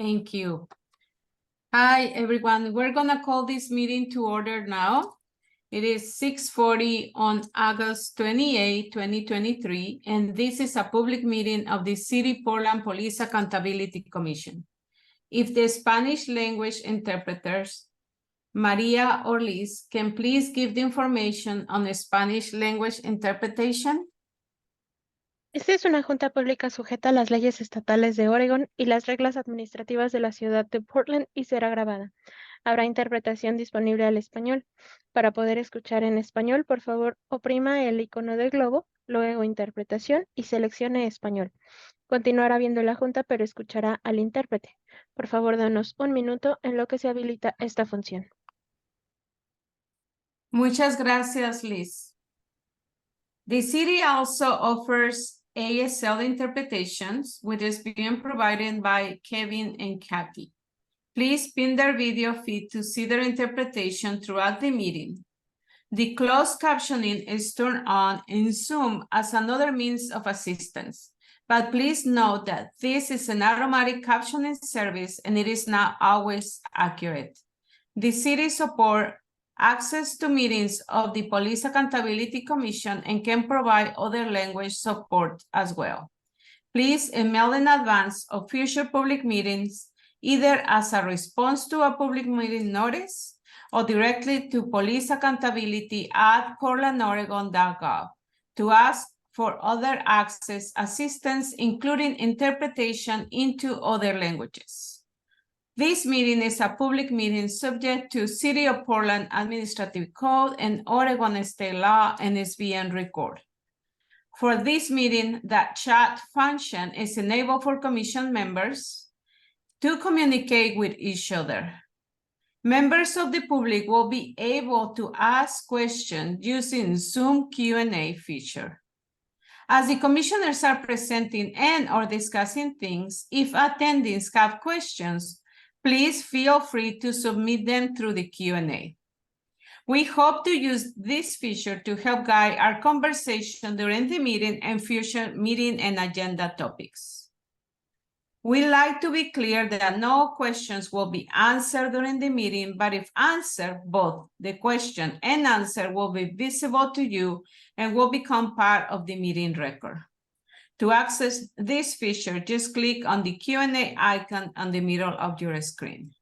Thank you. Hi, everyone. We're going to call this meeting to order now. It is 6:40 on August 28, 2023, and this is a public meeting of the City Portland Police Accountability Commission. If the Spanish language interpreters, Maria or Liz, can please give the information on the Spanish language interpretation? Esta es una junta pública sujeta a las leyes estatales de Oregon y las reglas administrativas de la ciudad de Portland y será grabada. Habrá interpretación disponible al español. Para poder escuchar en español, por favor, oprima el icono del globo, luego interpretación y seleccione español. Continuará viendo la junta, pero escuchará al intérprete. Por favor, danos un minuto en lo que se habilita esta función. Muchas gracias, Liz. The city also offers ASL interpretations, which is being provided by Kevin and Kathy. Please pin their video feed to see their interpretation throughout the meeting. The closed captioning is turned on in Zoom as another means of assistance, but please note that this is an automatic captioning service and it is not always accurate. The city supports access to meetings of the Police Accountability Commission and can provide other language support as well. Please email in advance of future public meetings, either as a response to a public meeting notice or directly to policeaccountability@portlandoregon.gov to ask for other access assistance, including interpretation into other languages. This meeting is a public meeting subject to City of Portland Administrative Code and Oregon State Law and is being recorded. For this meeting, the chat function is enabled for commission members to communicate with each other. Members of the public will be able to ask questions using Zoom Q&A feature. As the commissioners are presenting and or discussing things, if attendees have questions, please feel free to submit them through the Q&A. We hope to use this feature to help guide our conversation during the meeting and future meeting and agenda topics. We like to be clear that no questions will be answered during the meeting, but if answered, both the question and answer will be visible to you and will become part of the meeting record. To access this feature, just click on the Q&A icon on the middle of your screen.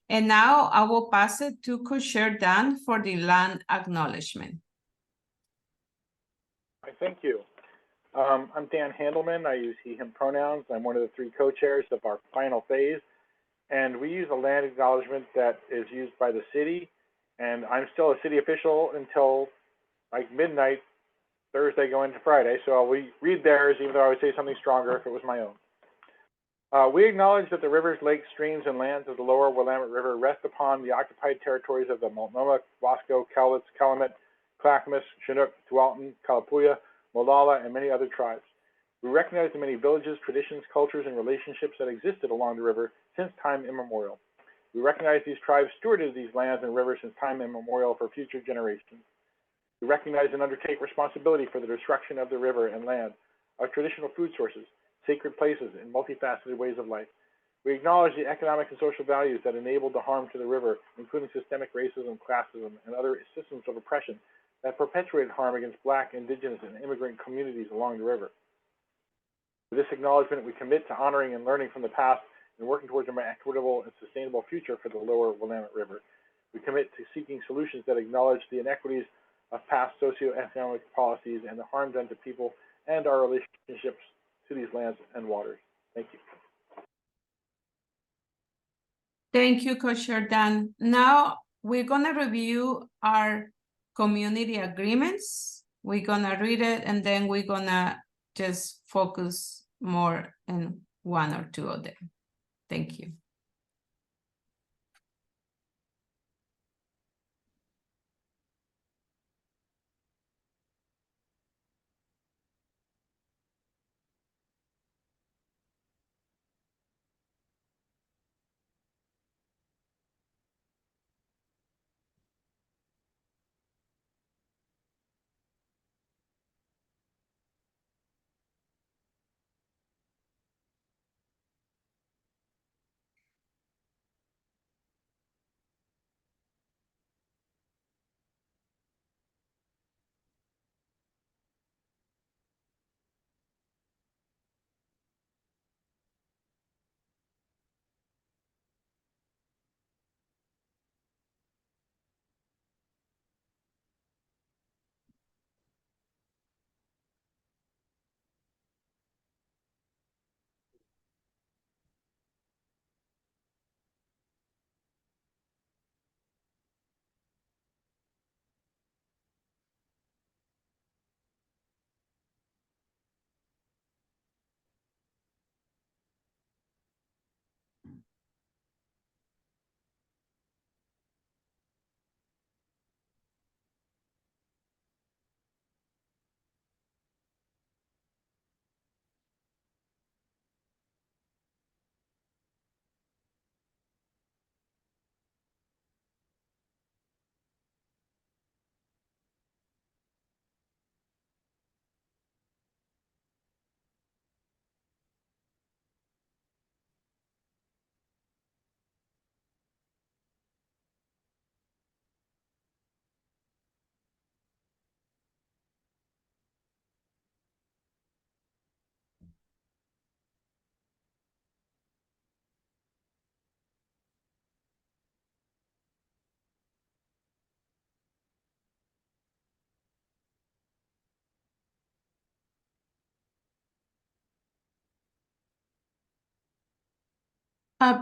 And now I will pass it to Co-Chair Dan for the land acknowledgement. Thank you. I'm Dan Handelman. I use he, him pronouns. I'm one of the three co-chairs of our final phase. And we use a land acknowledgement that is used by the city. And I'm still a city official until like midnight Thursday going to Friday, so I'll read theirs, even though I would say something stronger if it was my own. We acknowledge that the rivers, lakes, streams, and lands of the lower Willamette River rest upon the occupied territories of the Multnomah, Wasco, Cowlitz, Calumet, Clackamas, Chinook, Tualatin, Kalapuya, Molalla, and many other tribes. We recognize the many villages, traditions, cultures, and relationships that existed along the river since time immemorial. We recognize these tribes stewarded these lands and rivers since time immemorial for future generations. We recognize and undertake responsibility for the destruction of the river and land, our traditional food sources, sacred places, and multifaceted ways of life. We acknowledge the economic and social values that enabled the harm to the river, including systemic racism, classism, and other systems of oppression that perpetuated harm against Black, Indigenous, and immigrant communities along the river. With this acknowledgement, we commit to honoring and learning from the past and working towards a more equitable and sustainable future for the lower Willamette River. We commit to seeking solutions that acknowledge the inequities of past socioeconomic policies and the harm done to people and our relationships to these lands and waters. Thank you. Thank you, Co-Chair Dan. Now we're going to review our community agreements. We're going to read it and then we're going to just focus more on one or two of them. Thank you.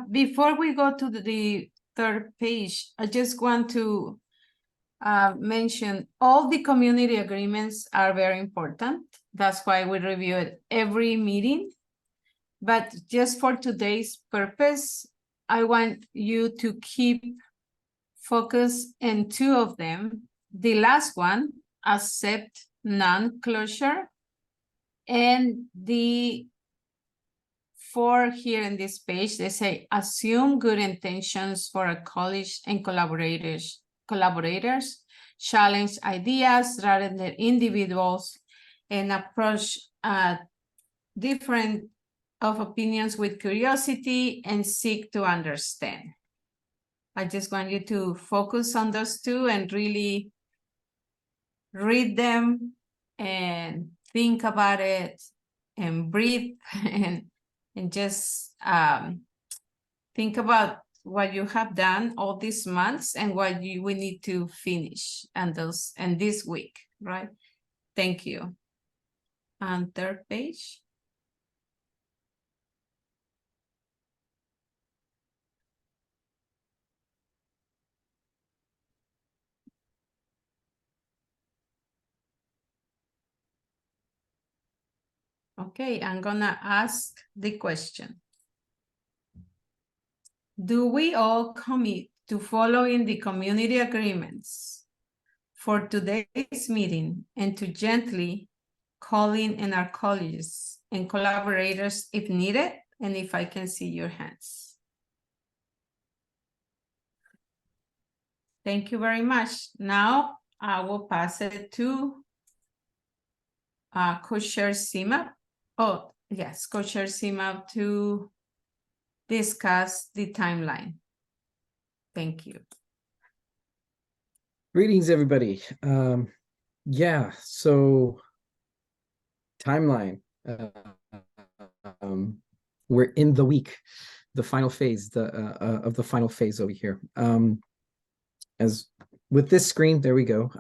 Before we go to the third page, I just want to mention all the community agreements are very important. That's why we review it every meeting. But just for today's purpose, I want you to keep focus in two of them. The last one, accept non-closure, and the four here in this page, they say assume good intentions for a college and collaborators, challenge ideas rather than individuals, and approach different of opinions with curiosity and seek to understand. I just want you to focus on those two and really read them and think about it and breathe and just think about what you have done all these months and what we need to finish and this week, right? Thank you. And third page. Okay, I'm gonna ask the question. Do we all commit to following the community agreements for today's meeting and to gently calling in our colleagues and collaborators if needed? And if I can see your hands. Thank you very much. Now I will pass it to Co-Chair Sima. Oh, yes, Co-Chair Sima to discuss the timeline. Thank you. Greetings, everybody. Yeah, so timeline. We're in the week, the final phase, of the final phase over here. As with this screen, there we go.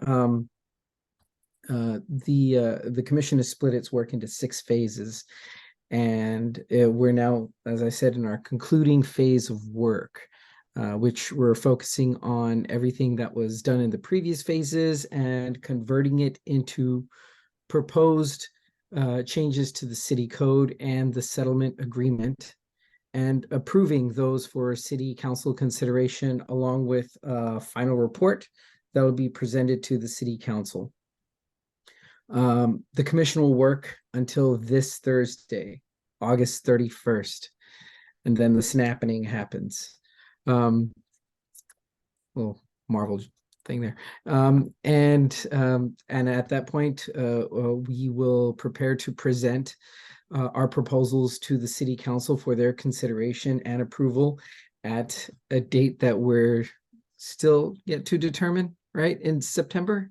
The commission has split its work into 6 phases, and we're now, as I said, in our concluding phase of work, which we're focusing on everything that was done in the previous phases and converting it into proposed changes to the city code and the settlement agreement, and approving those for city council consideration, along with a final report that will be presented to the city council. The commission will work until this Thursday, August 31st, and then the snapping happens. Little Marvel thing there. And at that point, we will prepare to present our proposals to the city council for their consideration and approval at a date that we're still yet to determine, right, in September.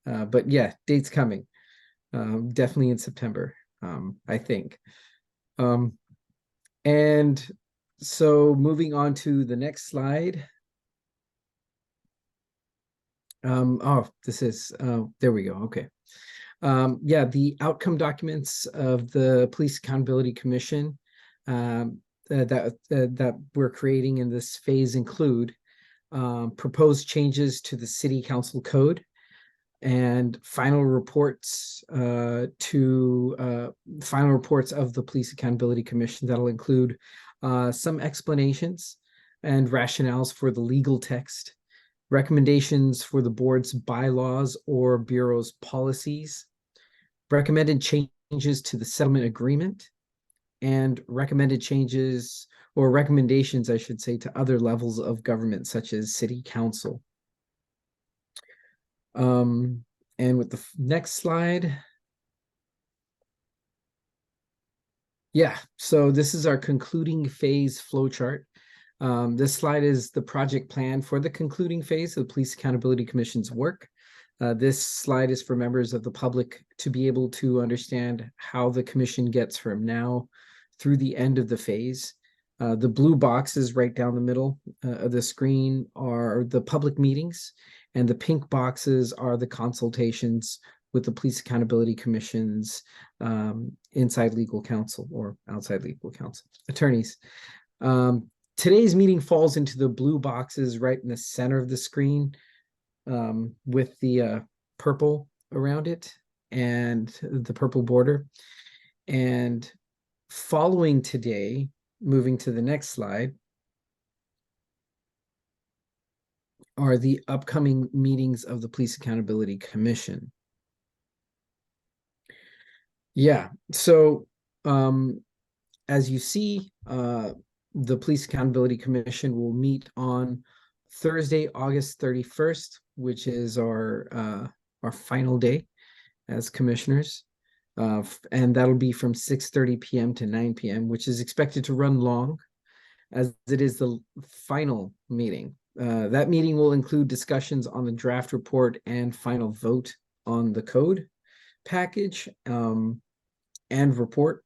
But yeah, date's coming, definitely in September, I think. And so moving on to the next slide. Oh, this is, there we go, okay. Yeah, the outcome documents of the Police Accountability Commission that we're creating in this phase include proposed changes to the city council code and final reports of the Police Accountability Commission that'll include some explanations and rationales for the legal text, recommendations for the board's bylaws or bureau's policies, recommended changes to the settlement agreement, and recommended changes or recommendations, I should say, to other levels of government, such as city council. And with the next slide. Yeah, so this is our concluding phase flowchart. This slide is the project plan for the concluding phase of the Police Accountability Commission's work. This slide is for members of the public to be able to understand how the commission gets from now through the end of the phase. The blue boxes right down the middle of the screen are the public meetings, and the pink boxes are the consultations with the Police Accountability Commission's inside legal counsel or outside legal counsel, attorneys. Today's meeting falls into the blue boxes right in the center of the screen with the purple around it and the purple border. And following today, moving to the next slide, are the upcoming meetings of the Police Accountability Commission. Yeah, so as you see, the Police Accountability Commission will meet on Thursday, August 31st, which is our final day as commissioners. And that'll be from 6:30 p.m. to 9 p.m., which is expected to run long as it is the final meeting. That meeting will include discussions on the draft report and final vote on the code package and report.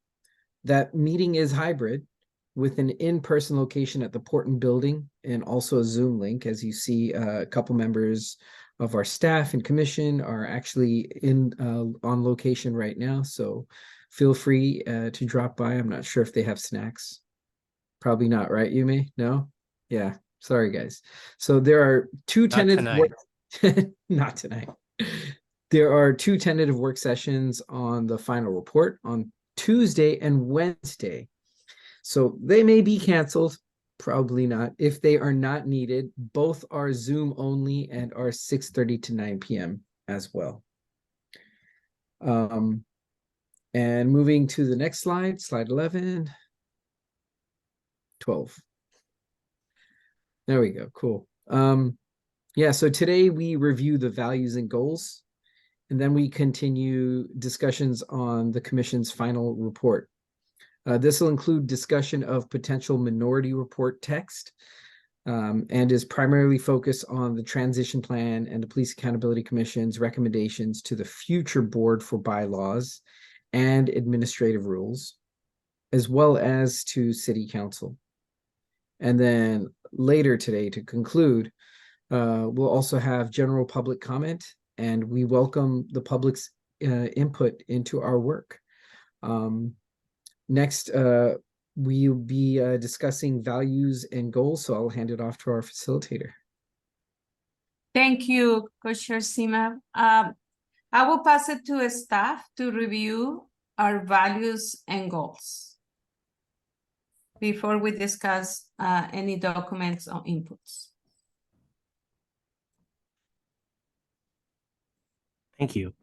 That meeting is hybrid with an in-person location at the Portland building and also a Zoom link. As you see, a couple members of our staff and commission are actually on location right now. So feel free to drop by. I'm not sure if they have snacks. Probably not, right, Yume? No? Yeah. Sorry, guys. So there are two tentative not tonight. There are two tentative work sessions on the final report on Tuesday and Wednesday. So they may be canceled, probably not. If they are not needed, both are Zoom only and are 6:30 to 9 p.m. as well. And moving to the next slide, slide 11, 12. There we go. Cool. Yeah, so today we review the values and goals, and then we continue discussions on the commission's final report. This will include discussion of potential minority report text and is primarily focused on the transition plan and the Police Accountability Commission's recommendations to the future board for bylaws and administrative rules, as well as to City Council. And then later today, to conclude, we'll also have general public comment, and we welcome the public's input into our work. Next, we'll be discussing values and goals, so I'll hand it off to our facilitator. Thank you, Coach Sima. I will pass it to staff to review our values and goals before we discuss any documents or inputs. Thank you.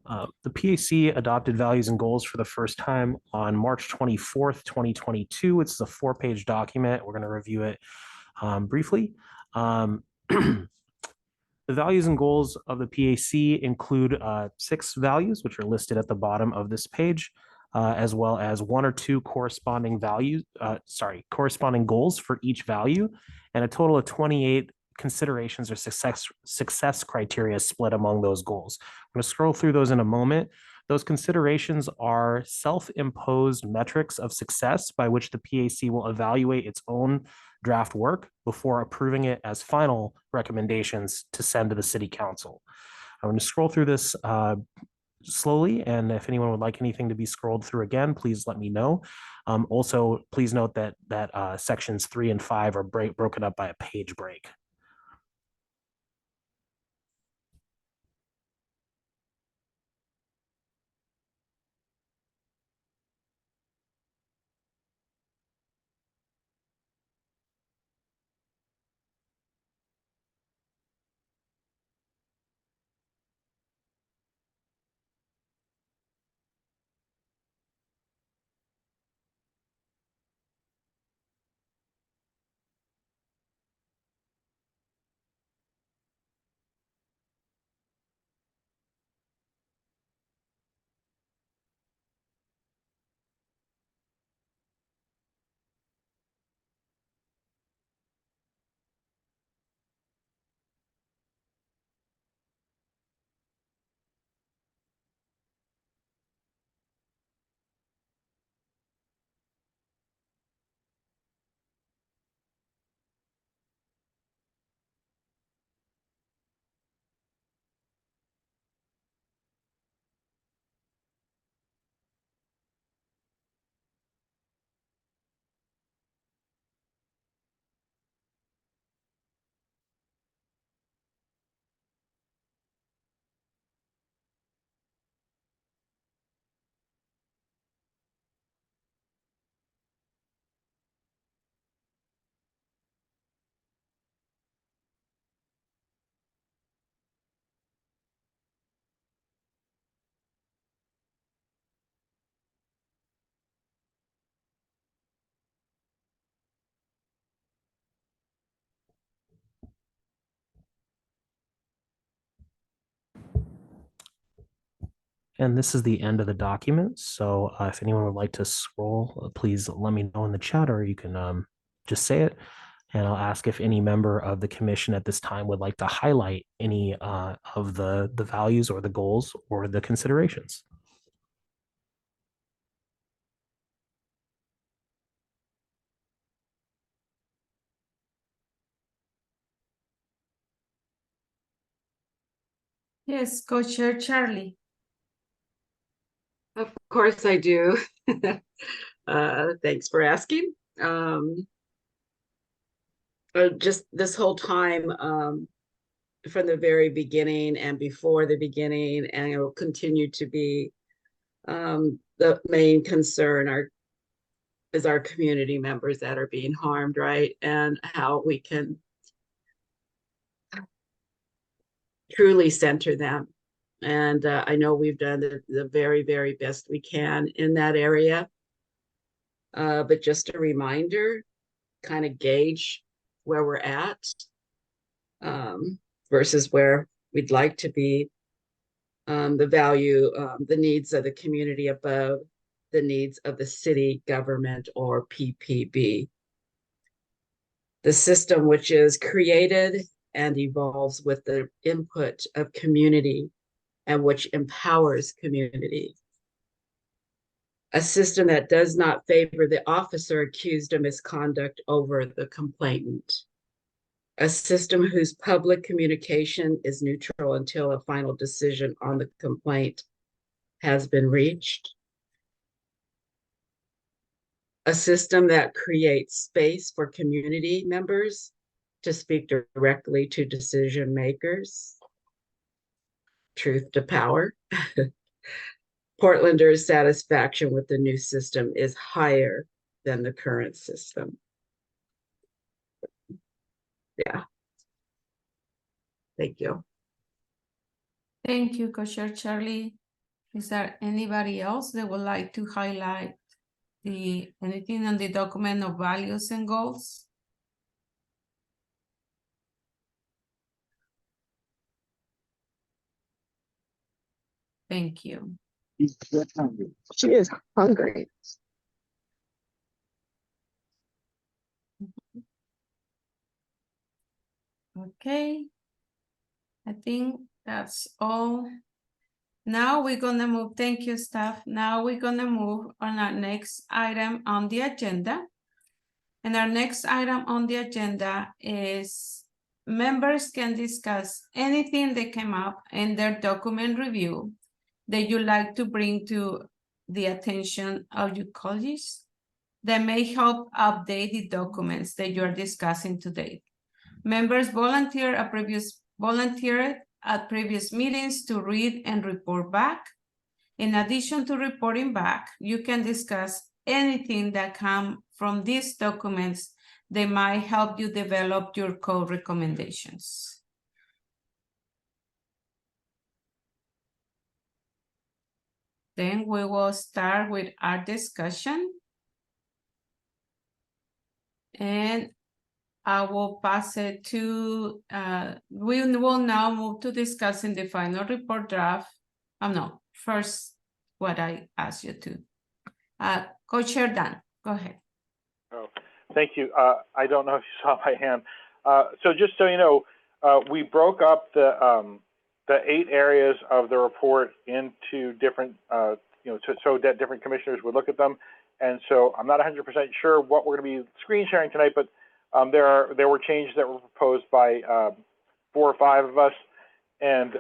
The PAC adopted values and goals for the first time on March 24th, 2022. It's a 4-page document. We're going to review it briefly. The values and goals of the PAC include 6 values, which are listed at the bottom of this page, as well as 1 or 2 corresponding corresponding goals for each value, and a total of 28 considerations or success criteria split among those goals. I'm going to scroll through those in a moment. Those considerations are self-imposed metrics of success by which the PAC will evaluate its own draft work before approving it as final recommendations to send to the City Council. I'm going to scroll through this slowly, and if anyone would like anything to be scrolled through again, please let me know. Also, please note that sections 3 and 5 are broken up by a page break. And this is the end of the document. So if anyone would like to scroll, please let me know in the chat, or you can just say it. And I'll ask if any member of the commission at this time would like to highlight any of the values or the goals or the considerations. Yes, Co-Chair Charlie. Of course I do. Thanks for asking. Just this whole time, from the very beginning and before the beginning, and it will continue to be, the main concern is our community members that are being harmed, right? And how we can truly center them. And I know we've done the very, very best we can in that area. But just a reminder, kind of gauge where we're at versus where we'd like to be. The value, the needs of the community above the needs of the city government or PPB. The system which is created and evolves with the input of community and which empowers community. A system that does not favor the officer accused of misconduct over the complainant. A system whose public communication is neutral until a final decision on the complaint has been reached. A system that creates space for community members to speak directly to decision makers. Truth to power. Portlanders' satisfaction with the new system is higher than the current system. Yeah. Thank you. Thank you, Co-Chair Charlie. Is there anybody else that would like to highlight anything on the document of values and goals? Thank you. She is hungry. Okay. I think that's all. Now we're gonna move, thank you, staff. Now we're gonna move on our next item on the agenda. And our next item on the agenda is members can discuss anything that came up in their document review that you like to bring to the attention of your colleagues that may help update the documents that you're discussing today. Members volunteered at previous meetings to read and report back. In addition to reporting back, you can discuss anything that comes from these documents that might help you develop your code recommendations. Then we will start with our discussion. And I will pass it to, we will now move to discussing the final report draft. No, first what I asked you to. Co-Chair Dan, go ahead. Oh, thank you. I don't know if you saw my hand. So just so you know, we broke up the 8 areas of the report into different, so that different commissioners would look at them. And so I'm not 100% sure what we're going to be screen sharing tonight, but there were changes that were proposed by 4 or 5 of us. And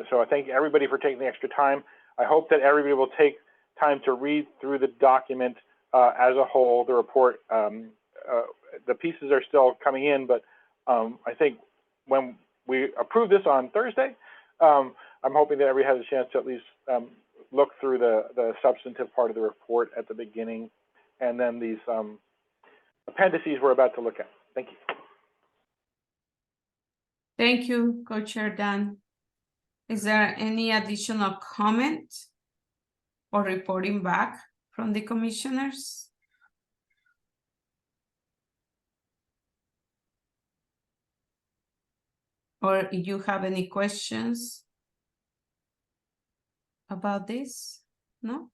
so I thank everybody for taking the extra time. I hope that everybody will take time to read through the document as a whole, the report. The pieces are still coming in, but I think when we approve this on Thursday, I'm hoping that everybody has a chance to at least look through the substantive part of the report at the beginning, and then these appendices we're about to look at. Thank you. Thank you, Co-Chair Dan. Is there any additional comment or reporting back from the commissioners? Or if you have any questions? about this? No?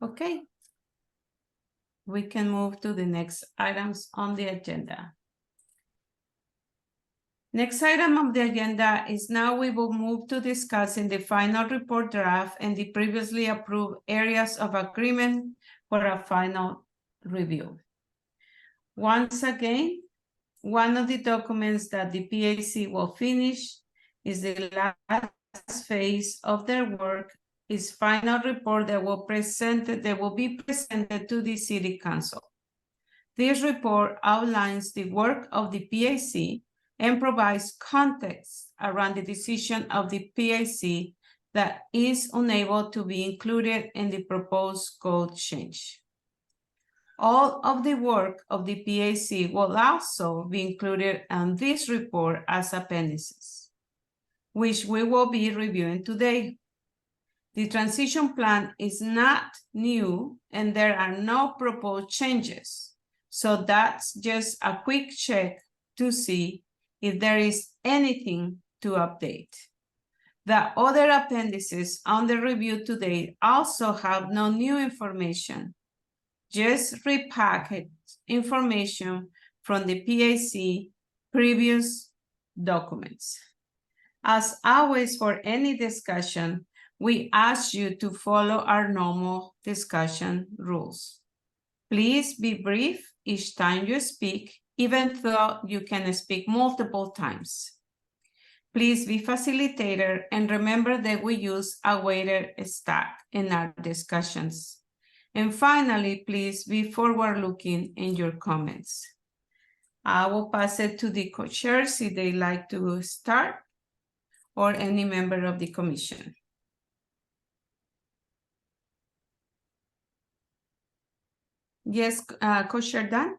Okay. We can move to the next items on the agenda. Next item on the agenda is now we will move to discussing the final report draft and the previously approved areas of agreement for a final review. Once again, one of the documents that the PAC will finish is the last phase of their work, is final report that will be presented to the City Council. This report outlines the work of the PAC and provides context around the decision of the PAC that is unable to be included in the proposed code change. All of the work of the PAC will also be included in this report as appendices, which we will be reviewing today. The transition plan is not new and there are no proposed changes. So that's just a quick check to see if there is anything to update. The other appendices on the review today also have no new information, just repackaged information from the PAC previous documents. As always, for any discussion, we ask you to follow our normal discussion rules. Please be brief each time you speak, even though you can speak multiple times. Please be facilitator and remember that we use a weighted stack in our discussions. And finally, please be forward-looking in your comments. I will pass it to the co-chairs if they like to start, or any member of the commission. Yes, co-chair Dan?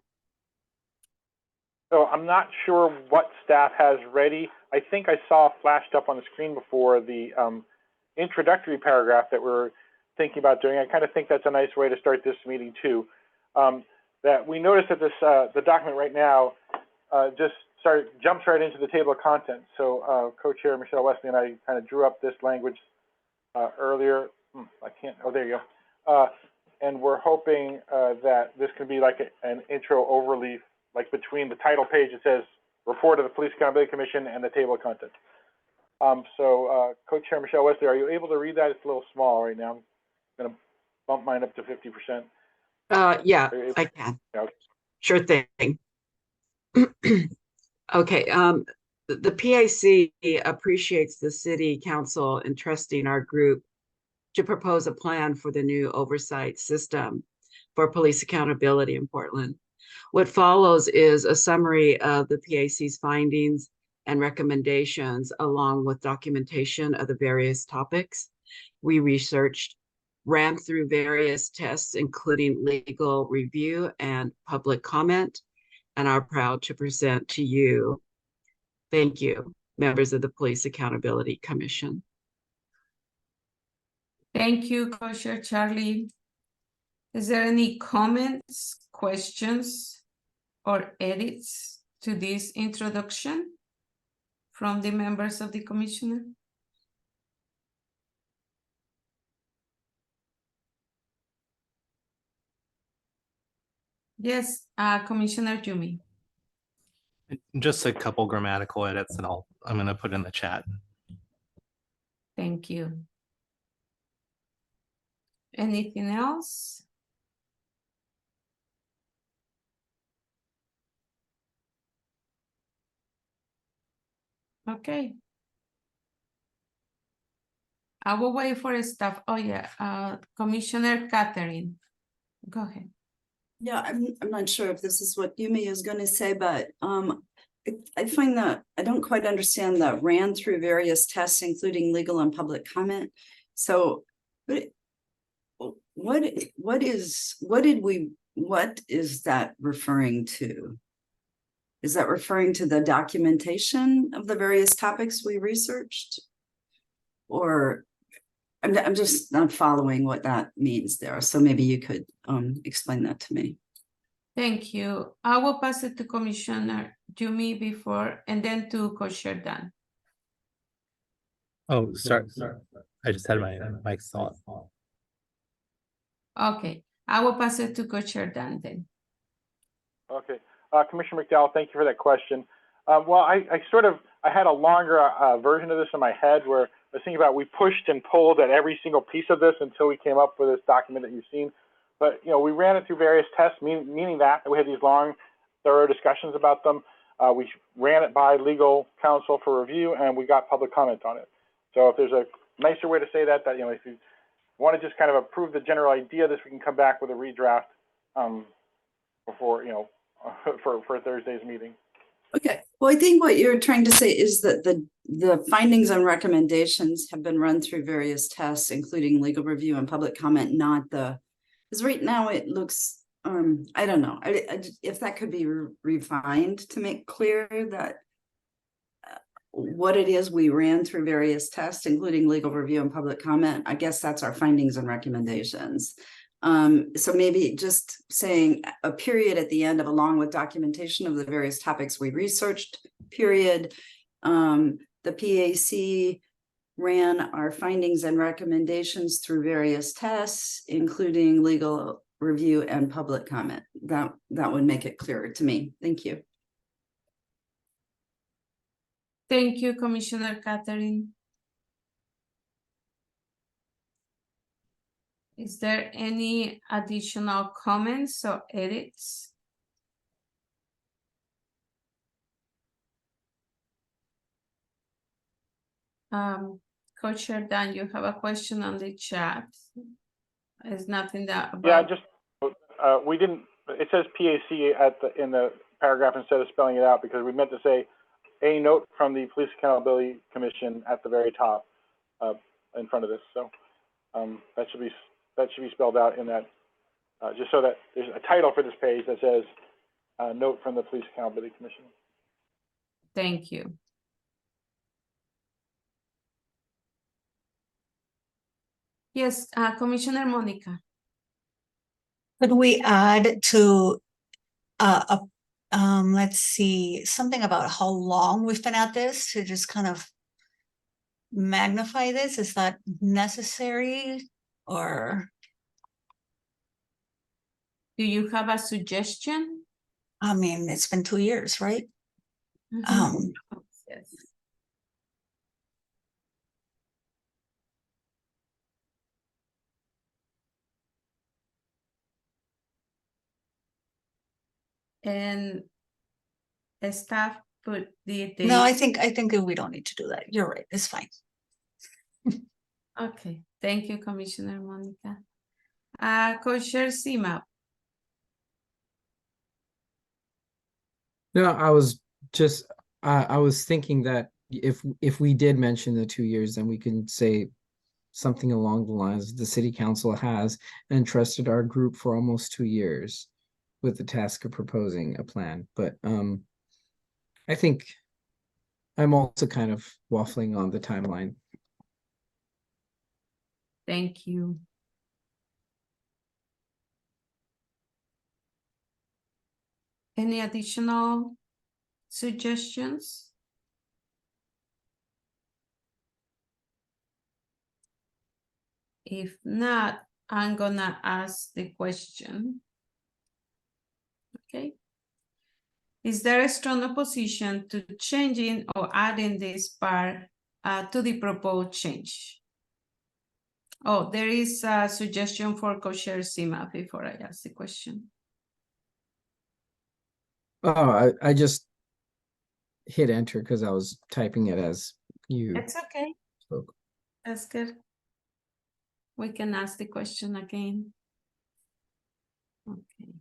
So I'm not sure what staff has ready. I think I saw flashed up on the screen before the introductory paragraph that we're thinking about doing. I kind of think that's a nice way to start this meeting too. That we noticed that this the document right now just jumps right into the table of contents. So co-chair Michelle Wesley and I kind of drew up this language earlier. I can't. Oh, there you go. And we're hoping that this can be like an intro overleaf, like between the title page it says report of the Police Accountability Commission and the table of contents. So co-chair Michelle Wesley, are you able to read that? It's a little small right now. I'm going to bump mine up to 50%. Yeah, I can. Yeah. Sure thing. Okay. The PAC appreciates the City Council entrusting our group to propose a plan for the new oversight system for police accountability in Portland. What follows is a summary of the PAC's findings and recommendations, along with documentation of the various topics we researched, ran through various tests, including legal review and public comment, and are proud to present to you. Thank you, members of the Police Accountability Commission. Thank you, Co-Chair Charlie. Is there any comments, questions, or edits to this introduction from the members of the commission? Yes, Commissioner Yumi. Just a couple grammatical edits and I'm going to put in the chat. Thank you. Anything else? Okay. I will wait for staff. Oh yeah, Commissioner Catherine, go ahead. Yeah, I'm not sure if this is what Yumi is going to say, but I find that I don't quite understand that ran through various tests, including legal and public comment. So what is that referring to? Is that referring to the documentation of the various topics we researched? Or I'm just not following what that means there. So maybe you could explain that to me. Thank you. I will pass it to Commissioner Yumi before, and then to Co-Chair Dan. Oh, sorry. I just had my mic off. Okay, I will pass it to Co-Chair Dan then. Okay, Commissioner McDowell, thank you for that question. Well, I had a longer version of this in my head where I was thinking about we pushed and pulled at every single piece of this until we came up with this document that you've seen. But we ran it through various tests, meaning that we had these long, thorough discussions about them. We ran it by legal counsel for review, and we got public comment on it. So if there's a nicer way to say that if you want to just kind of approve the general idea of this, we can come back with a redraft before for Thursday's meeting. Okay, well, I think what you're trying to say is that the findings and recommendations have been run through various tests, including legal review and public comment, not because right now it looks, I don't know, if that could be refined to make clear that what it is we ran through various tests, including legal review and public comment. I guess that's our findings and recommendations. So maybe just saying a period at the end of along with documentation of the various topics we researched, period. The PAC ran our findings and recommendations through various tests, including legal review and public comment. That would make it clearer to me. Thank you. Thank you, Commissioner Catherine. Is there any additional comments or edits? Co-Chair Dan, you have a question on the chat. It's nothing that about... Yeah, just we didn't. It says PAC in the paragraph instead of spelling it out because we meant to say a note from the Police Accountability Commission at the very top in front of this. So that should be spelled out in that, just so that there's a title for this page that says note from the Police Accountability Commission. Thank you. Yes, Commissioner Monica. Could we add to let's see, something about how long we've been at this to just kind of magnify this? Is that necessary or? Do you have a suggestion? I mean, it's been 2 years, right? Yes. And staff put the date. No, I think we don't need to do that. You're right. It's fine. Okay, thank you, Commissioner Monica. Co-Chair CMAP. No, I was thinking that if we did mention the 2 years, then we can say something along the lines the city council has entrusted our group for almost 2 years with the task of proposing a plan. But I think I'm also kind of waffling on the timeline. Thank you. Any additional suggestions? If not, I'm gonna ask the question. Okay. Is there a strong opposition to changing or adding this part to the proposed change? Oh, there is a suggestion for co-chair CMAP before I ask the question. Oh, I just hit enter because I was typing it as you It's okay. spoke. That's good. We can ask the question again. Okay.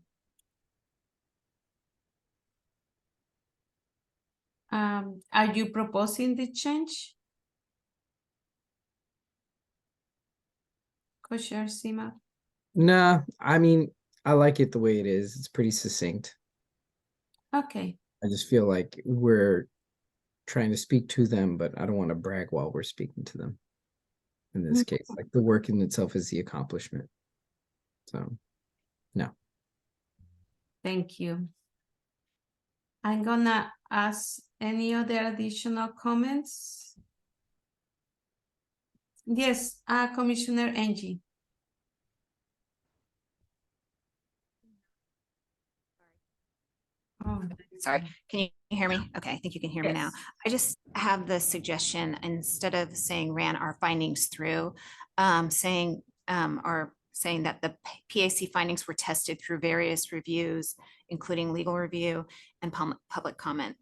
Are you proposing the change? Co-chair CMAP? Nah, I mean, I like it the way it is. It's pretty succinct. Okay. I just feel like we're trying to speak to them, but I don't want to brag while we're speaking to them. In this case, like the work in itself is the accomplishment. So, no. Thank you. I'm gonna ask any other additional comments. Yes, Commissioner Angie. Oh, Sorry, can you hear me? Okay, I think you can hear me now. yes. I just have the suggestion, instead of saying ran our findings through, saying that the PAC findings were tested through various reviews, including legal review and public comment. ...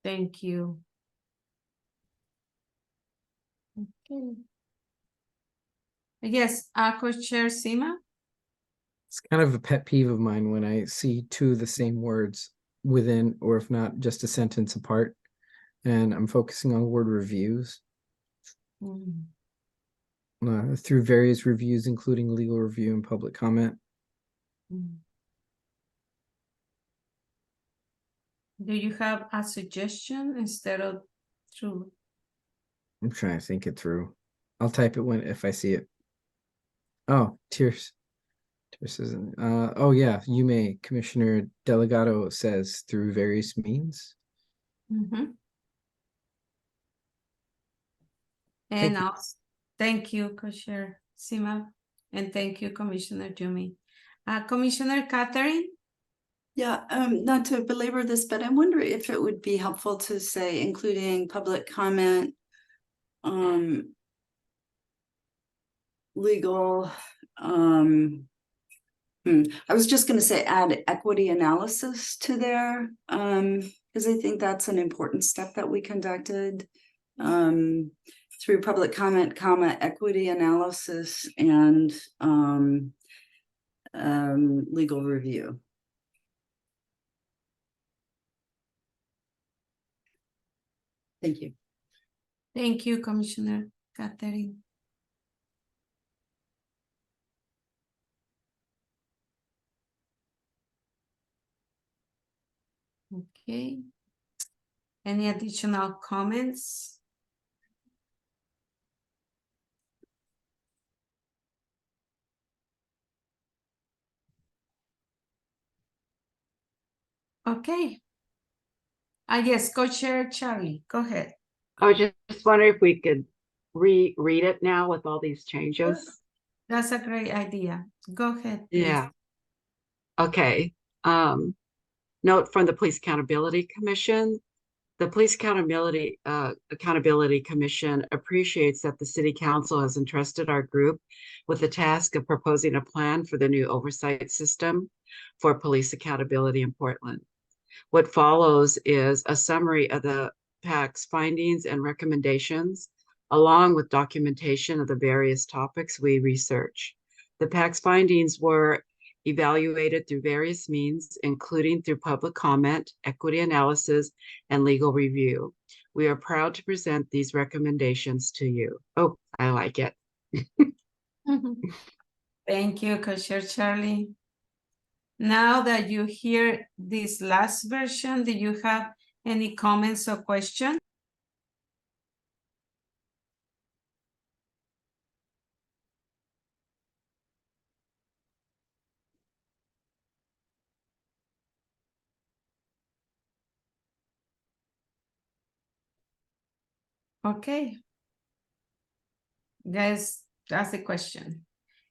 Thank you. Okay. Yes, Co-Chair Sima. It's kind of a pet peeve of mine when I see two of the same words within, or if not, just a sentence apart. And I'm focusing on the word reviews. Through various reviews, including legal review and public comment. Do you have a suggestion instead of through? I'm trying to think it through. I'll type it if I see it. Oh, Tears isn't. Oh yeah, you may. Commissioner Delgado says through various means. And also, thank you, Co-Chair Sima, and thank you, Commissioner Jumi. Commissioner Catherine? Yeah, not to belabor this, but I wonder if it would be helpful to say, including public comment, legal, I was just going to say add equity analysis to there, because I think that's an important step that we conducted through public comment, equity analysis, and legal review. Thank you. Thank you, Commissioner Catherine. Okay. Any additional comments? Okay. Yes, Co-Chair Charlie, go ahead. I was just wondering if we could reread it now with all these changes. That's a great idea. Go ahead, please. Yeah. Okay. Note from the Police Accountability Commission. The Police Accountability Commission appreciates that the City Council has entrusted our group with the task of proposing a plan for the new oversight system for police accountability in Portland. What follows is a summary of the PAC's findings and recommendations, along with documentation of the various topics we research. The PAC's findings were evaluated through various means, including through public comment, equity analysis, and legal review. We are proud to present these recommendations to you. Oh, I like it. Thank you, Co-Chair Charlie. Now that you hear this last version, do you have any comments or questions? Okay. Guys, that's the question.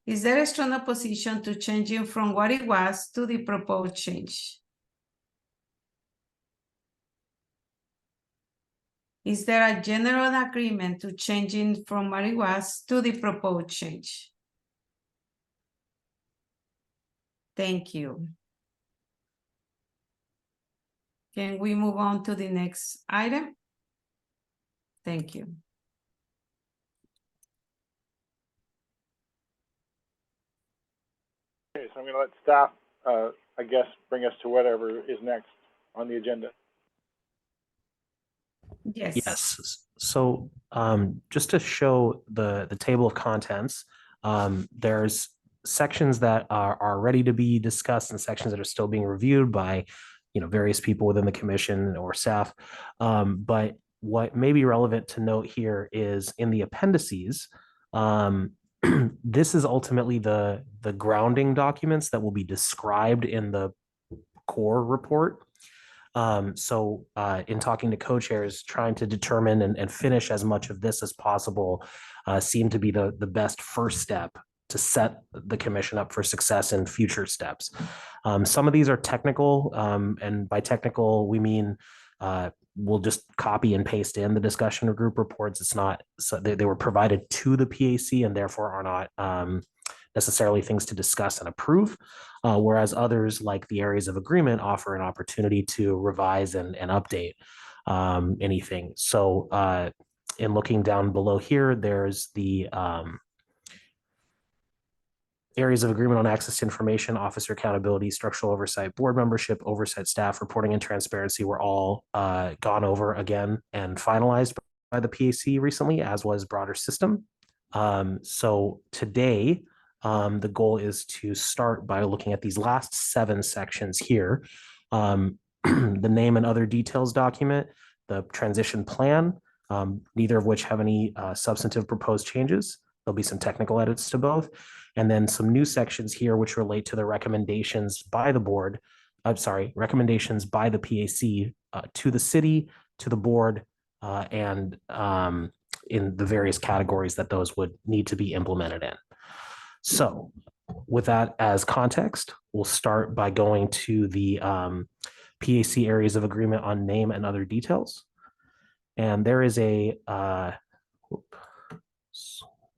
Is there a strong opposition to changing from what it was to the proposed change? Is there a general agreement to changing from what it was to the proposed change? Thank you. Can we move on to the next item? Thank you. Okay, so I'm going to let staff, I guess, bring us to whatever is next on the agenda. Yes. Yes. So just to show the table of contents, there's sections that are ready to be discussed and sections that are still being reviewed by, various people within the commission or staff. But what may be relevant to note here is in the appendices, this is ultimately the grounding documents that will be described in the core report. So in talking to co-chairs, trying to determine and finish as much of this as possible seemed to be the best first step to set the commission up for success in future steps. Some of these are technical, and by technical, we mean we'll just copy and paste in the discussion or group reports. It's not, so they were provided to the PAC and therefore are not necessarily things to discuss and approve, whereas others, like the areas of agreement, offer an opportunity to revise and update anything. So in looking down below here, there's the areas of agreement on access to information, officer accountability, structural oversight, board membership, oversight staff, reporting and transparency were all gone over again and finalized by the PAC recently, as was broader system. So today, the goal is to start by looking at these last 7 sections here. The name and other details document, the transition plan, neither of which have any substantive proposed changes. There'll be some technical edits to both. And then some new sections here which relate to the recommendations by the board, recommendations by the PAC to the city, to the board, and in the various categories that those would need to be implemented in. So with that as context, we'll start by going to the PAC areas of agreement on name and other details. And there is a,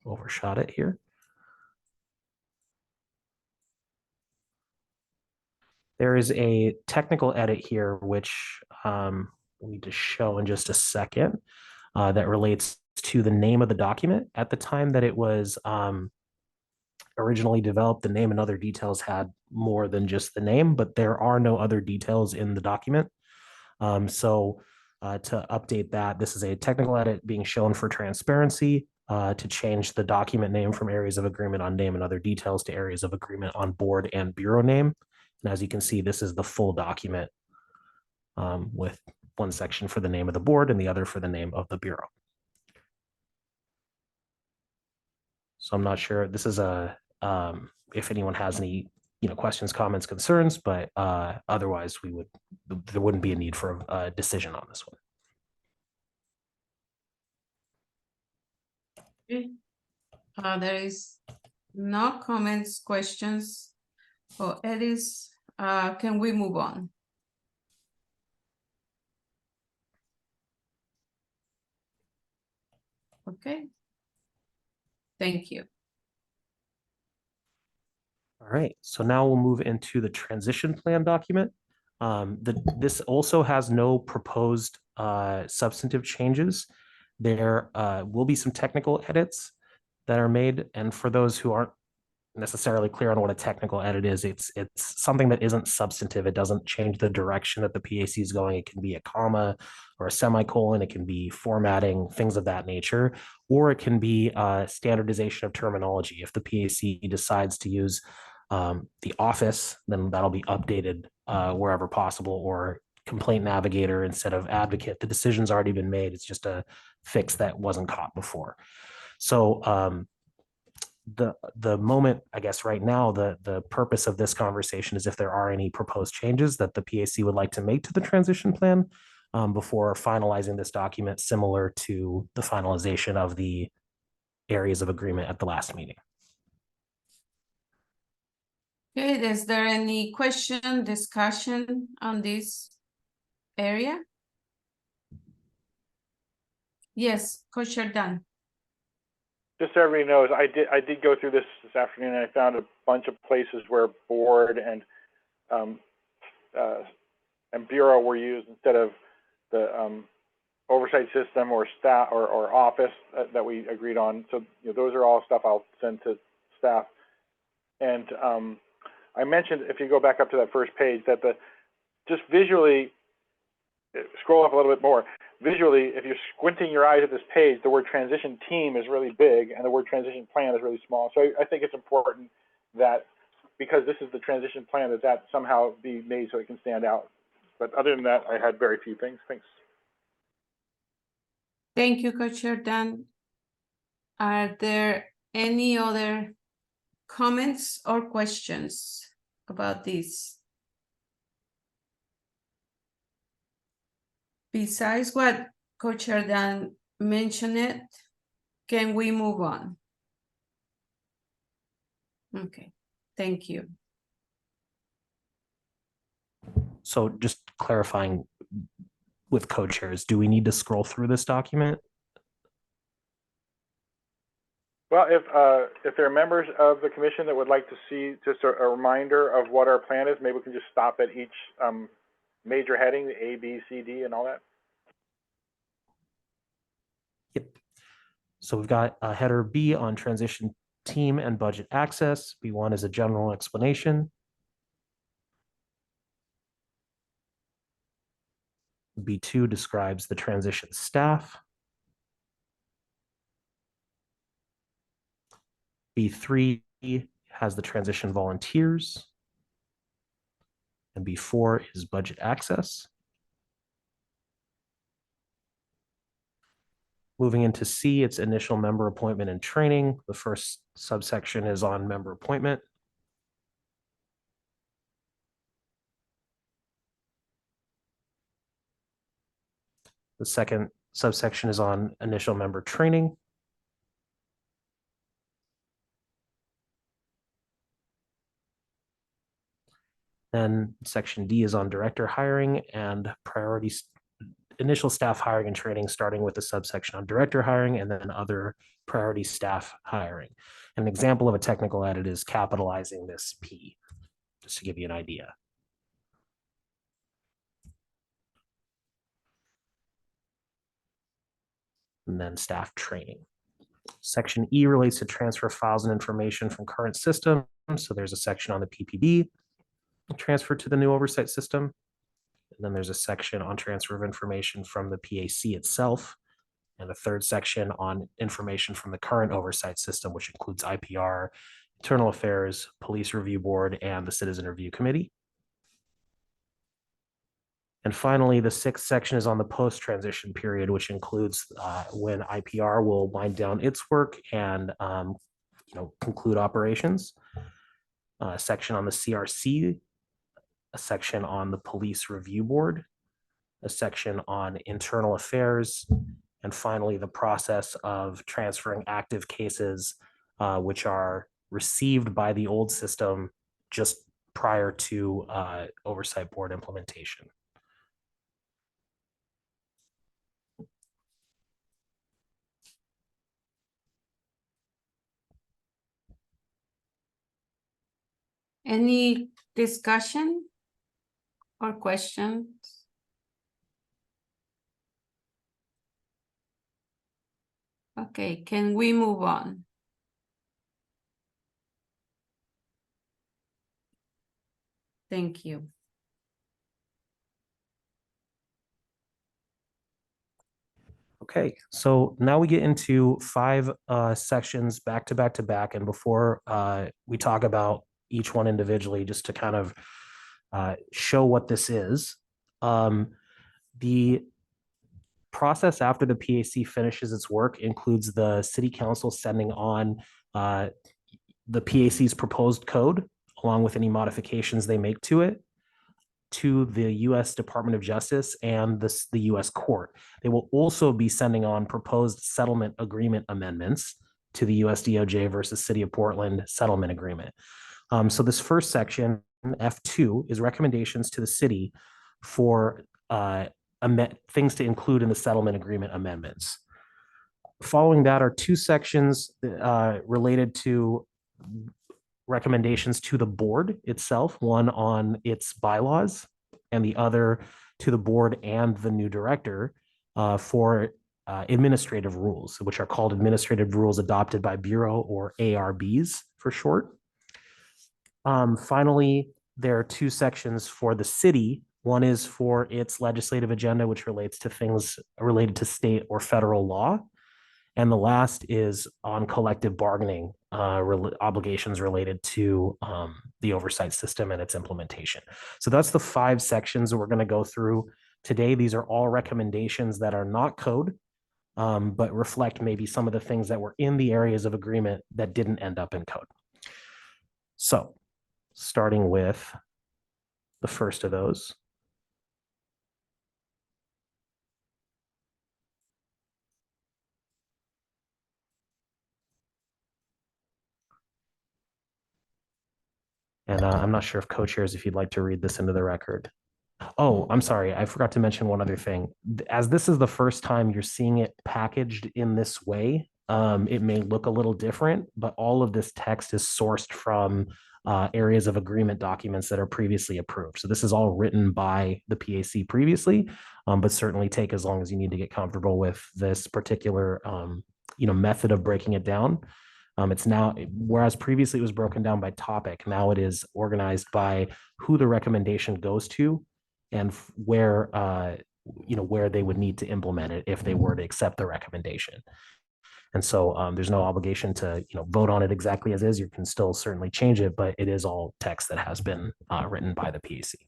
overshot it here. There is a technical edit here, which we need to show in just a second, that relates to the name of the document. At the time that it was originally developed, the name and other details had more than just the name, but there are no other details in the document. So to update that, this is a technical edit being shown for transparency to change the document name from areas of agreement on name and other details to areas of agreement on board and bureau name. And as you can see, this is the full document with one section for the name of the board and the other for the name of the bureau. So I'm not sure, this is a, if anyone has any, questions, comments, concerns, but otherwise there wouldn't be a need for a decision on this one. Okay. There is no comments, questions, or edits. Can we move on? Okay. Thank you. All right, so now we'll move into the transition plan document. This also has no proposed substantive changes. There will be some technical edits that are made, and for those who aren't necessarily clear on what a technical edit is, it's something that isn't substantive. It doesn't change the direction that the PAC is going. It can be a comma or a semicolon. It can be formatting, things of that nature, or it can be standardization of terminology. If the PAC decides to use the office, then that'll be updated wherever possible, or complaint navigator instead of advocate. The decision's already been made. It's just a fix that wasn't caught before. So the moment, I guess right now, the purpose of this conversation is if there are any proposed changes that the PAC would like to make to the transition plan before finalizing this document, similar to the finalization of the areas of agreement at the last meeting. Okay, is there any question, discussion on this area? Yes, Coach Dan. Just so everybody knows, I did go through this afternoon, and I found a bunch of places where board and bureau were used instead of the oversight system or staff or office that we agreed on. So those are all stuff I'll send to staff. And I mentioned, if you go back up to that first page, that just visually, scroll up a little bit more. Visually, if you're squinting your eyes at this page, the word transition team is really big and the word transition plan is really small. So I think it's important that because this is the transition plan, that somehow be made so it can stand out. But other than that, I had very few things. Thanks. Thank you, Co-Chair Dan. Are there any other comments or questions about this? Besides what Co-Chair Dan mentioned, can we move on? Okay, thank you. So just clarifying with co-chairs, do we need to scroll through this document? Well, if there are members of the commission that would like to see just a reminder of what our plan is, maybe we can just stop at each major heading, the A, B, C, D, and all that. Yep. So we've got header B on transition team and budget access. B1 is a general explanation. B2 describes the transition staff. B3 has the transition volunteers. And B4 is budget access. Moving into C, it's initial member appointment and training. The first subsection is on member appointment. The second subsection is on initial member training. Then section D is on director hiring and priorities, initial staff hiring and training, starting with the subsection on director hiring and then other priority staff hiring. An example of a technical edit is capitalizing this P, just to give you an idea. And then staff training. Section E relates to transfer files and information from current systems. So there's a section on the PPB transfer to the new oversight system. And then there's a section on transfer of information from the PAC itself. And a third section on information from the current oversight system, which includes IPR, Internal Affairs, Police Review Board, and the Citizen Review Committee. And finally, the sixth section is on the post-transition period, which includes when IPR will wind down its work and conclude operations. A section on the CRC, a section on the Police Review Board, a section on Internal Affairs, and finally, the process of transferring active cases which are received by the old system just prior to Oversight Board implementation. Any discussion or questions? Okay, can we move on? Thank you. Okay, so now we get into 5 sections back to back to back. And before we talk about each one individually, just to kind of show what this is, the process after the PAC finishes its work includes the City Council sending on the PAC's proposed code, along with any modifications they make to it, to the U.S. Department of Justice and the U.S. Court. They will also be sending on proposed settlement agreement amendments to the U.S. DOJ versus City of Portland settlement agreement. So this first section, F2, is recommendations to the city for things to include in the settlement agreement amendments. Following that are 2 sections related to recommendations to the board itself, one on its bylaws and the other to the board and the new director for administrative rules, which are called administrative rules adopted by Bureau, or ARBs for short. Finally, there are 2 sections for the city. One is for its legislative agenda, which relates to things related to state or federal law. And the last is on collective bargaining obligations related to the oversight system and its implementation. So that's the 5 sections that we're going to go through today. These are all recommendations that are not code, but reflect maybe some of the things that were in the areas of agreement that didn't end up in code. So starting with the first of those. And I'm not sure if co-chairs, if you'd like to read this into the record. Oh, I'm sorry. I forgot to mention one other thing. As this is the first time you're seeing it packaged in this way, it may look a little different, but all of this text is sourced from areas of agreement documents that are previously approved. So this is all written by the PAC previously, but certainly take as long as you need to get comfortable with this particular method of breaking it down. It's now, whereas previously it was broken down by topic, now it is organized by who the recommendation goes to and where where they would need to implement it if they were to accept the recommendation. And so there's no obligation to vote on it exactly as is. You can still certainly change it, but it is all text that has been written by the PAC.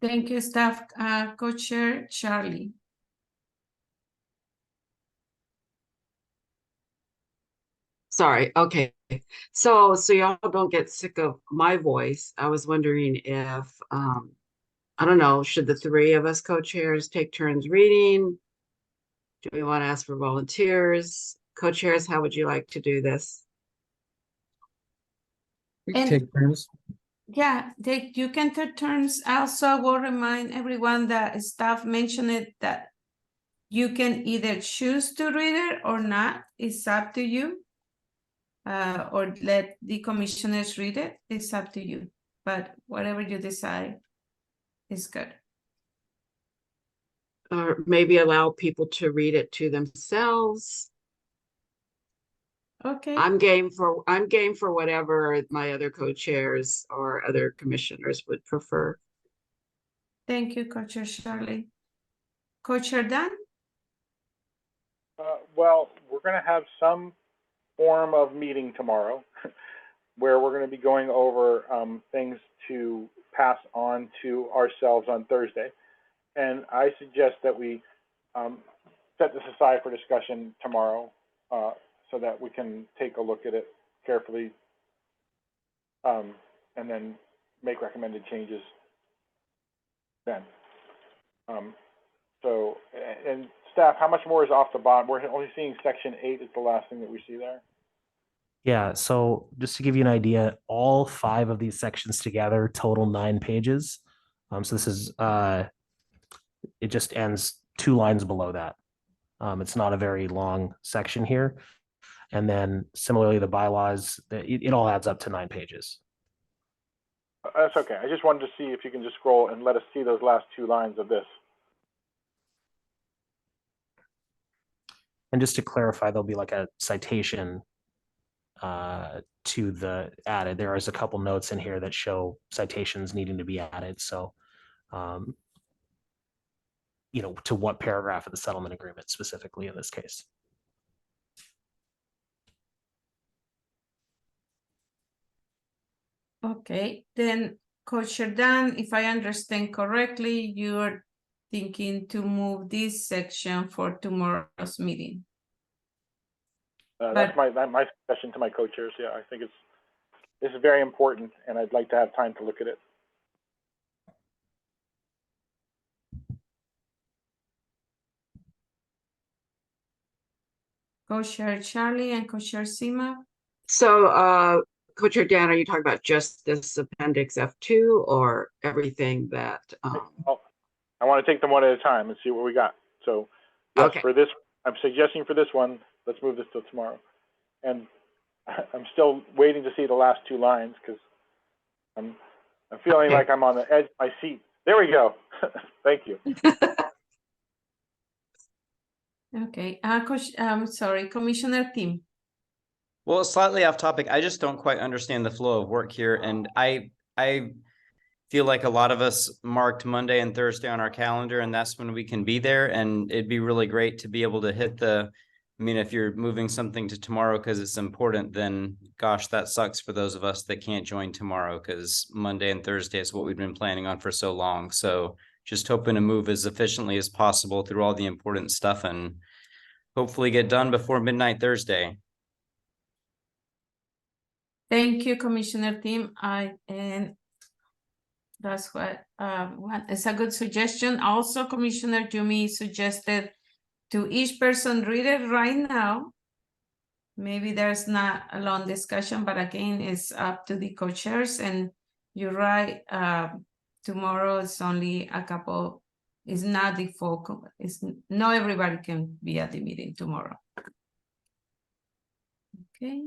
Thank you, staff. Co-chair Charlie. Sorry. Okay. So y'all don't get sick of my voice. I was wondering if, I don't know, should the 3 of us co-chairs take turns reading? Do we want to ask for volunteers? Co-chairs, how would you like to do this? We can And- take turns. Yeah, you can take turns. Also, I will remind everyone that staff mentioned it that you can either choose to read it or not. It's up to you. Or let the commissioners read it. It's up to you. But whatever you decide is good. Or maybe allow people to read it to themselves. Okay. I'm game for whatever my other co-chairs or other commissioners would prefer. Thank you, Co-Chair Shirley. Co-Chair Dan? Well, we're going to have some form of meeting tomorrow where we're going to be going over things to pass on to ourselves on Thursday. And I suggest that we set this aside for discussion tomorrow so that we can take a look at it carefully and then make recommended changes then. And staff, how much more is off the bottom? We're only seeing section 8 is the last thing that we see there. Yeah, so just to give you an idea, all 5 of these sections together total 9 pages. So this is, it just ends 2 lines below that. It's not a very long section here. And then similarly, the bylaws, it all adds up to 9 pages. That's okay. I just wanted to see if you can just scroll and let us see those last 2 lines of this. And just to clarify, there'll be like a citation to the added. There is a couple notes in here that show citations needing to be added. So, to what paragraph of the settlement agreement specifically in this case. Okay, then Co-Chair Dan, if I understand correctly, you're thinking to move this section for tomorrow's meeting. That's my suggestion to my co-chairs. Yeah, I think this is very important, and I'd like to have time to look at it. Co-Chair Charlie and Co-Chair Sima. So, Co-Chair Dan, are you talking about just this appendix F2 or everything that? Well, I want to take them one at a time and see what we got. So, yes, Okay. for this, I'm suggesting for this one, let's move this till tomorrow. And I'm still waiting to see the last 2 lines because I'm feeling like I'm on the edge of my seat. There we go. Thank you. Okay, sorry, Commissioner Tim. Well, slightly off topic. I just don't quite understand the flow of work here, and I feel like a lot of us marked Monday and Thursday on our calendar, and that's when we can be there. And it'd be really great to be able to hit I mean, if you're moving something to tomorrow because it's important, then gosh, that sucks for those of us that can't join tomorrow, because Monday and Thursday is what we've been planning on for so long. So just hoping to move as efficiently as possible through all the important stuff and hopefully get done before midnight Thursday. Thank you, Commissioner Tim. And that's what it's a good suggestion. Also, Commissioner Jumi suggested to each person read it right now. Maybe there's not a long discussion, but again, it's up to the co-chairs. And you're right, tomorrow it's only a couple, it's not the full, not everybody can be at the meeting tomorrow. Okay.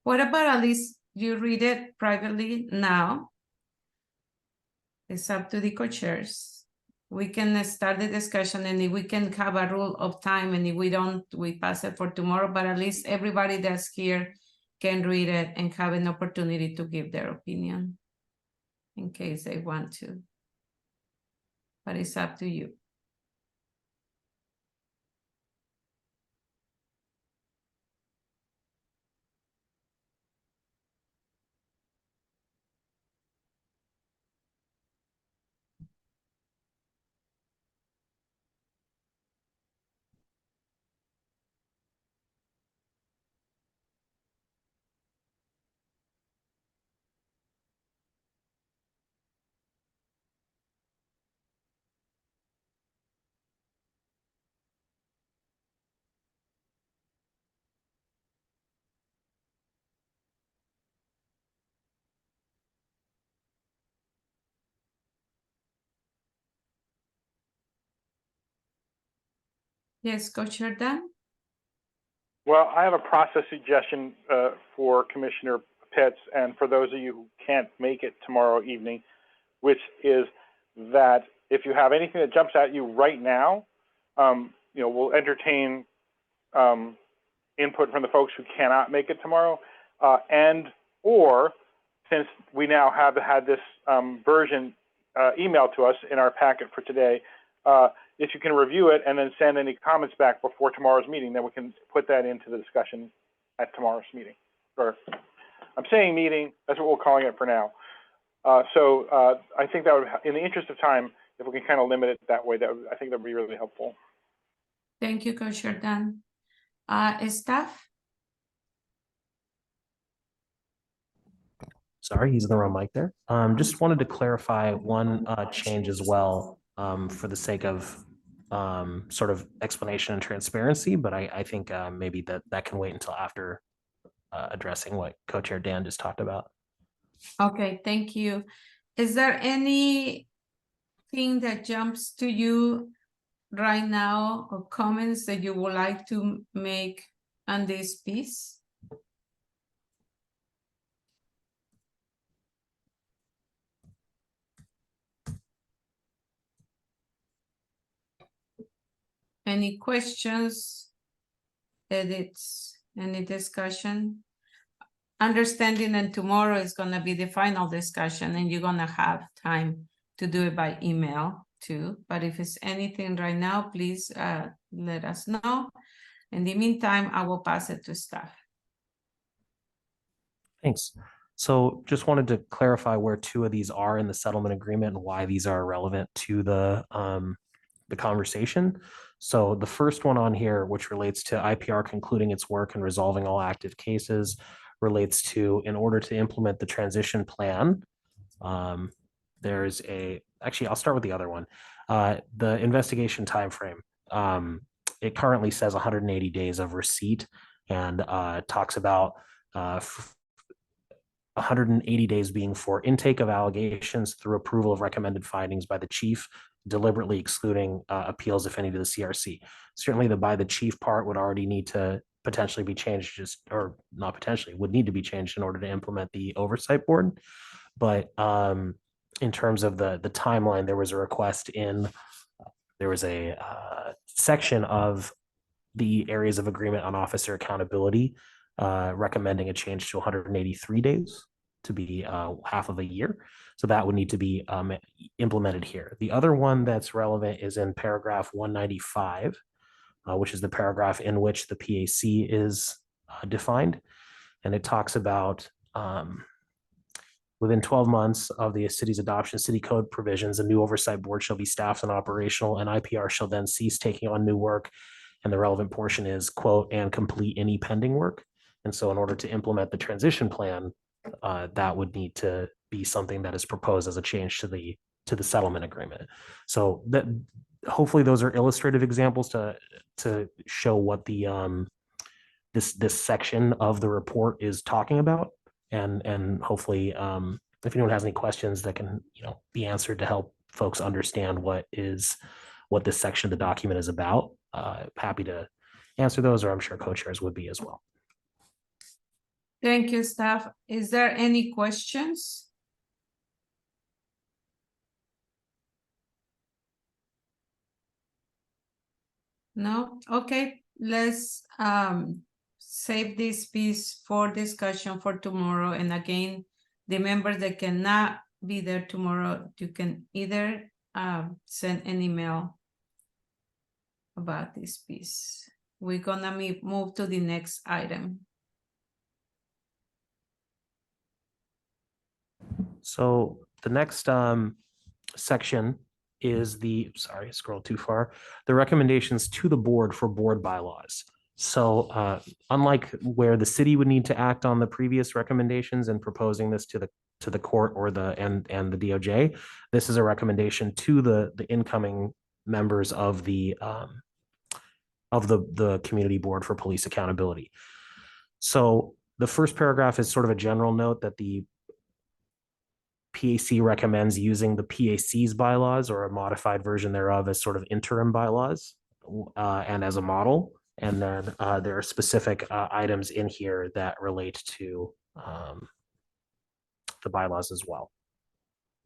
What about at least you read it privately now? It's up to the co-chairs. We can start the discussion, and if we can have a rule of time, and if we don't, we pass it for tomorrow, but at least everybody that's here can read it and have an opportunity to give their opinion in case they want to. But it's up to you. Yes, Co-Chair Dan? Well, I have a process suggestion for Commissioner Pitts and for those of you who can't make it tomorrow evening, which is that if you have anything that jumps at you right now, we'll entertain input from the folks who cannot make it tomorrow, or since we now have had this version emailed to us in our packet for today, if you can review it and then send any comments back before tomorrow's meeting, then we can put that into the discussion at tomorrow's meeting. Or I'm saying meeting, that's what we're calling it for now. So I think that would, in the interest of time, if we can kind of limit it that way, I think that would be really helpful. Thank you, Co-Chair Dan. Staff? Sorry, he's in the wrong mic there. Just wanted to clarify one change as well, for the sake of sort of explanation and transparency, but I think maybe that can wait until after addressing what Co-Chair Dan just talked about. Okay, thank you. Is there anything that jumps to you right now or comments that you would like to make on this piece? Any questions, edits, any discussion? Understanding that tomorrow is going to be the final discussion and you're going to have time to do it by email too. But if it's anything right now, please let us know. In the meantime, I will pass it to staff. Thanks. So just wanted to clarify where two of these are in the settlement agreement and why these are relevant to the conversation. So the first one on here, which relates to IPR concluding its work and resolving all active cases, relates to, in order to implement the transition plan, there's actually, I'll start with the other one. The investigation timeframe. It currently says 180 days of receipt and talks about 180 days being for intake of allegations through approval of recommended findings by the chief, deliberately excluding appeals, if any, to the CRC. Certainly the by the chief part would already need to potentially be changed, or not potentially, would need to be changed in order to implement the oversight board. But in terms of the timeline, there was a request there was a section of the areas of agreement on officer accountability recommending a change to 183 days. to be half of a year. So that would need to be implemented here. The other one that's relevant is in paragraph 195, which is the paragraph in which the PAC is defined. And it talks about within 12 months of the city's adoption of city code provisions, a new oversight board shall be staffed and operational, and IPR shall then cease taking on new work. And the relevant portion is, quote, and complete any pending work. And so in order to implement the transition plan, that would need to be something that is proposed as a change to the settlement agreement. So that hopefully those are illustrative examples to show what the this section of the report is talking about. And hopefully if anyone has any questions that can be answered to help folks understand what this section of the document is about, happy to answer those, or I'm sure co-chairs would be as well. Thank you, staff. Is there any questions? No? Okay, let's save this piece for discussion for tomorrow. And again, the members that cannot be there tomorrow, you can either send an email about this piece. We're gonna move to the next item. So the next section is sorry, I scrolled too far, the recommendations to the board for board bylaws. So unlike where the city would need to act on the previous recommendations and proposing this to the court or and the DOJ, this is a recommendation to the incoming members of the community board for police accountability. So the first paragraph is sort of a general note that the PAC recommends using the PAC's bylaws or a modified version thereof as sort of interim bylaws and as a model. And then there are specific items in here that relate to the bylaws as well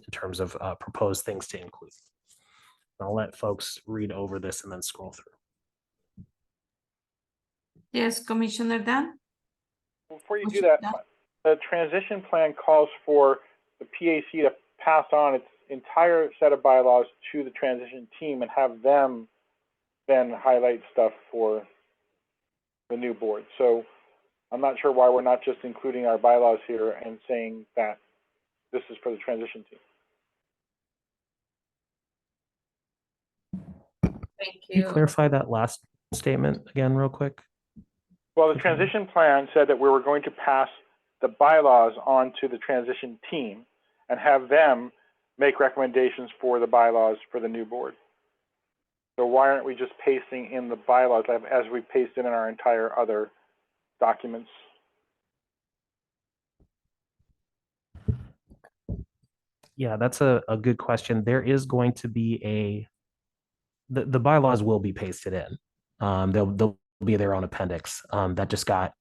in terms of proposed things to include. I'll let folks read over this and then scroll through. Yes, Commissioner Dan? Before you do that, the transition plan calls for the PAC to pass on its entire set of bylaws to the transition team and have them then highlight stuff for the new board. So I'm not sure why we're not just including our bylaws here and saying that this is for the transition team. Thank Can you you. clarify that last statement again real quick? Well, the transition plan said that we were going to pass the bylaws on to the transition team and have them make recommendations for the bylaws for the new board. So why aren't we just pasting in the bylaws as we pasted in our entire other documents? Yeah, that's a good question. There is going to be the bylaws will be pasted in. They'll be their own appendix. That just got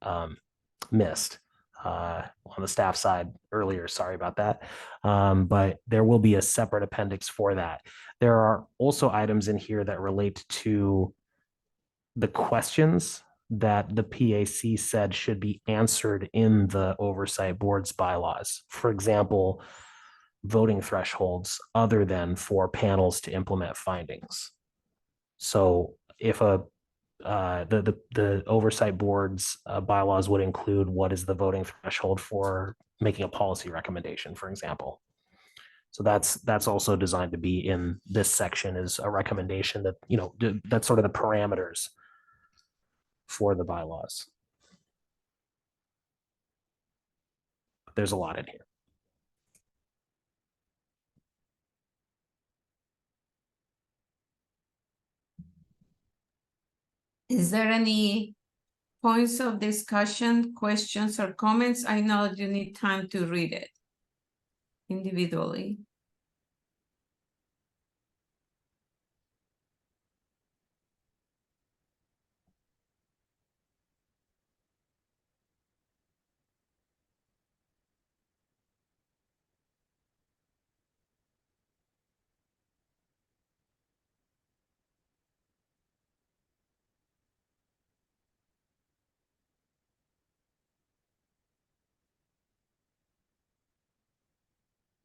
missed on the staff side earlier. Sorry about that. But there will be a separate appendix for that. There are also items in here that relate to the questions that the PAC said should be answered in the oversight board's bylaws. For example, voting thresholds other than for panels to implement findings. So if the oversight board's bylaws would include what is the voting threshold for making a policy recommendation, for example. So that's also designed to be in this section is a recommendation that, that's sort of the parameters for the bylaws. But there's a lot in here. Is there any points of discussion, questions, or comments? I know you need time to read it individually.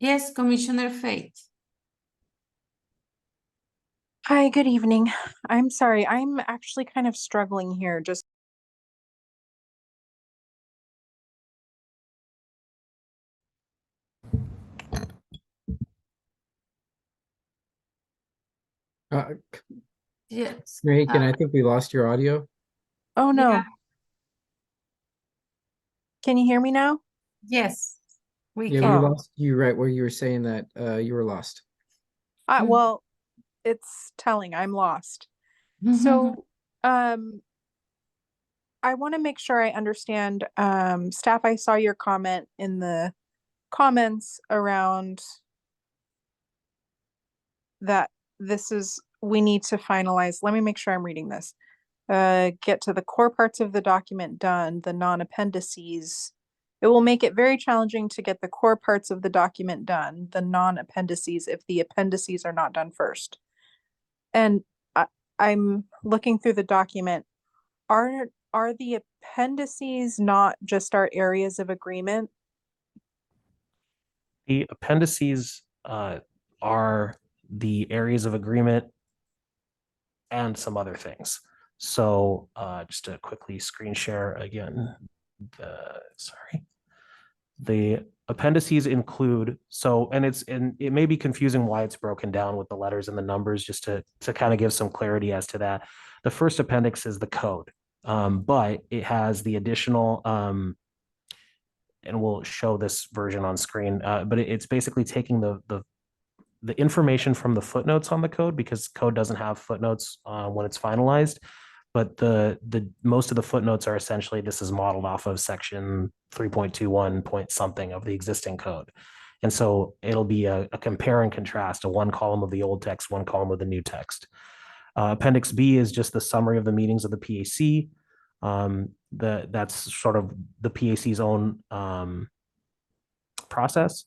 Yes, Commissioner Fate. Hi, good evening. I'm sorry, I'm actually kind of struggling here. Just Yes. Megan, I think we lost your audio. oh no. Yeah. Can you hear me now? Yes, we Yeah, we can. lost you right where you were saying that you were lost. Well, it's telling I'm lost. So, I want to make sure I understand. Staff, I saw your comment in the comments around that we need to finalize. Let me make sure I'm reading this. Get to the core parts of the document done, the non-appendices. It will make it very challenging to get the core parts of the document done, the non-appendices, if the appendices are not done first. And I'm looking through the document. Are the appendices not just our areas of agreement? The appendices are the areas of agreement and some other things. So just to quickly screen share again, the appendices include, and it may be confusing why it's broken down with the letters and the numbers, just to kind of give some clarity as to that. The first appendix is the code, but it has the additional, and we'll show this version on screen, but it's basically taking the information from the footnotes on the code, because code doesn't have footnotes when it's finalized. But the most of the footnotes are essentially, this is modeled off of section 3.21 point something of the existing code. And so it'll be a compare and contrast, a one column of the old text, one column of the new text. Appendix B is just the summary of the meetings of the PAC. That's sort of the PAC's own process.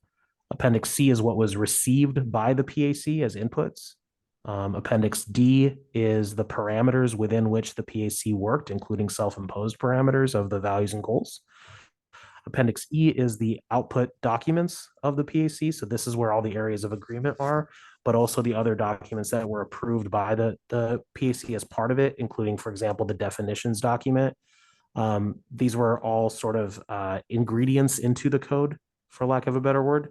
Appendix C is what was received by the PAC as inputs. Appendix D is the parameters within which the PAC worked, including self-imposed parameters of the values and goals. Appendix E is the output documents of the PAC. So this is where all the areas of agreement are, but also the other documents that were approved by the PAC as part of it, including, for example, the definitions document. These were all sort of ingredients into the code, for lack of a better word.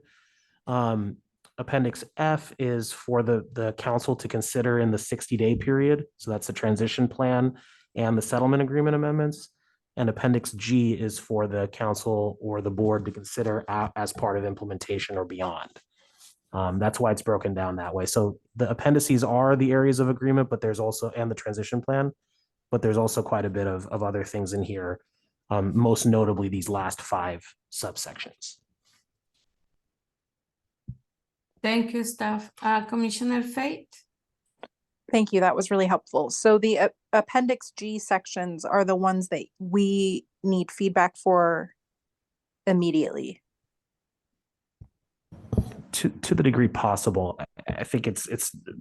Appendix F is for the council to consider in the 60-day period. So that's the transition plan and the settlement agreement amendments. And Appendix G is for the council or the board to consider as part of implementation or beyond. That's why it's broken down that way. So the appendices are the areas of agreement, but there's also, and the transition plan, but there's also quite a bit of other things in here, most notably these last 5 subsections. Thank you, staff. Commissioner Fate? Thank you. That was really helpful. So the Appendix G sections are the ones that we need feedback for immediately. To the degree possible. I think it's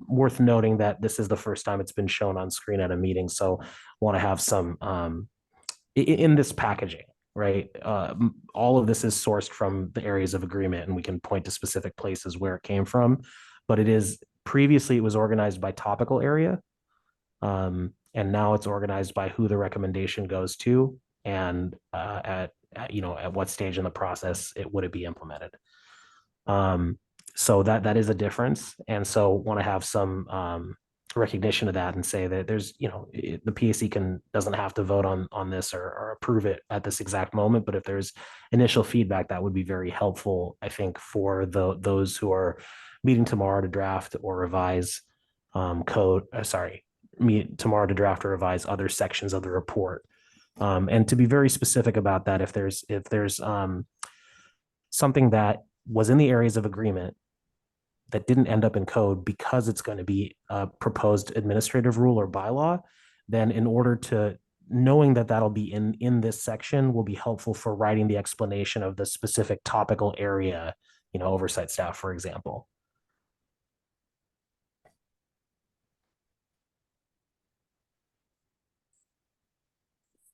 worth noting that this is the first time it's been shown on screen at a meeting. So want to have some in this packaging, right? All of this is sourced from the areas of agreement, and we can point to specific places where it came from, but previously it was organized by topical area. And now it's organized by who the recommendation goes to and at what stage in the process would it be implemented. So that is a difference. And so want to have some recognition of that and say that there's, the PAC doesn't have to vote on this or approve it at this exact moment. But if there's initial feedback, that would be very helpful, I think, for those who are meeting tomorrow to draft or revise meet tomorrow to draft or revise other sections of the report. And to be very specific about that, if there's something that was in the areas of agreement that didn't end up in code because it's going to be a proposed administrative rule or bylaw, then in order to knowing that that'll be in this section will be helpful for writing the explanation of the specific topical area, oversight staff, for example.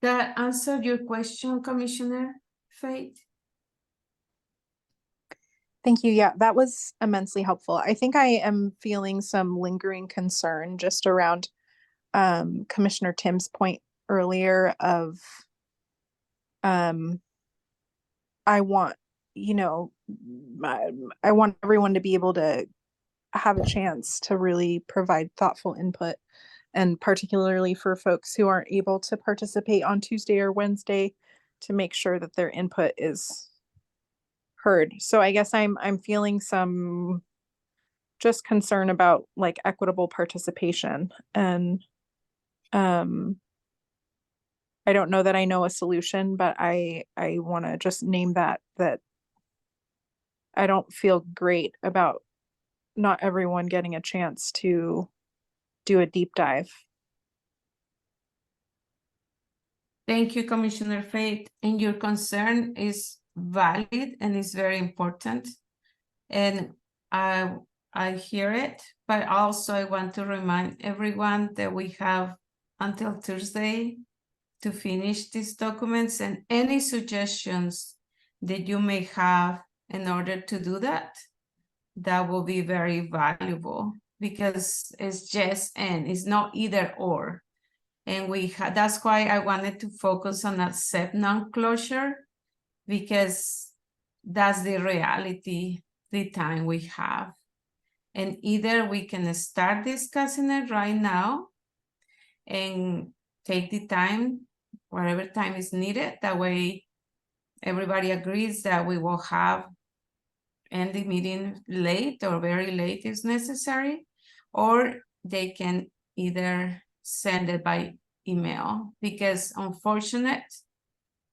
That answered your question, Commissioner Fate? Thank you. Yeah, that was immensely helpful. I think I am feeling some lingering concern just around Commissioner Tim's point earlier of I want, you know, I want everyone to be able to have a chance to really provide thoughtful input, and particularly for folks who aren't able to participate on Tuesday or Wednesday, to make sure that their input is heard. So I guess I'm feeling some just concern about like equitable participation, and I don't know that I know a solution, but I want to just name that I don't feel great about not everyone getting a chance to do a deep dive. Thank you, Commissioner Faith. And your concern is valid and is very important. And I hear it, but also I want to remind everyone that we have until Thursday to finish these documents, and any suggestions that you may have in order to do that, that will be very valuable, because it's just and it's not either or. And that's why I wanted to focus on accept non-closure, because that's the reality, the time we have. And either we can start discussing it right now and take the time, whatever time is needed. That way everybody agrees that we will end the meeting late or very late if necessary, or they can either send it by email, because unfortunately,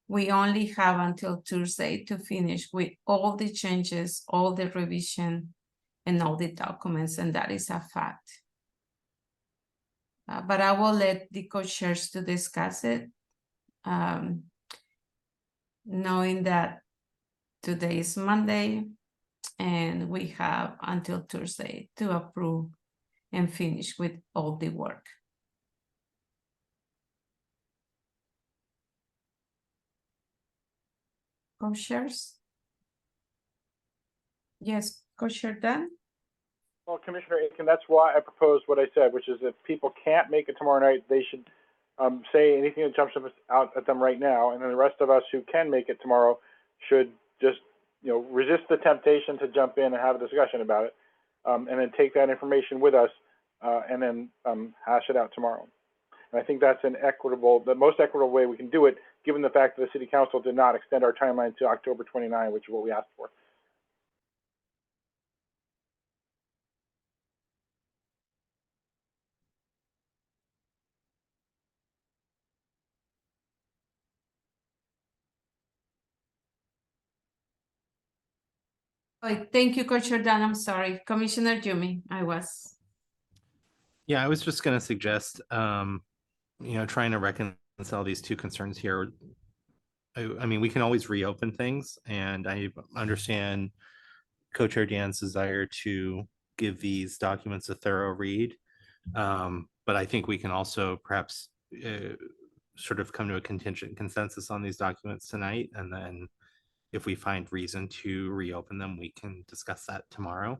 we only have until Tuesday to finish with all the changes, all the revision, and all the documents, and that is a fact. But I will let the co-chairs to discuss it, knowing that today is Monday, and we have until Thursday to approve and finish with all the work. Co-chairs? Yes, co-chair Dan? Well, Commissioner Aiken, that's why I proposed what I said, which is if people can't make it tomorrow night, they should say anything that jumps out at them right now, and then the rest of us who can make it tomorrow should just, you know, resist the temptation to jump in and have a discussion about it, and then take that information with us, and then hash it out tomorrow. And I think that's the most equitable way we can do it, given the fact that the City Council did not extend our timeline to October 29, which is what we asked for. Oh, thank you, Co-Chair Dan. I'm sorry. Commissioner Jumi, Yeah, I was just going to suggest, trying to reconcile these two concerns here. I mean, we can always reopen things, and I understand Co-Chair Dan's desire to give these documents a thorough read. But I think we can also perhaps sort of come to a contingent consensus on these documents tonight, and then if we find reason to reopen them, we can discuss that tomorrow.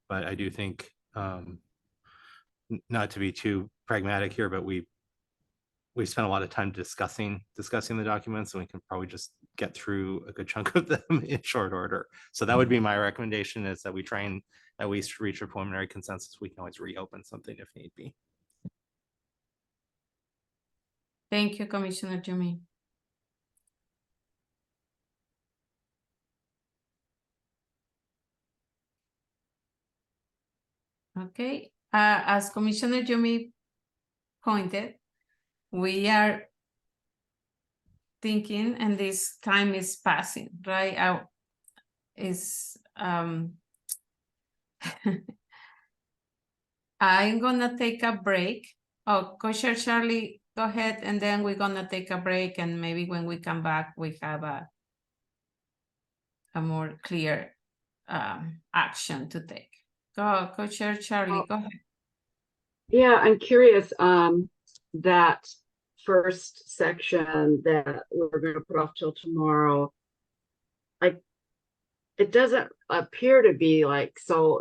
But I do think, not to be too pragmatic here, but we spent a lot of time discussing the documents, and we can probably just get through a good chunk of them in short order. So that would be my recommendation, is that we try and at least reach a preliminary consensus. We can always reopen something if need be. Thank you, Commissioner Jumi. Okay, as Commissioner Jumi pointed, we are thinking, and this time is passing, right? I'm gonna take a break. Oh, Co-Chair Charlie, go ahead, and then we're gonna take a break, and maybe when we come back, we have a more clear action to take. Go, Co-Chair Charlie, go ahead. Yeah, I'm curious, that first section that we're going to put off till tomorrow, it doesn't appear to be like so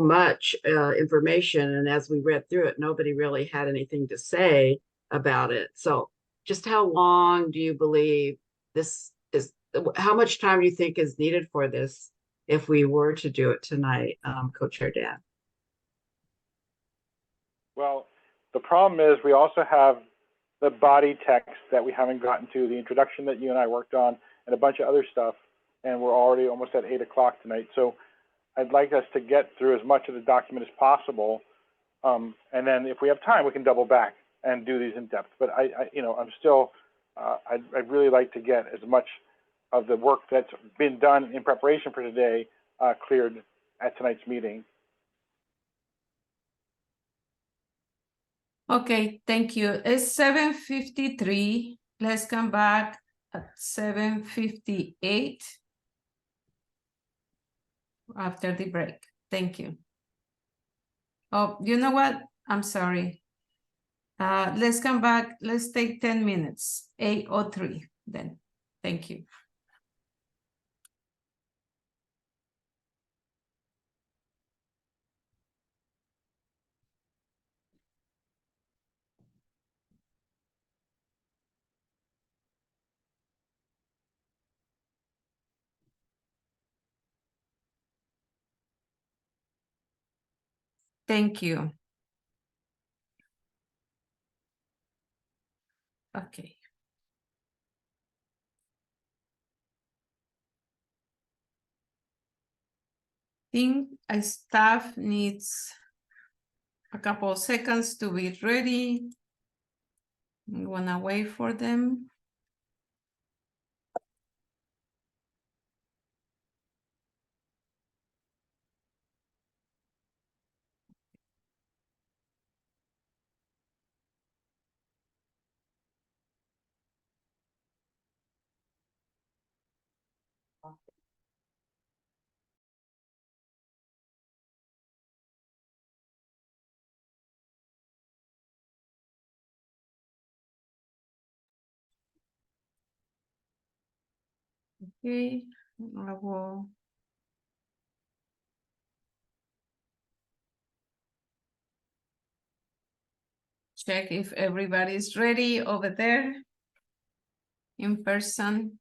much information. And as we read through it, nobody really had anything to say about it. So just how long do you believe this is, how much time do you think is needed for this if we were to do it tonight, Co-Chair Dan? Well, the problem is we also have the body text that we haven't gotten to, the introduction that you and I worked on, and a bunch of other stuff, and we're already almost at 8 o'clock tonight. So I'd like us to get through as much of the document as possible, and then if we have time, we can double back and do these in depth. But I'm still, I'd really like to get as much of the work that's been done in preparation for today cleared at tonight's meeting. Okay, thank you. It's 7:53. Let's come back at 7:58 after the break. Thank you. Oh, you know what? I'm sorry. Let's come back. Let's take 10 minutes. 8:03 then. Thank you. Thank you. Okay. Think a staff needs a couple of seconds to be ready. We wanna wait for them. Okay, I will. Check if everybody's ready over there in person.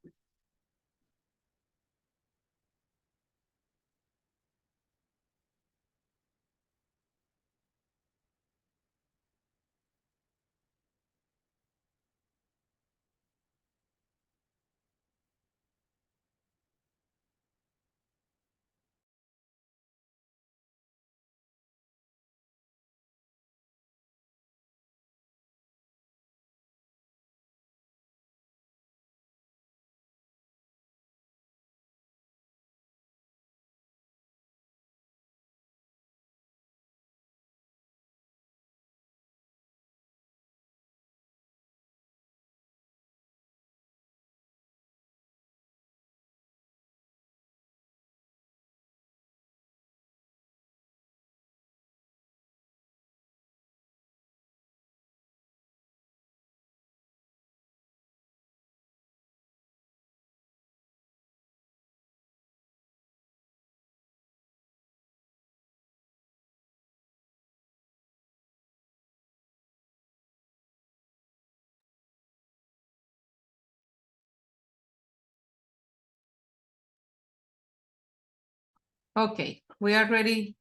Okay, we are ready.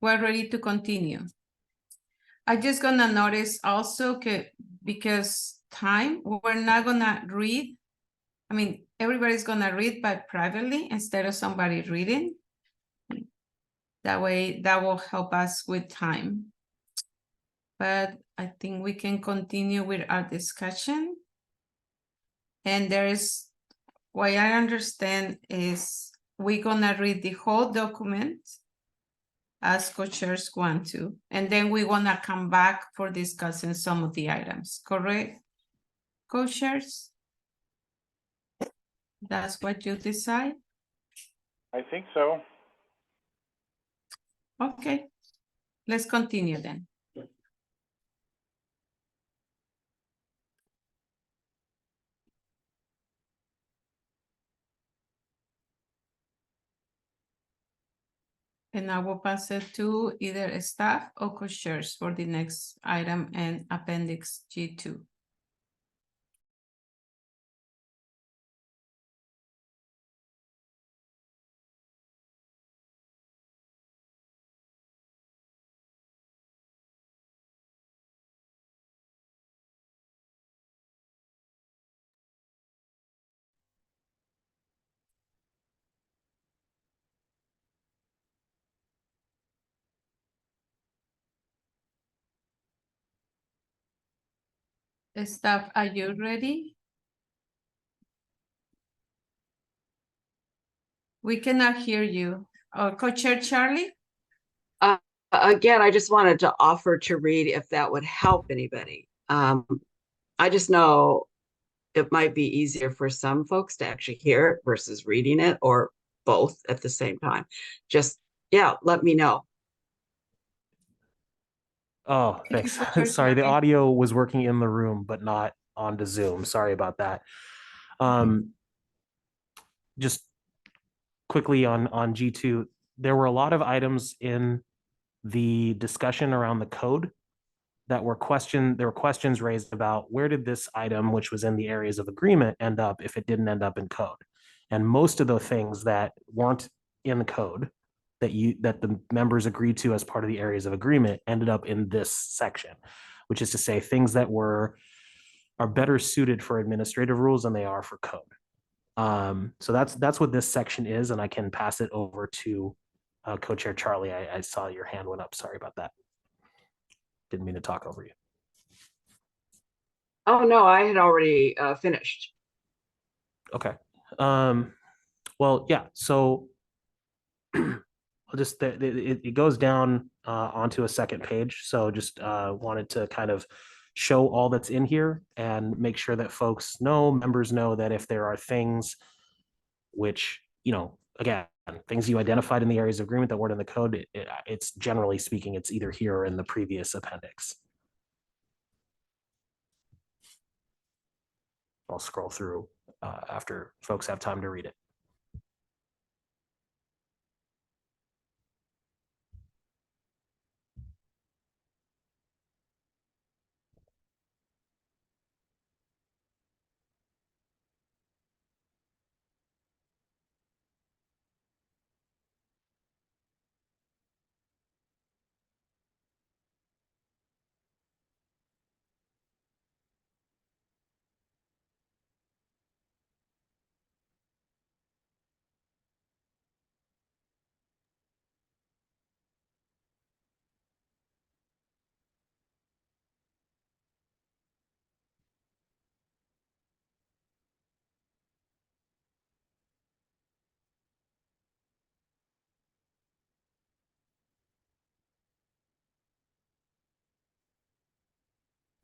We're ready to continue. I just gonna notice also because time, we're not gonna read. I mean, everybody's gonna read but privately instead of somebody reading. That way, that will help us with time. But I think we can continue with our discussion. And there is, what I understand is we're gonna read the whole document as co-chairs want to, and then we wanna come back for discussing some of the items, correct? Co-chairs? That's what you decide? I think so. Okay, let's continue then. And I will pass it to either staff or co-chairs for the next item and appendix G2. Staff, are you ready? We cannot hear you. Co-chair Charlie? Again, I just wanted to offer to read if that would help anybody. I just know it might be easier for some folks to actually hear it versus reading it, or both at the same time. Just, yeah, let me know. Oh, Thank you, thanks. Co-chair Sorry, the Charlie. audio was working in the room, but not onto Zoom. Sorry about that. Just quickly on G2, there were a lot of items in the discussion around the code that were there were questions raised about where did this item, which was in the areas of agreement, end up if it didn't end up in code. And most of the things that weren't in the code that the members agreed to as part of the areas of agreement ended up in this section, which is to say things that are better suited for administrative rules than they are for code. So that's what this section is, and I can pass it over to co-chair Charlie. I saw your hand went up. Sorry about that. Didn't mean to talk over you. Oh, no, I had already finished. Okay. Well, yeah, so I'll just, it goes down onto a second page. So just wanted to kind of show all that's in here and make sure that members know that if there are things which, again, things you identified in the areas of agreement that weren't in the code, it's generally speaking, it's either here or in the previous appendix. I'll scroll through after folks have time to read it.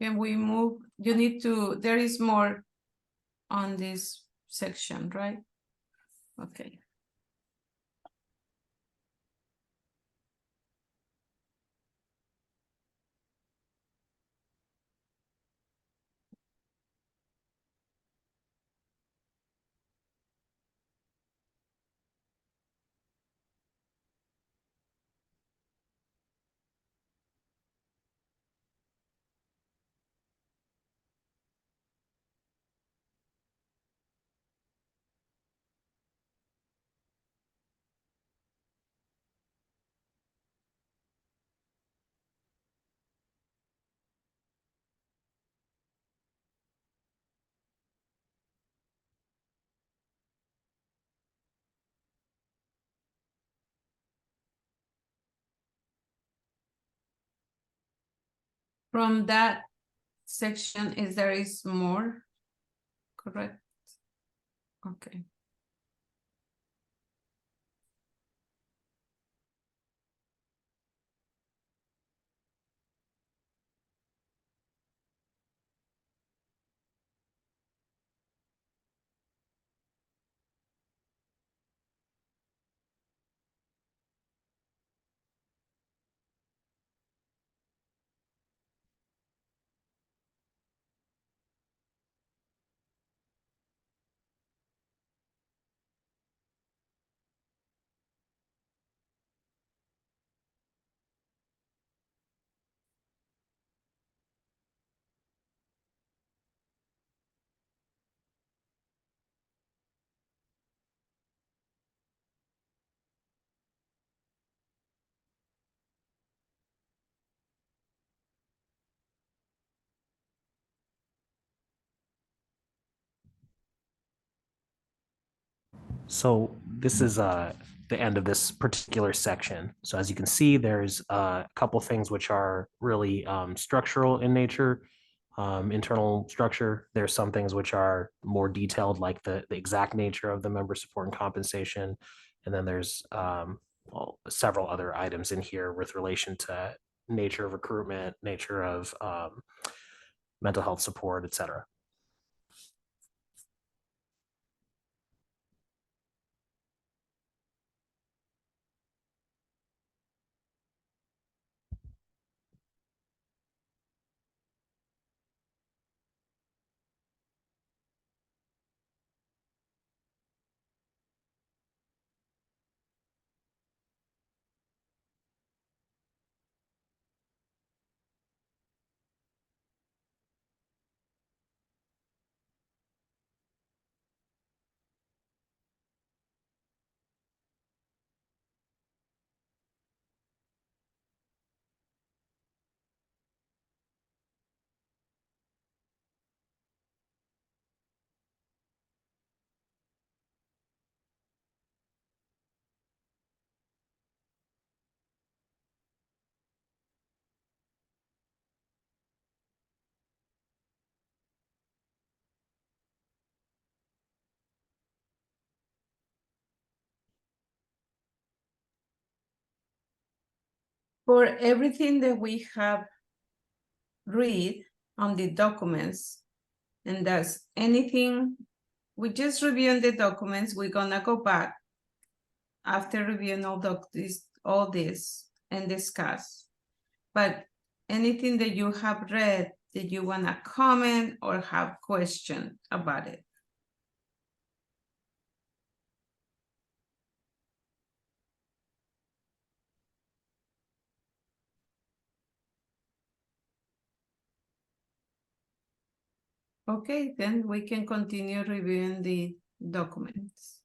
Can we move? There is more on this section, right? Okay. From that section, there is more, correct? Okay. So this is the end of this particular section. So as you can see, there's a couple things which are really structural in nature, internal structure. There's some things which are more detailed, like the exact nature of the member support and compensation. And then there's well, several other items in here with relation to nature of recruitment, nature of mental health support, et cetera. For everything that we have read on the documents, and that's anything, we just reviewing the documents, we're gonna go back after reviewing all this and discuss. But anything that you have read that you wanna comment or have question about it? Okay, then we can continue reviewing the documents.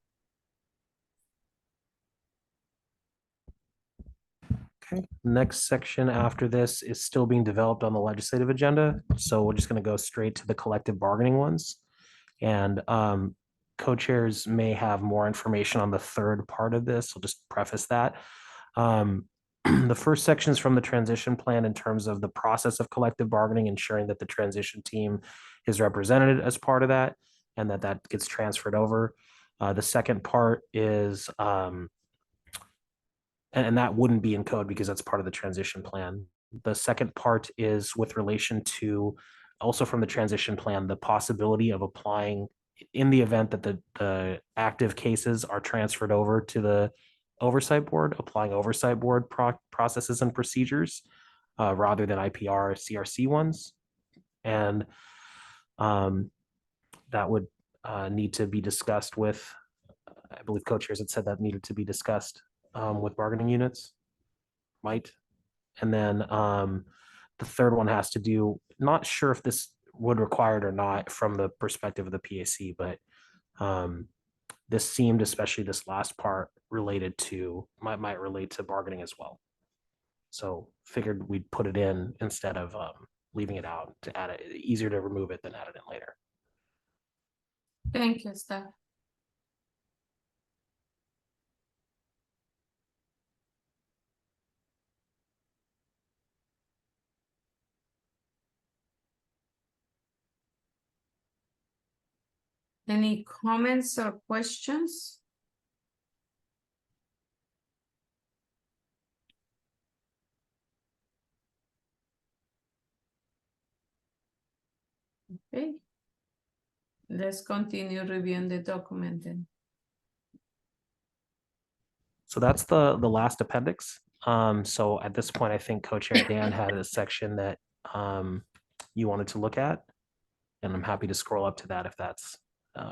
Okay, next section after this is still being developed on the legislative agenda. So we're just going to go straight to the collective bargaining ones. And co-chairs may have more information on the third part of this. I'll just preface that. The first section is from the transition plan in terms of the process of collective bargaining, ensuring that the transition team is represented as part of that and that gets transferred over. The second part is and that wouldn't be in code because that's part of the transition plan. The second part is with relation to, also from the transition plan, the possibility of applying in the event that the active cases are transferred over to the oversight board, applying oversight board processes and procedures rather than IPR or CRC ones. And that would need to be discussed with, I believe co-chairs had said that needed to be discussed with bargaining units, might. And then the third one has to do, not sure if this would require it or not from the perspective of the PAC, but this seemed, especially this last part, related to, might relate to bargaining as well. So figured we'd put it in instead of leaving it out to add it, easier to remove it than add it in later. Thank you, Steph. Any comments or questions? Okay. Let's continue reviewing the document then. So that's the last appendix. So at this point, I think Co-Chair Dan had a section that you wanted to look at, and I'm happy to scroll up to that if that's,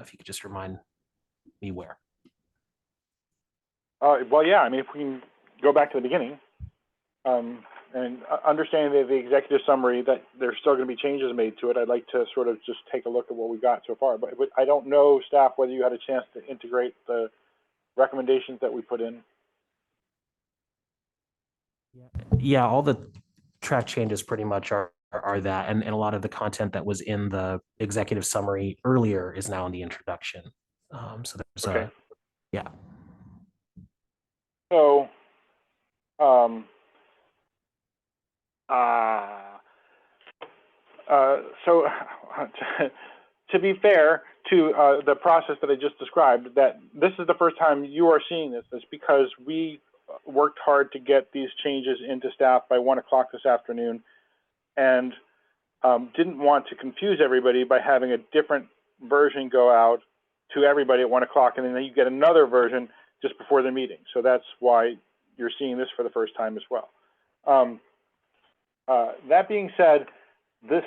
if you could just remind me where. Well, yeah, I mean, if we can go back to the beginning, and understanding the executive summary that there's still going to be changes made to it, I'd like to sort of just take a look at what we've got so far. But I don't know, staff, whether you had a chance to integrate the recommendations that we put in. Yeah, all the track changes pretty much are that, and a lot of the content that was in the executive summary earlier is now in the introduction. So there's Yeah. So, so to be fair to the process that I just described, that this is the first time you are seeing this. It's because we worked hard to get these changes into staff by 1 o'clock this afternoon, and didn't want to confuse everybody by having a different version go out to everybody at 1 o'clock, and then you get another version just before the meeting. So that's why you're seeing this for the first time as well. That being said, this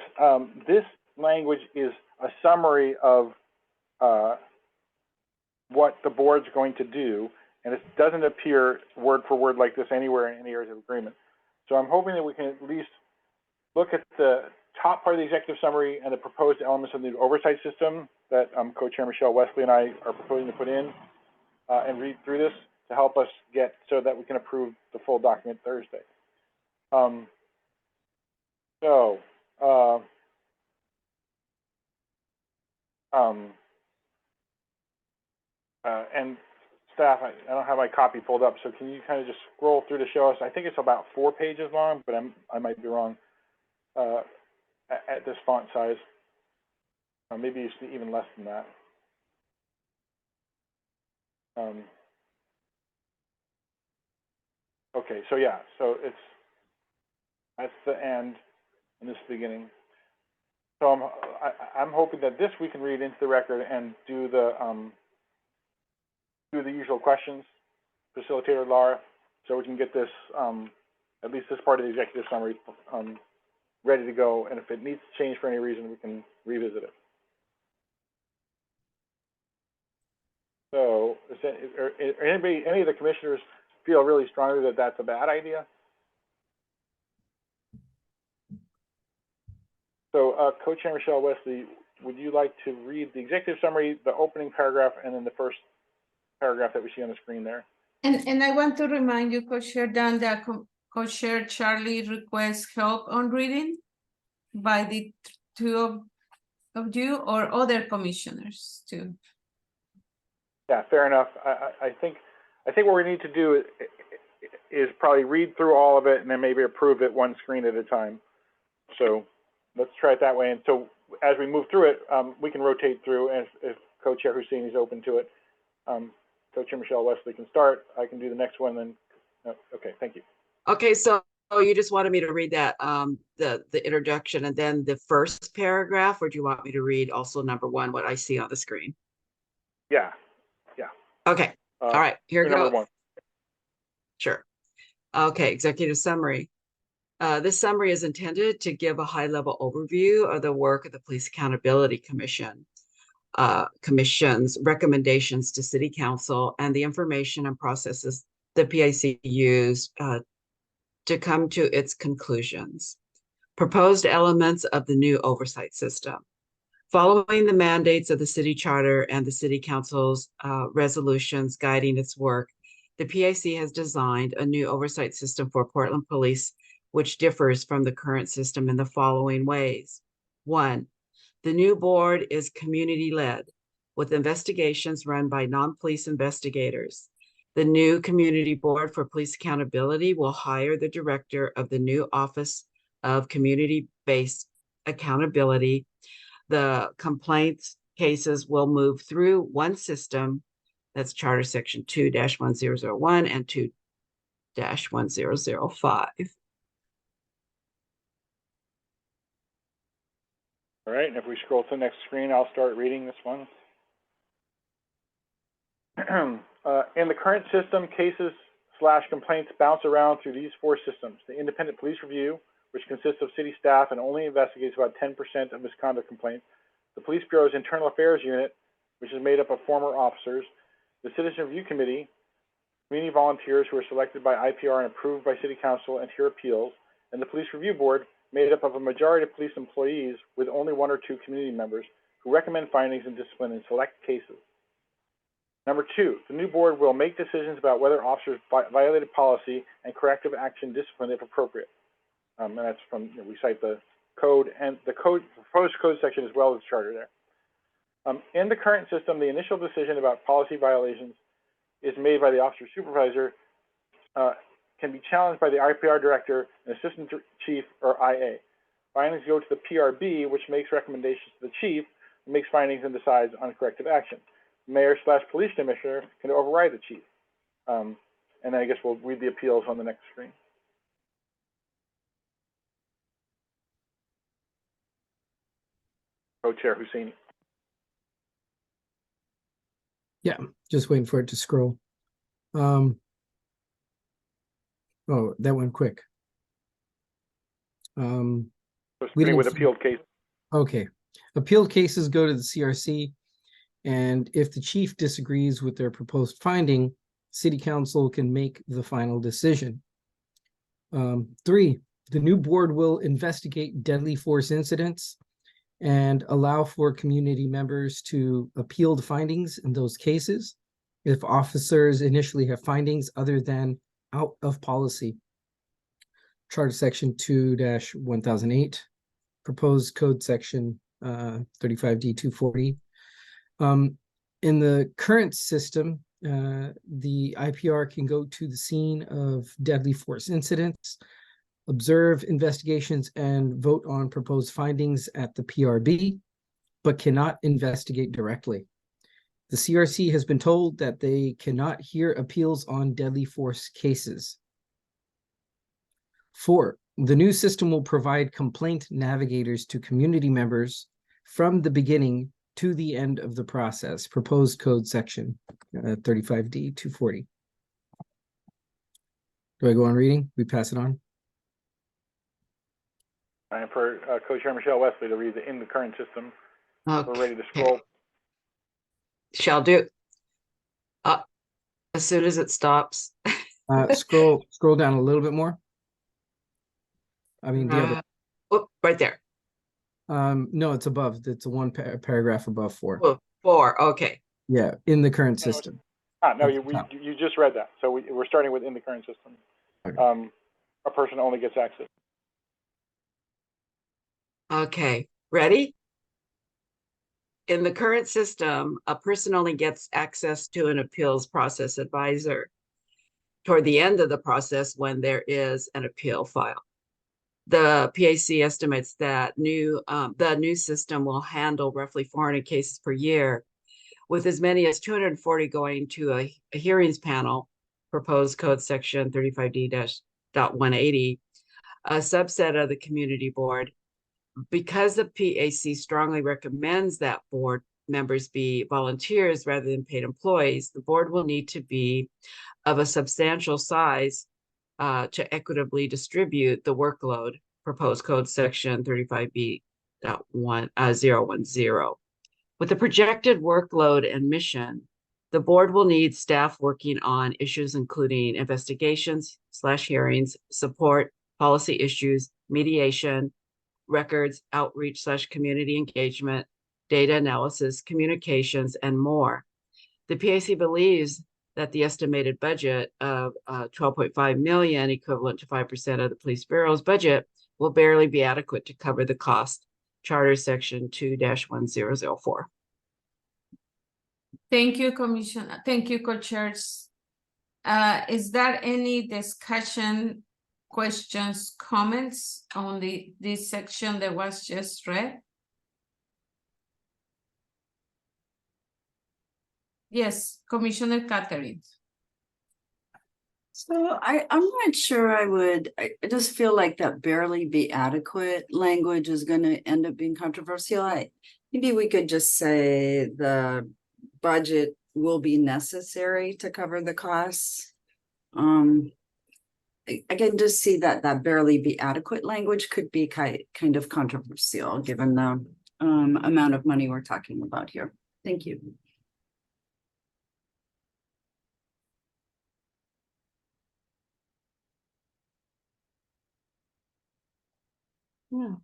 language is a summary of what the board's going to do, and it doesn't appear word for word like this anywhere in any areas of agreement. So I'm hoping that we can at least look at the top part of the executive summary and the proposed elements of the new oversight system that Co-Chair Michelle Wesley and I are proposing to put in, and read through this to help us get so that we can approve the full document Thursday. And staff, I don't have my copy pulled up, so can you kind of just scroll through to show us? I think it's about 4 pages long, but I might be wrong at this font size. Maybe it's even less than that. Okay, so yeah, so that's the end and this is the beginning. So I'm hoping that this we can read into the record and do the usual questions, facilitator Laura, so we can get this at least this part of the executive summary ready to go. And if it needs to change for any reason, we can revisit it. So, any of the commissioners feel really strongly that that's a bad idea? So, Co-Chair Michelle Wesley, would you like to read the executive summary, the opening paragraph, and then the first paragraph that we see on the screen there? And I want to remind you, Co-Chair Dan, that Co-Chair Charlie requests help on reading by the two of you or other commissioners too. Yeah, fair enough. I think what we need to do is probably read through all of it and then maybe approve it one screen at a time. So let's try it that way. And so as we move through it, we can rotate through, and if Co-Chair Hussein is open to it, Co-Chair Michelle Wesley can start. I can do the next one. Then, okay, thank you. Okay, so you just wanted me to read that the introduction and then the first paragraph, or do you want me to read also number 1, what I see on the screen? Yeah. Okay. All right, here goes. Number 1. Sure. Okay, executive summary. This summary is intended to give a high-level overview of the work of the Police Accountability Commission, Commission's recommendations to City Council, and the information and processes the PAC used to come to its conclusions. Proposed elements of the new oversight system. Following the mandates of the City Charter and the City Council's resolutions guiding its work, the PAC has designed a new oversight system for Portland Police, which differs from the current system in the following ways. 1, the new board is community-led, with investigations run by non-police investigators. The new Community Board for Police Accountability will hire the director of the new Office of Community-Based Accountability. The complaints cases will move through one system, that's Charter Section 2-1001 and 2-1005. All right, and if we scroll to the next screen, I'll start reading this one. In the current system, cases/complaints bounce around through these 4 systems. The Independent Police Review, which consists of city staff and only investigates about 10% of misconduct complaints. The Police Bureau's Internal Affairs Unit, which is made up of former officers. The Citizen Review Committee, community volunteers who are selected by IPR and approved by City Council and hear appeals. And the Police Review Board, made up of a majority of police employees with only 1 or 2 community members who recommend findings and discipline in select cases. Number 2, the new board will make decisions about whether officers violated policy and corrective action discipline if appropriate. And that's from, we cite the code and the proposed code section as well as the charter there. In the current system, the initial decision about policy violations is made by the officer supervisor can be challenged by the IPR director, an assistant chief, or IA. Findings go to the PRB, which makes recommendations to the chief, who makes findings and decides on corrective action. Mayor/police commissioner can override the chief. And I guess we'll read the appeals on the next screen. Co-chair Husseini. Yeah, just waiting for it to scroll. Oh, that went quick. So We starting with didn't- appealed case. Okay, appealed cases go to the CRC, and if the chief disagrees with their proposed finding, city council can make the final decision. 3, the new board will investigate deadly force incidents and allow for community members to appeal the findings in those cases if officers initially have findings other than out of policy. Charter section 2-1008, proposed code section 35D 240. In the current system, the IPR can go to the scene of deadly force incidents, observe investigations, and vote on proposed findings at the PRB, but cannot investigate directly. The CRC has been told that they cannot hear appeals on deadly force cases. 4, the new system will provide complaint navigators to community members from the beginning to the end of the process. Proposed code section 35D 240. Do I go on reading? We pass it on? And for Co-Chair Michelle Wesley to read in the current system. Okay. We're ready to scroll. Shall do. As soon as it stops. Scroll down a little bit more. I mean, the other. Right there. No, it's above. It's a one paragraph above 4. Oh, 4. Okay. Yeah, in the current system. No, At you the top. just read that. So we're starting with in the current system. Okay. A person only gets access. Okay. Ready? In the current system, a person only gets access to an appeals process advisor toward the end of the process when there is an appeal filed. The PAC estimates that the new system will handle roughly 400 cases per year, with as many as 240 going to a hearings panel, proposed code section 35D-180, a subset of the community board. Because the PAC strongly recommends that board members be volunteers rather than paid employees, the board will need to be of a substantial size to equitably distribute the workload, proposed code section 35B.010. With the projected workload and mission, the board will need staff working on issues including investigations/hearings, support, policy issues, mediation, records, outreach/community engagement, data analysis, communications, and more. The PAC believes that the estimated budget of $12.5 million, equivalent to 5% of the police bureau's budget, will barely be adequate to cover the cost. Charter section 2-1004. Thank you, Commissioner. Thank you, co-chairs. Is there any discussion, questions, comments on this section that was just read? Yes, Commissioner Catherine. So I'm not sure I just feel like that barely be adequate language is going to end up being controversial. Maybe we could just say the budget will be necessary to cover the costs. I can just see that barely be adequate language could be kind of controversial given the amount of money we're talking about here. Thank you. Yeah.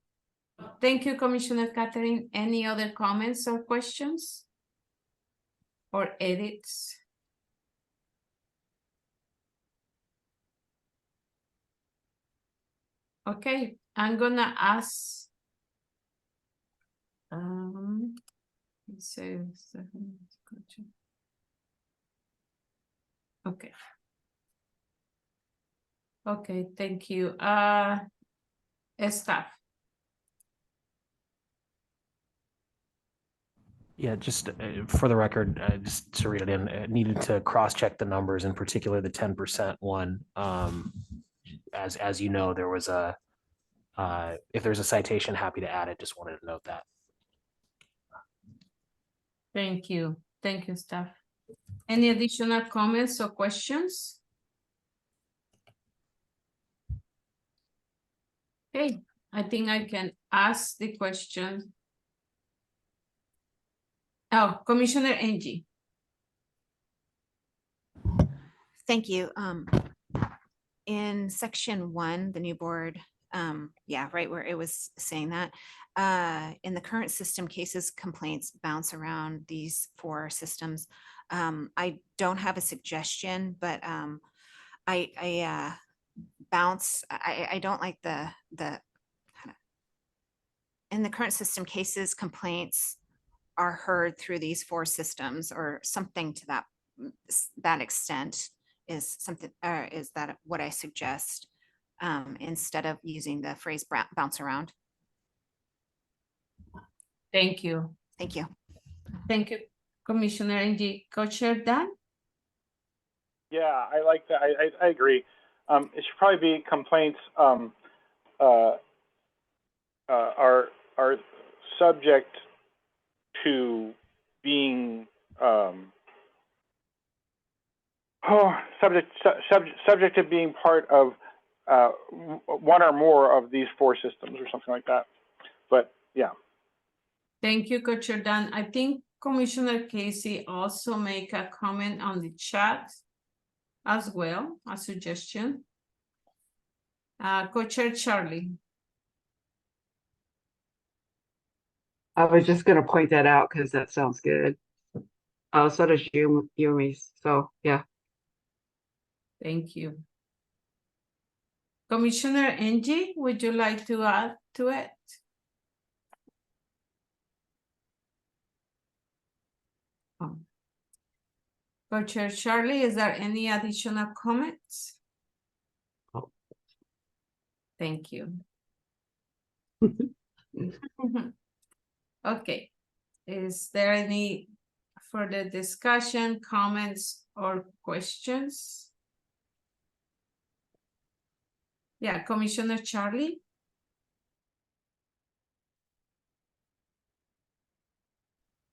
Thank you, Commissioner Catherine. Any other comments or questions? Or edits? Okay, I'm gonna ask. Okay. Okay, thank you. Staff. Yeah, just for the record, just to read it in, needed to cross-check the numbers, in particular the 10% one. As you know, there was a, if there's a citation, happy to add it. Just wanted to note that. Thank you. Thank you, staff. Any additional comments or questions? Okay, I think I can ask the question. Oh, Commissioner Angie. Thank you. In section 1, the new board, yeah, right where it was saying that, in the current system, cases, complaints bounce around these 4 systems. I don't have a suggestion, but I don't like the in the current system, cases, complaints are heard through these 4 systems, or something to that extent is something, is that what I suggest, instead of using the phrase bounce around. Thank you. Thank you. Thank you, Commissioner Angie. Co-Chair Dan? Yeah, I like that. I agree. It should probably be complaints are subject to being subject to being part of one or more of these 4 systems or something like that. But yeah. Thank you, Co-Chair Dan. I think Commissioner Casey also make a comment on the chat as well, a suggestion. Co-Chair Charlie. I was just gonna point that out because that sounds good. So does Yumi, so yeah. Thank you. Commissioner Angie, would you like to add to it? Co-Chair Charlie, is there any additional comments? Oh. Thank you. Okay. Is there any further discussion, comments, or questions? Yeah, Commissioner Charlie?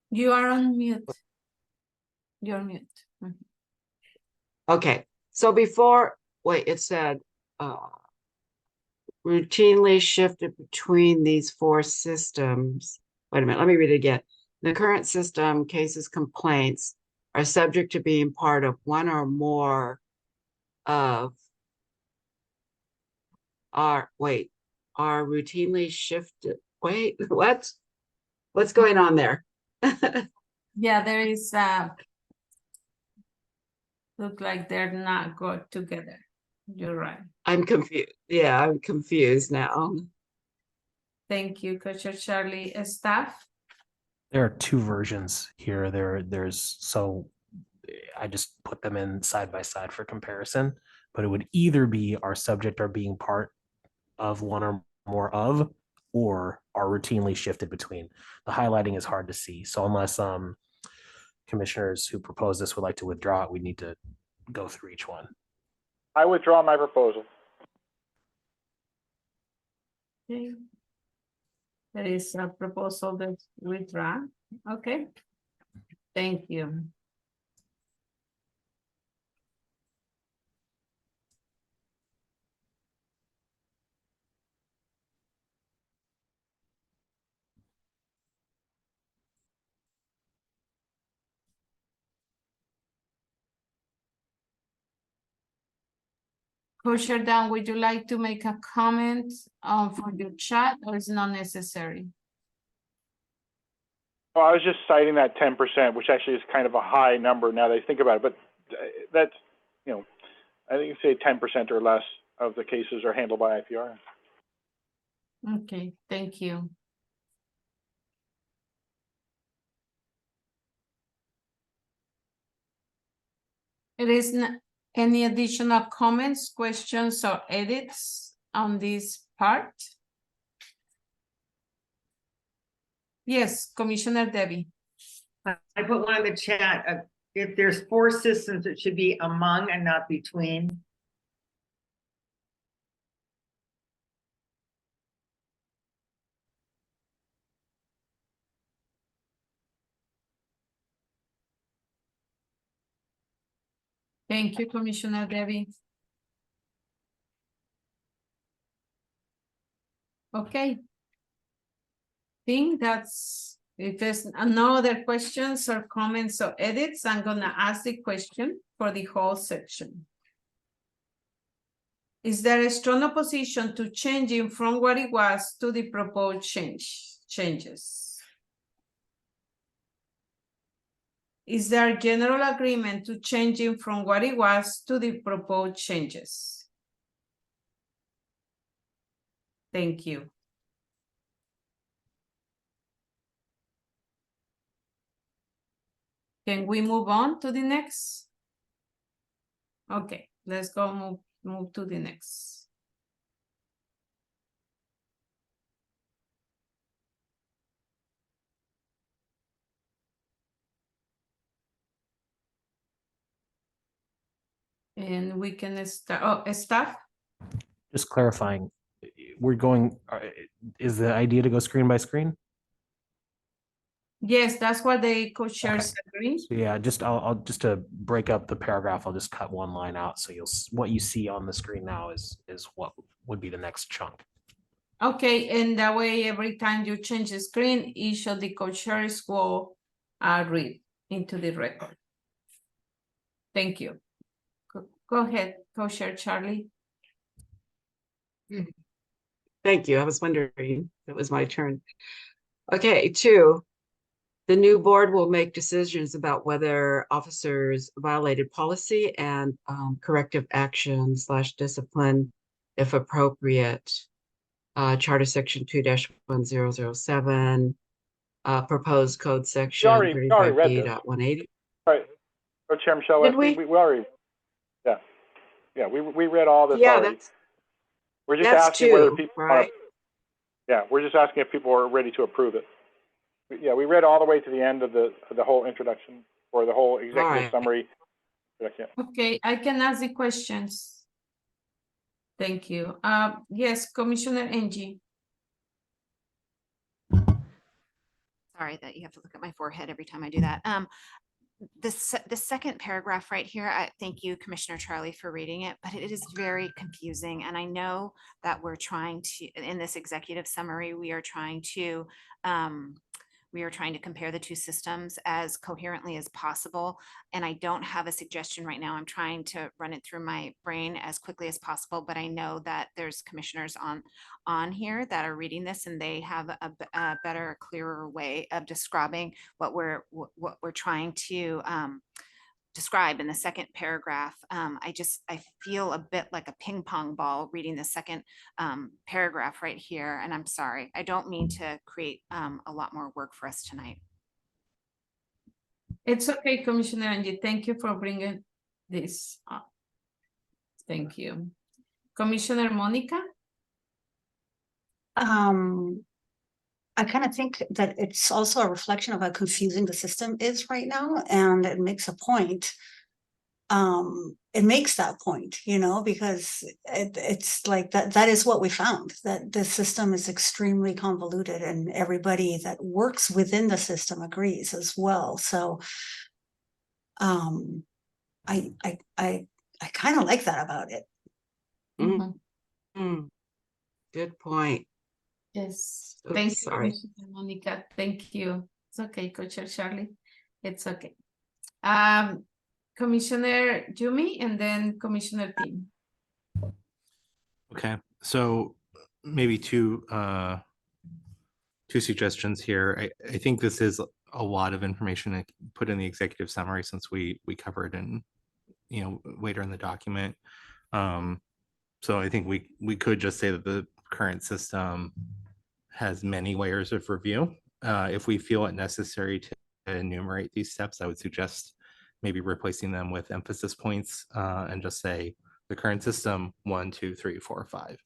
You are on mute. You're mute. Okay, so before, wait, it said routinely shifted between these 4 systems. Wait a minute, let me read it again. The current system, cases, complaints are subject to being part of one or more of are routinely shifted. Wait, what? What's going on there? Yeah, there is look like they're not good together. You're right. I'm confused. Yeah, I'm confused now. Thank you, Coach Charlie. Staff? There are 2 versions here. There's so I just put them in side by side for comparison, but it would either be our subject are being part of one or more of, or are routinely shifted between. The highlighting is hard to see. So unless commissioners who propose this would like to withdraw it, we need to go through each one. I withdraw my proposal. Okay. There is a proposal that withdraw. Okay. Thank you. Coach Dan, would you like to make a comment for your chat, or is not necessary? Well, I was just citing that 10%, which actually is kind of a high number now that I think about it. But that's, you know, I think you say 10% or less of the cases are handled by IPR. Okay, thank you. It is not, Any additional comments, questions, or edits on this part? Yes, Commissioner Debbie. I put one in the chat. If there's 4 systems, it should be among and not between. Thank you, Commissioner Debbie. Okay. Think that's, if there's no other questions or comments or edits, I'm gonna ask the question for the whole section. Is there a strong opposition to changing from what it was to the proposed changes? Is there general agreement to changing from what it was to the proposed changes? Thank you. Can we move on to the next? Okay, let's go move to the next. And we can start, staff? Just clarifying, we're going, is the idea to go screen by screen? Yes, that's what the co-chairs agree. So yeah, I'll just to break up the paragraph, I'll just cut one line out. So what you see on the screen now is what would be the next chunk. Okay, and that way, every time you change the screen, each of the co-chairs will read into the record. Thank you. Go ahead, co-chair Charlie. Thank you. I was wondering, it was my turn. Okay, 2. The new board will make decisions about whether officers violated policy and corrective action / discipline, if appropriate. Charter section 2-1007, proposed code section already read this. 35B.180. Right. Oh, Chair Michelle, Did we already, yeah, we read all this Yeah, already. We're just that's asking whether 2, people right? we're just asking if people are ready to approve it. Yeah, we read all the way to the end of the whole introduction or the whole executive summary. Okay, I can ask the questions. Thank you. Yes, Commissioner Angie. Sorry that you have to look at my forehead every time I do that. The second paragraph right here, I thank you, Commissioner Charlie, for reading it, but it is very confusing. And I know that we're trying to, in this executive summary, we are trying to compare the 2 systems as coherently as possible. And I don't have a suggestion right now. I'm trying to run it through my brain as quickly as possible, but I know that there's commissioners on here that are reading this and they have a better, clearer way of describing what we're trying to describe in the second paragraph. I feel a bit like a ping pong ball reading the second paragraph right here. And I'm sorry, I don't mean to create a lot more work for us tonight. It's okay, Commissioner Angie. Thank you for bringing this up. Thank you. Commissioner Monica? I kind of think that it's also a reflection of how confusing the system is right now, and it makes a point. It makes that point, because it's like that is what we found, that the system is extremely convoluted and everybody that works within the system agrees as well. So I kind of like that about it. Good point. Yes. Oops, Thank you, sorry. Commissioner Monica. Thank you. It's okay, Co-Chair Charlie. It's okay. Commissioner Jumi and then Commissioner Tim. Okay, so maybe two suggestions here. I think this is a lot of information to put in the executive summary since we cover it in later in the document. So I think we could just say that the current system has many layers of review. If we feel it necessary to enumerate these steps, I would suggest maybe replacing them with emphasis points and just say the current system 1, 2, 3, 4, 5,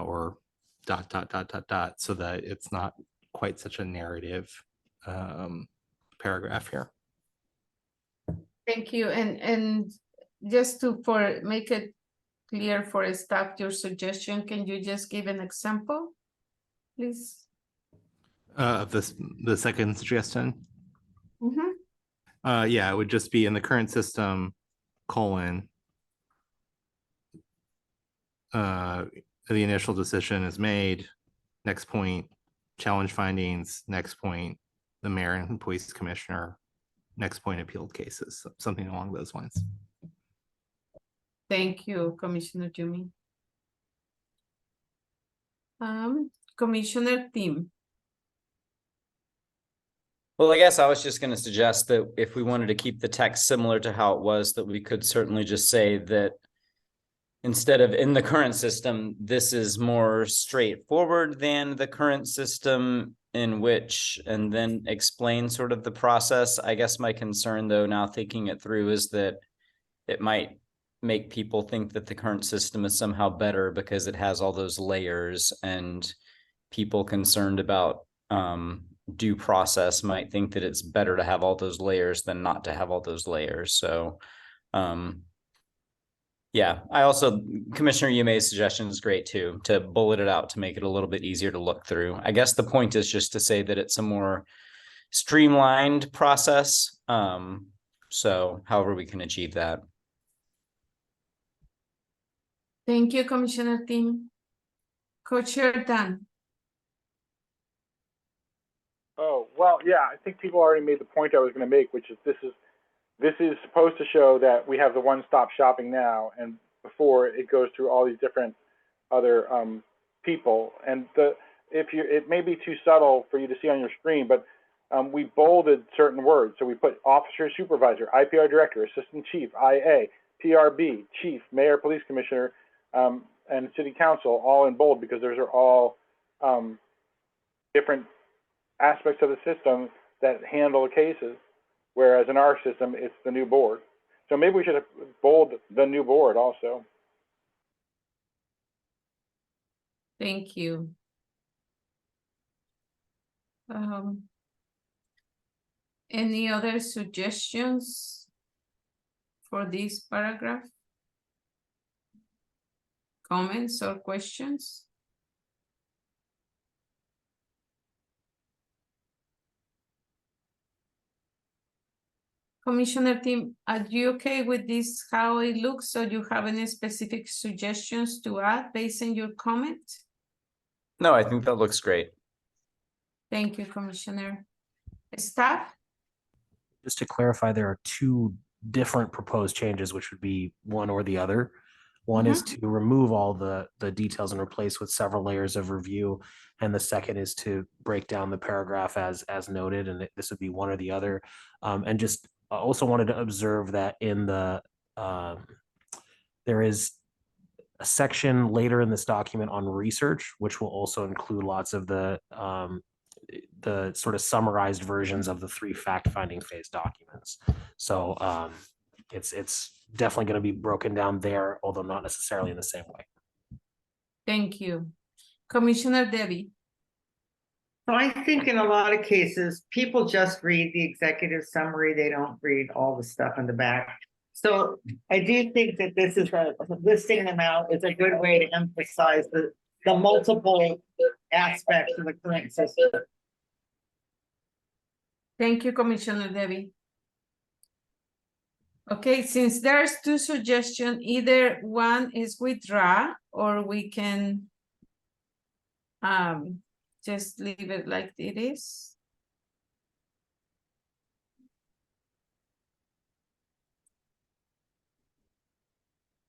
or ... so that it's not quite such a narrative paragraph here. Thank you. And just to make it clear for staff, your suggestion, can you just give an example, please? The second suggestion, Mm-hmm. yeah, it would just be in the current system, colon, the initial decision is made, next point, challenge findings, next point, the mayor and police commissioner, next point, appealed cases, something along those lines. Thank you, Commissioner Jimmy. Commissioner Tim. Well, I guess I was just going to suggest that if we wanted to keep the text similar to how it was, that we could certainly just say that instead of in the current system, this is more straightforward than the current system in which, and then explain sort of the process. I guess my concern, though, now thinking it through, is that it might make people think that the current system is somehow better because it has all those layers, and people concerned about due process might think that it's better to have all those layers than not to have all those layers. So yeah, I also, Commissioner Yume's suggestion is great too, to bullet it out to make it a little bit easier to look through. I guess the point is just to say that it's a more streamlined process. So however we can achieve that. Thank you, Commissioner Tim. Co-Chair Dan. Oh, well, yeah, I think people already made the point I was going to make, which is this is supposed to show that we have the one-stop shopping now, and before it goes through all these different other people. And it may be too subtle for you to see on your screen, but we bolded certain words. So we put officer, supervisor, IPR director, assistant chief, IA, PRB, chief, mayor, police commissioner, and city council, all in bold, because those are all different aspects of the system that handle the cases, whereas in our system, it's the new board. So maybe we should have bold the new board also. Thank you. Any other suggestions for this paragraph? Comments or questions? Commissioner Tim, are you okay with this, how it looks? Or do you have any specific suggestions to add based on your comment? No, I think that looks great. Thank you, Commissioner. Staff? Just to clarify, there are two different proposed changes, which would be one or the other. One is to remove all the details and replace with several layers of review. And the second is to break down the paragraph as noted, and this would be one or the other. And just also wanted to observe that in the, there is a section later in this document on research, which will also include lots of the sort of summarized versions of the 3 fact-finding phase documents. So it's definitely going to be broken down there, although not necessarily in the same way. Thank you. Commissioner Debbie. So I think in a lot of cases, people just read the executive summary. They don't read all the stuff in the back. So I do think that this is listing them out is a good way to emphasize the multiple aspects of the current system. Thank you, Commissioner Debbie. Okay, since there's 2 suggestions, either one is withdraw, or we can just leave it like it is.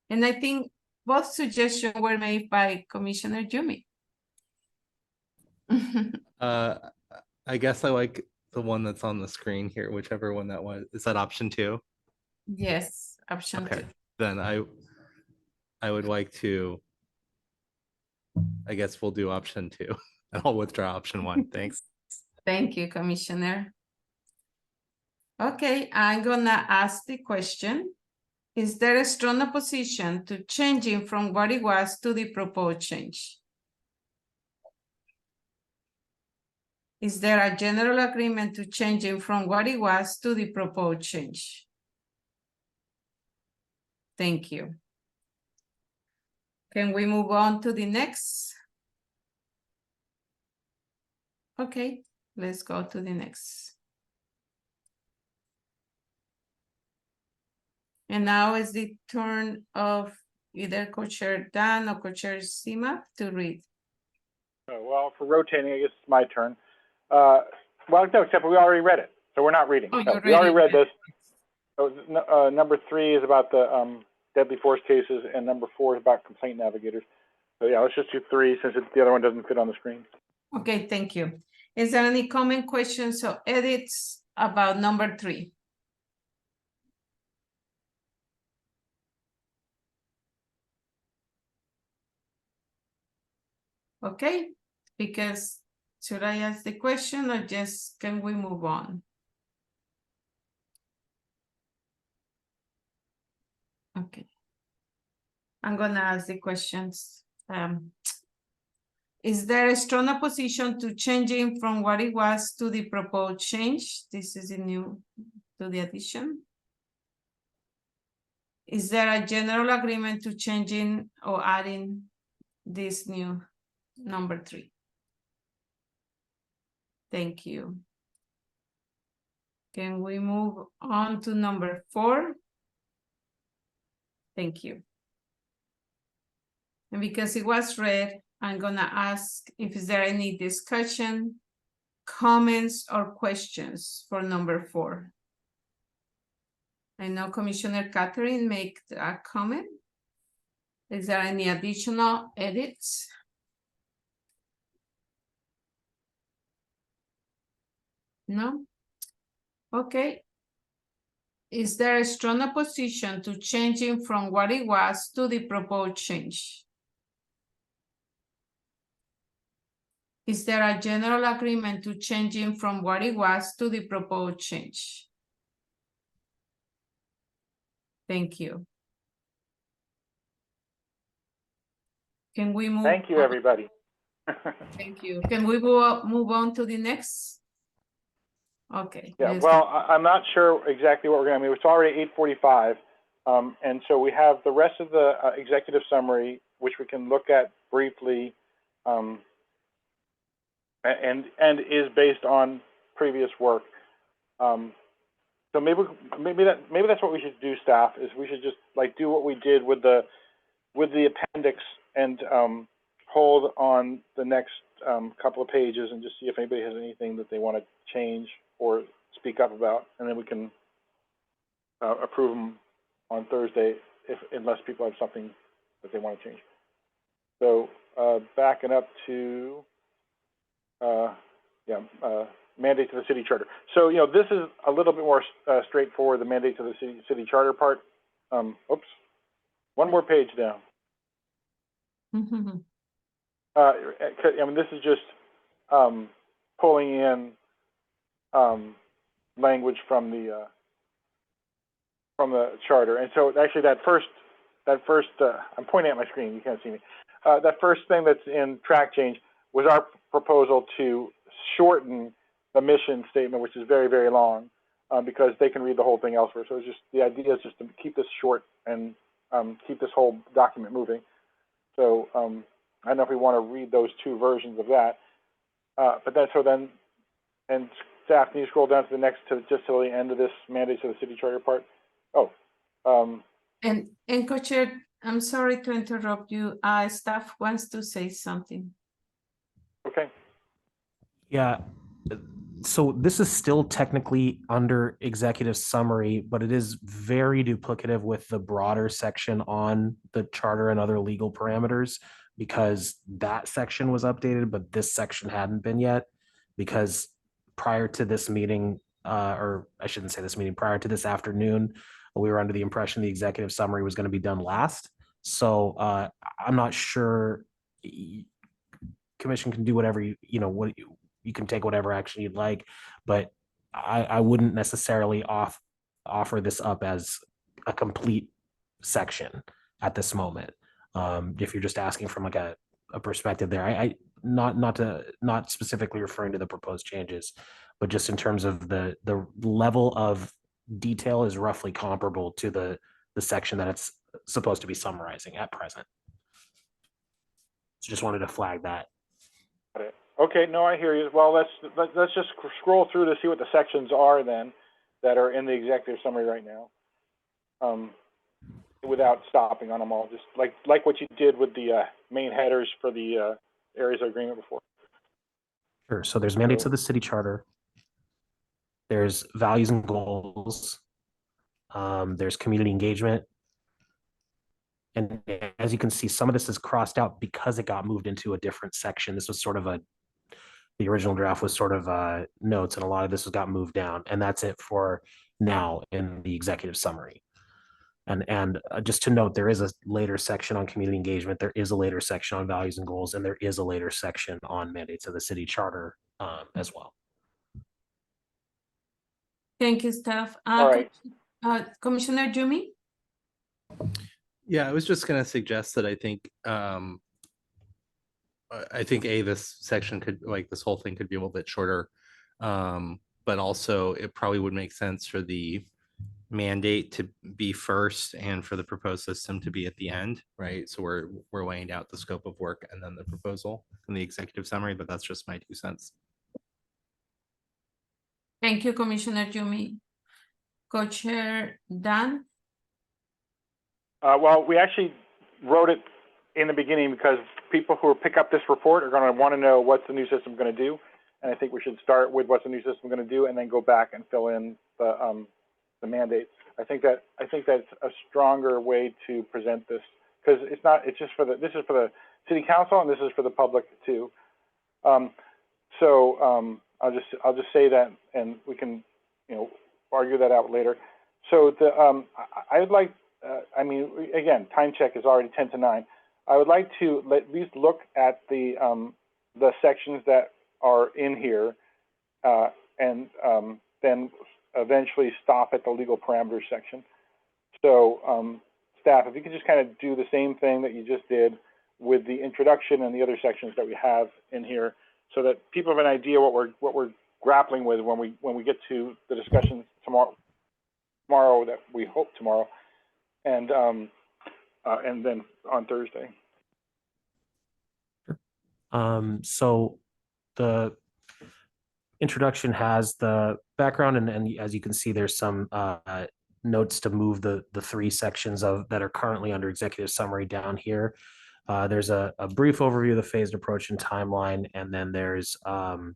And I think both suggestions were made by Commissioner Jumi. I guess I like the one that's on the screen here, whichever one that was. Is that option 2? Yes, option 2. Then I would like to, I guess we'll do option 2 and I'll withdraw option 1. Thanks. Thank you, Commissioner. Okay, I'm gonna ask the question. Is there a strong opposition to changing from what it was to the proposed change? Is there a general agreement to changing from what it was to the proposed change? Thank you. Can we move on to the next? Okay, let's go to the next. And now is the turn of either Co-Chair Dan or Co-Chair Sima to read. Well, for rotating, I guess it's my turn. Well, no, except we already read it, so we're not reading. Oh, No, you we already read read this. So, number 3 is about the deadly force cases, and number 4 is about complaint navigators. So yeah, let's just do 3 since the other one doesn't fit on the screen. Okay, thank you. Is there any comment, questions, or edits about number 3? Okay, because should I ask the question or just can we move on? Okay. I'm gonna ask the questions. Is there a strong opposition to changing from what it was to the proposed change? This is a new to the addition. Is there a general agreement to changing or adding this new number 3? Thank you. Can we move on to number 4? Thank you. And because it was read, I'm gonna ask if is there any discussion, comments, or questions for number 4? I know Commissioner Catherine made a comment. Is there any additional edits? No? Okay. Is there a strong opposition to changing from what it was to the proposed change? Is there a general agreement to changing from what it was to the proposed change? Thank you. Can we move? Thank you, on? everybody. Thank you. Can we move on to the next? Okay. Yeah, let's well, I'm not sure exactly what we're going to, I mean, it's already 8:45. And so we have the rest of the executive summary, which we can look at briefly, and is based on previous work. So maybe that's what we should do, staff, is we should just like do what we did with the appendix and hold on the next couple of pages and just see if anybody has anything that they want to change or speak up about, and then we can approve them on Thursday unless people have something that they want to change. So backing up to mandate to the city charter. So this is a little bit more straightforward, the mandate to the city charter part. Oops, one more page down. I mean, this is just pulling in language from the charter, and so actually that first I'm pointing at my screen, you can't see me. That first thing that's in track change was our proposal to shorten the mission statement, which is very, very long, because they can read the whole thing elsewhere. So it's just, the idea is just to keep this short and keep this whole document moving. So I don't know if we want to read those 2 versions of that, but then and staff, can you scroll down to the next, just till the end of this mandate to the city charter part? Oh, and Co-Chair, I'm sorry to interrupt you. Staff wants to say something. okay. Yeah. So this is still technically under executive summary, but it is very duplicative with the broader section on the charter and other legal parameters, because that section was updated, but this section hadn't been yet, because prior to this meeting, or I shouldn't say this meeting, prior to this afternoon, we were under the impression the executive summary was going to be done last. So I'm not sure. Commission can do whatever you can take whatever action you'd like, but I wouldn't necessarily offer this up as a complete section at this moment. If you're just asking from like a perspective there, I not specifically referring to the proposed changes, but just in terms of the level of detail is roughly comparable to the section that it's supposed to be summarizing at present. So just wanted to flag that. Got it. Okay, no, I hear you. Well, let's just scroll through to see what the sections are then that are in the executive summary right now, without stopping on them all. Just like what you did with the main headers for the areas of agreement before. Sure. So there's mandates of the city charter. There's values and goals. There's community engagement. And as you can see, some of this is crossed out because it got moved into a different section. This was sort of the original draft was sort of notes, and a lot of this has got moved down. And that's it for now in the executive summary. And just to note, there is a later section on community engagement. There is a later section on values and goals, and there is a later section on mandates of the city charter as well. Thank you, Steph. All right. Commissioner Jumi? Yeah, I was just going to suggest that I think this section could, like, this whole thing could be a little bit shorter, but also it probably would make sense for the mandate to be first and for the proposed system to be at the end, right? So we're laying out the scope of work and then the proposal in the executive summary, but that's just my 2 cents. Thank you, Commissioner Jumi. Co-Chair Dan? Well, we actually wrote it in the beginning because people who pick up this report are going to want to know what's the new system going to do, and I think we should start with what's the new system going to do, and then go back and fill in the mandates. I think that's a stronger way to present this, because it's just for this is for the city council and this is for the public too. I'll just say that, and we can argue that out later. So I would like. I mean, again, time check is already 10 to 9. I would like to at least look at the sections that are in here, and then eventually stop at the legal parameters section. So, staff, if you could just kind of do the same thing that you just did with the introduction and the other sections that we have in here, so that people have an idea what we're grappling with when we get to the discussion tomorrow that we hope tomorrow. And then on Thursday. So the introduction has the background, and as you can see, there's some notes to move the 3 sections that are currently under executive summary down here. There's a brief overview of the phased approach and timeline, and then there's going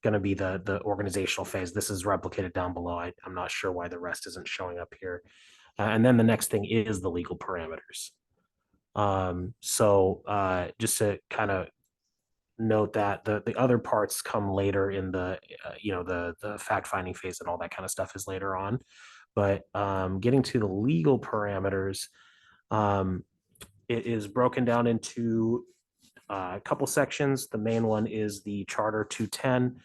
to be the organizational phase. This is replicated down below. I'm not sure why the rest isn't showing up here. And then the next thing is the legal parameters. Just to kind of note that the other parts come later in the fact-finding phase, and all that kind of stuff is later on. But getting to the legal parameters, it is broken down into a couple sections. The main one is the Charter 210.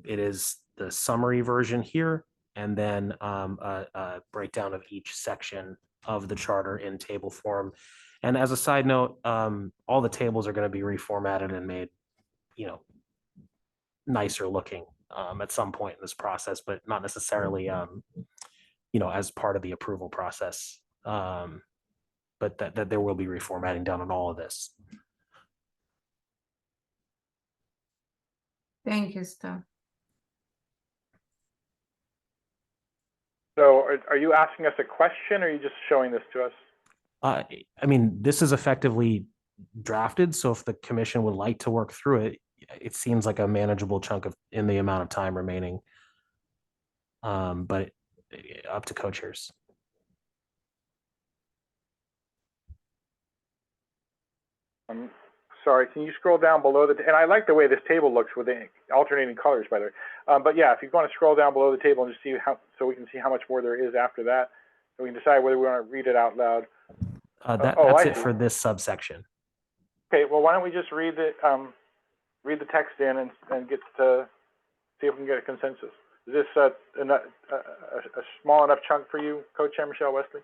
It is the summary version here, and then a breakdown of each section of the charter in table form. And as a side note, all the tables are going to be reformatted and made, nicer looking at some point in this process, but not necessarily, as part of the approval process. But that there will be reformatting done on all of this. Thank you, Steph. So are you asking us a question, or are you just showing this to us? I mean, this is effectively drafted, so if the commission would like to work through it, it seems like a manageable chunk in the amount of time remaining. But up to co-chairs. Sorry, can you scroll down below and I like the way this table looks with the alternating colors, by the way. But yeah, if you want to scroll down below the table and just see so we can see how much more there is after that, so we can decide whether we want to read it out loud. That's it for this subsection. Okay, well, why don't we just read the text in and get to see if we can get a consensus. Is this a small enough chunk for you, Co-Chair Michelle Wesley?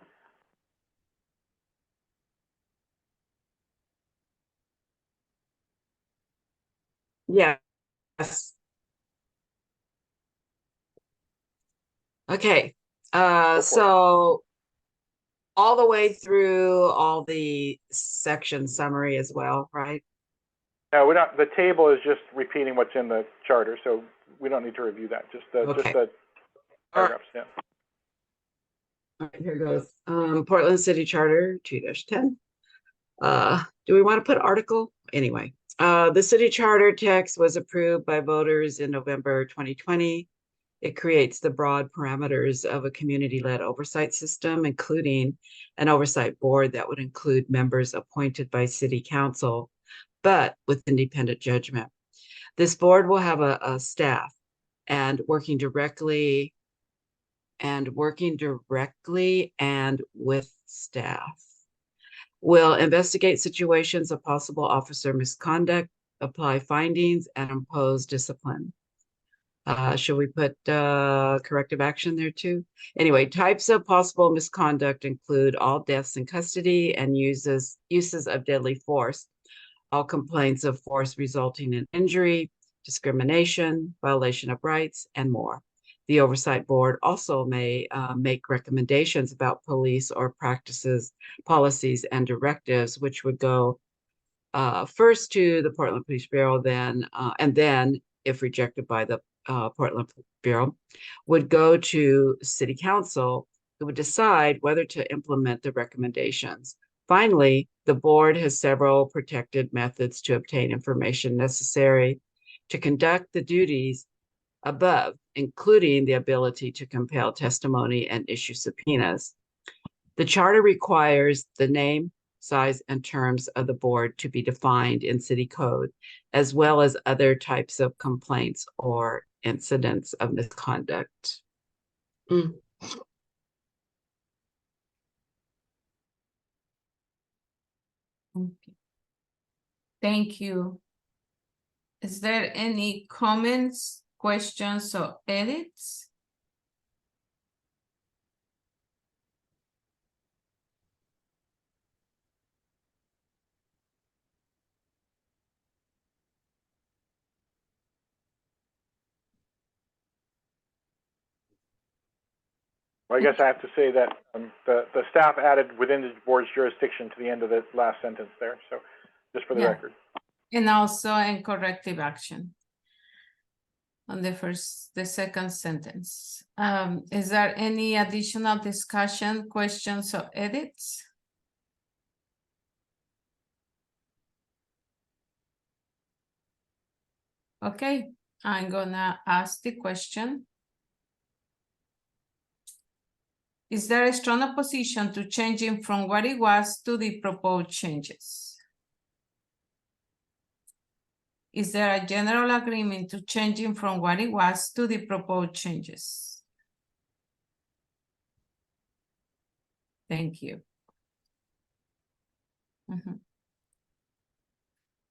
Yes. Okay, so all the way through all the section summary as well, right? No, we're not. The table is just repeating what's in the charter, so we don't need to review that. Just the Okay. paragraphs. Yeah. All right, here goes. Portland City Charter 2-10. Do we want to put article? Anyway, the city charter text was approved by voters in November 2020. It creates the broad parameters of a community-led oversight system, including an oversight board that would include members appointed by city council, but with independent judgment. This board will have a staff and working directly and with staff. Will investigate situations of possible officer misconduct, apply findings, and impose discipline. Should we put corrective action there too? Anyway, types of possible misconduct include all deaths in custody and uses of deadly force, all complaints of force resulting in injury, discrimination, violation of rights, and more. The Oversight Board also may make recommendations about police or practices, policies, and directives, which would go first to the Portland Police Bureau, and then, if rejected by the Portland Bureau, would go to City Council, who would decide whether to implement the recommendations. Finally, the board has several protected methods to obtain information necessary to conduct the duties above, including the ability to compel testimony and issue subpoenas. The charter requires the name, size, and terms of the board to be defined in city code, as well as other types of complaints or incidents of misconduct. Okay. Thank you. Is there any comments, questions, or edits? Well, I guess I have to say that the staff added within the board's jurisdiction to the end of the last sentence there. So just for the record. And also in corrective action on the second sentence. Is there any additional discussion, questions, or edits? Okay, I'm gonna ask the question. Is there a strong opposition to changing from what it was to the proposed changes? Is there a general agreement to changing from what it was to the proposed changes? Thank you.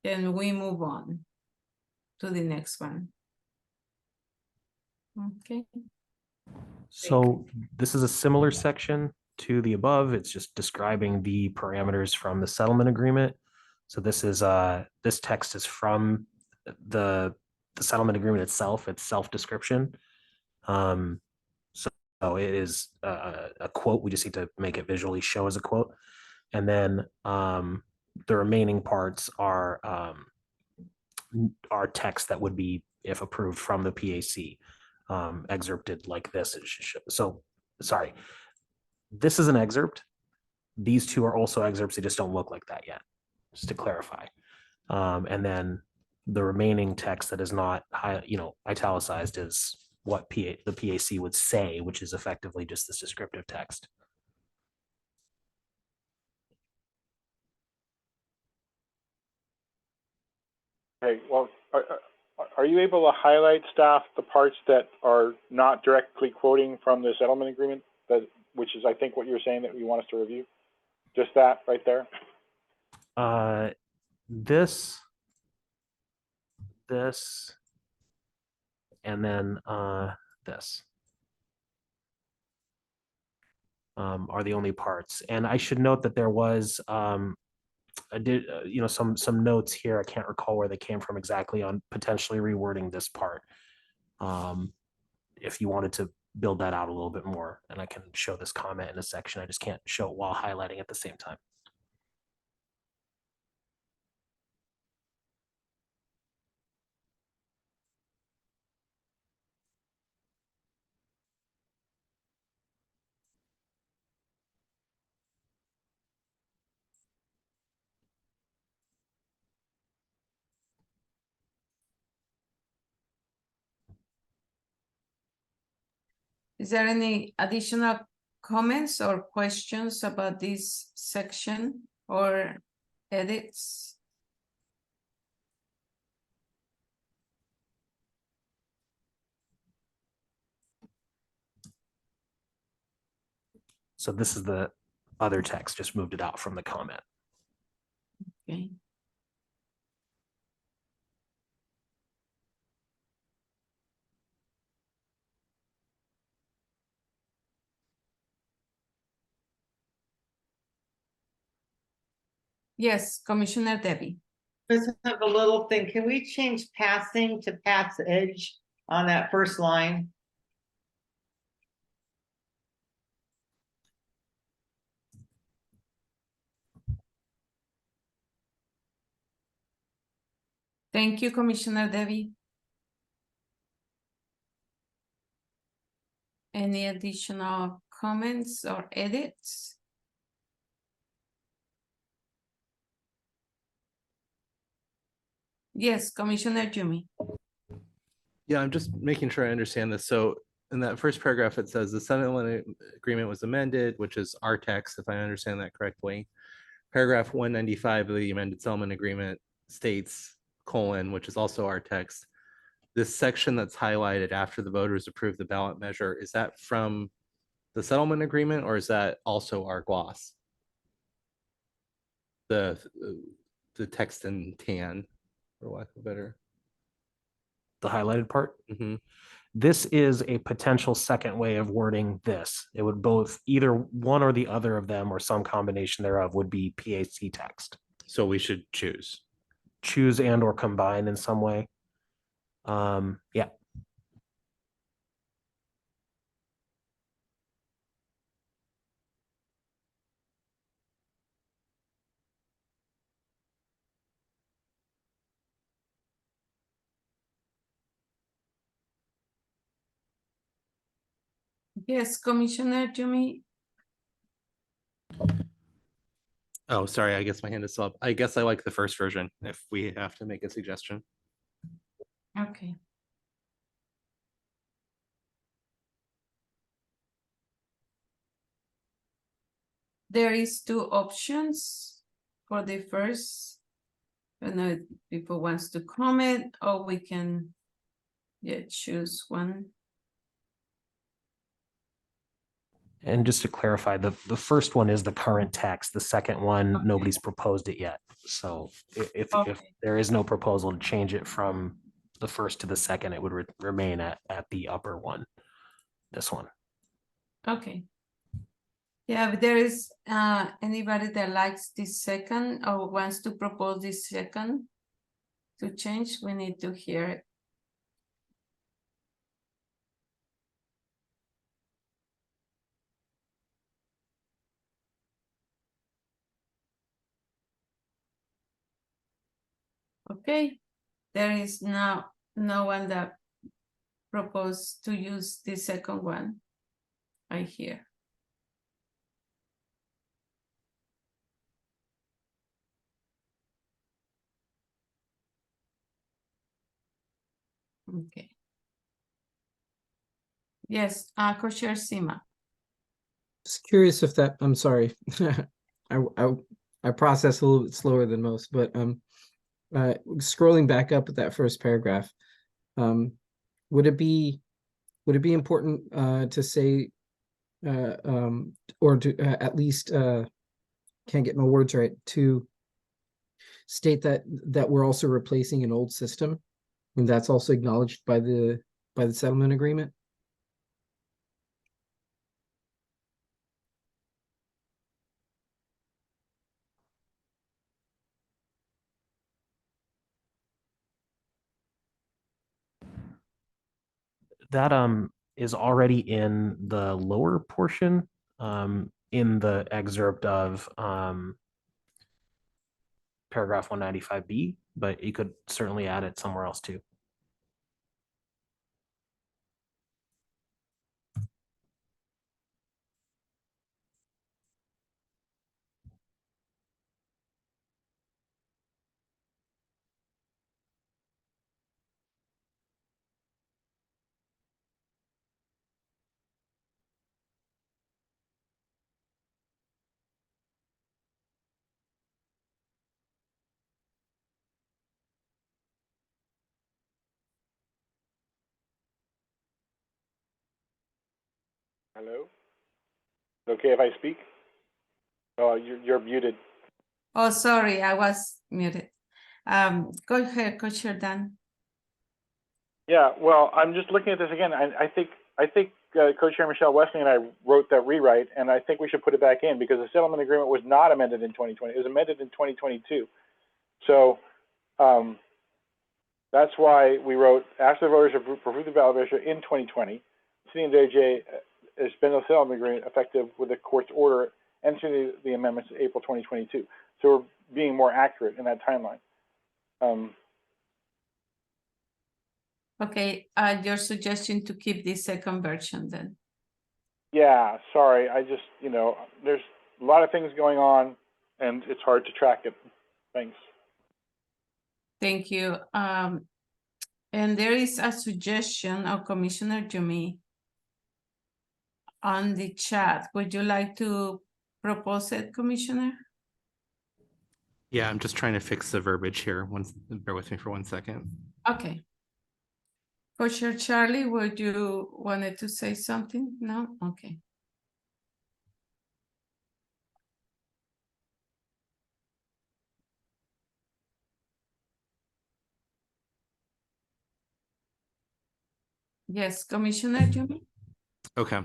Then we move on to the next one. Okay. So this is a similar section to the above. It's just describing the parameters from the settlement agreement. So this is this text is from the settlement agreement itself. It's self-description. So it is a quote. We just need to make it visually show as a quote. And then the remaining parts are text that would be, if approved, from the PAC, excerpted like this. So sorry, this is an excerpt. These two are also excerpts. They just don't look like that yet, just to clarify. And then the remaining text that is not italicized is what the PAC would say, which is effectively just this descriptive text. Okay, well, are you able to highlight, staff, the parts that are not directly quoting from the settlement agreement, which is, I think, what you're saying that you want us to review? Just that right there? This, and then this. Are the only parts. And I should note that there was some notes here. I can't recall where they came from exactly on potentially rewording this part. If you wanted to build that out a little bit more, and I can show this comment in a section. I just can't show it while highlighting at the same time. Is there any additional comments or questions about this section or edits? So this is the other text, just moved it out from the comment. Okay. Yes, Commissioner Debbie. Just have a little thing. Can we change passing to passage on that first line? Thank you, Commissioner Debbie. Any additional comments or edits? Yes, Commissioner Jumi. Yeah, I'm just making sure I understand this. So in that first paragraph, it says the settlement agreement was amended, which is our text, if I understand that correctly. Paragraph 195 of the amended settlement agreement states colon, which is also our text. This section that's highlighted after the voters approve the ballot measure, is that from the settlement agreement or is that also our gloss? The text in tan, for lack of a better. The highlighted part. This is a potential second way of wording this. It would both either one or the other of them or some combination thereof would be PAC text. So we should choose and or combine in some way. Yeah. Yes, Commissioner Jumi. Oh, sorry, I guess my hand is still up. I guess I like the first version if we have to make a suggestion. Okay. There is two options for the first. I don't know if people wants to comment or we can choose one. And just to clarify, the first one is the current text. The second one, nobody's proposed it yet. So if there is no proposal to change it from the first to the second, it would remain at the upper one, this one. Okay. Yeah, if there is anybody that likes this second or wants to propose this second to change, we need to hear it. Okay, there is now no one that proposed to use the second one. I hear. Okay. Yes, Co-Chair Sima. Just curious if that, I'm sorry. I process a little bit slower than most, but scrolling back up at that first paragraph, would it be important to say or to at least can't get my words right, to state that we're also replacing an old system, and that's also acknowledged by the settlement agreement? That is already in the lower portion in the excerpt of paragraph 195B, but you could certainly add it somewhere else too. Hello? Okay if I speak? Oh, you're muted. Oh, sorry, I was muted. Go ahead, Coach Dan. Yeah, well, I'm just looking at this again. I think Co-Chair Michelle Westing and I wrote that rewrite, and I think we should put it back in because the settlement agreement was not amended in 2020. It was amended in 2022. So that's why we wrote, after the voters approved the ballot measure in 2020, City and JJ has been a settlement agreement effective with the court's order and the amendments in April 2022. So we're being more accurate in that timeline. Okay, your suggestion to keep the second version then. Yeah, sorry. I just, there's a lot of things going on and it's hard to track it. Thanks. Thank you. And there is a suggestion of Commissioner Jumi on the chat. Would you like to propose it, Commissioner? Yeah, I'm just trying to fix the verbiage here. Bear with me for 1 second. Okay. Co-Chair Charlie, would you wanted to say something? No? Okay. Yes, Commissioner Jumi? Okay.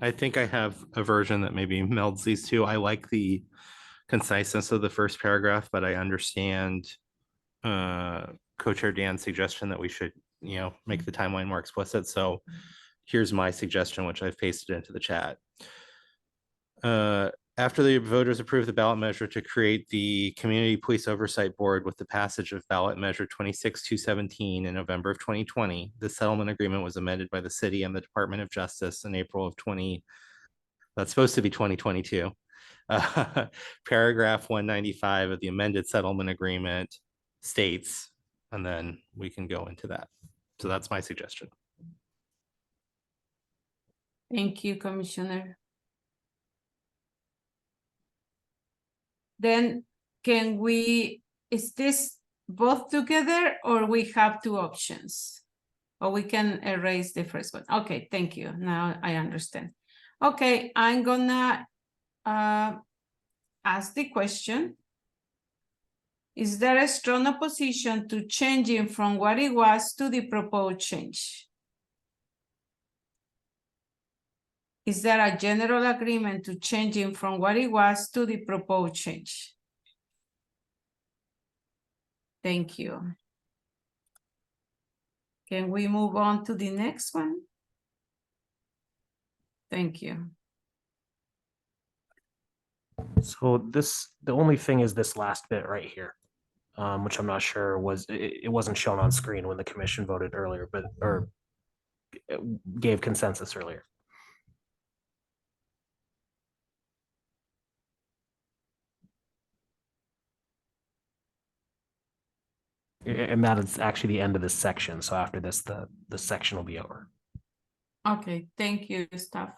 I think I have a version that maybe melds these two. I like the conciseness of the first paragraph, but I understand Co-Chair Dan's suggestion that we should, make the timeline more explicit. So here's my suggestion, which I've pasted into the chat. After the voters approved the ballot measure to create the Community Police Oversight Board with the passage of ballot measure 26217 in November of 2020, the settlement agreement was amended by the city and the Department of Justice in April of that's supposed to be 2022. Paragraph 195 of the amended settlement agreement states, and then we can go into that. So that's my suggestion. Thank you, Commissioner. Then is this both together or we have two options? Or we can erase the first one. Okay, thank you. Now I understand. Okay, I'm gonna ask the question. Is there a strong opposition to changing from what it was to the proposed change? Is there a general agreement to changing from what it was to the proposed change? Thank you. Can we move on to the next one? Thank you. So the only thing is this last bit right here, which I'm not sure it wasn't shown on screen when the commission voted earlier, or gave consensus earlier. And that is actually the end of this section. So after this, the section will be over. Okay, thank you, staff.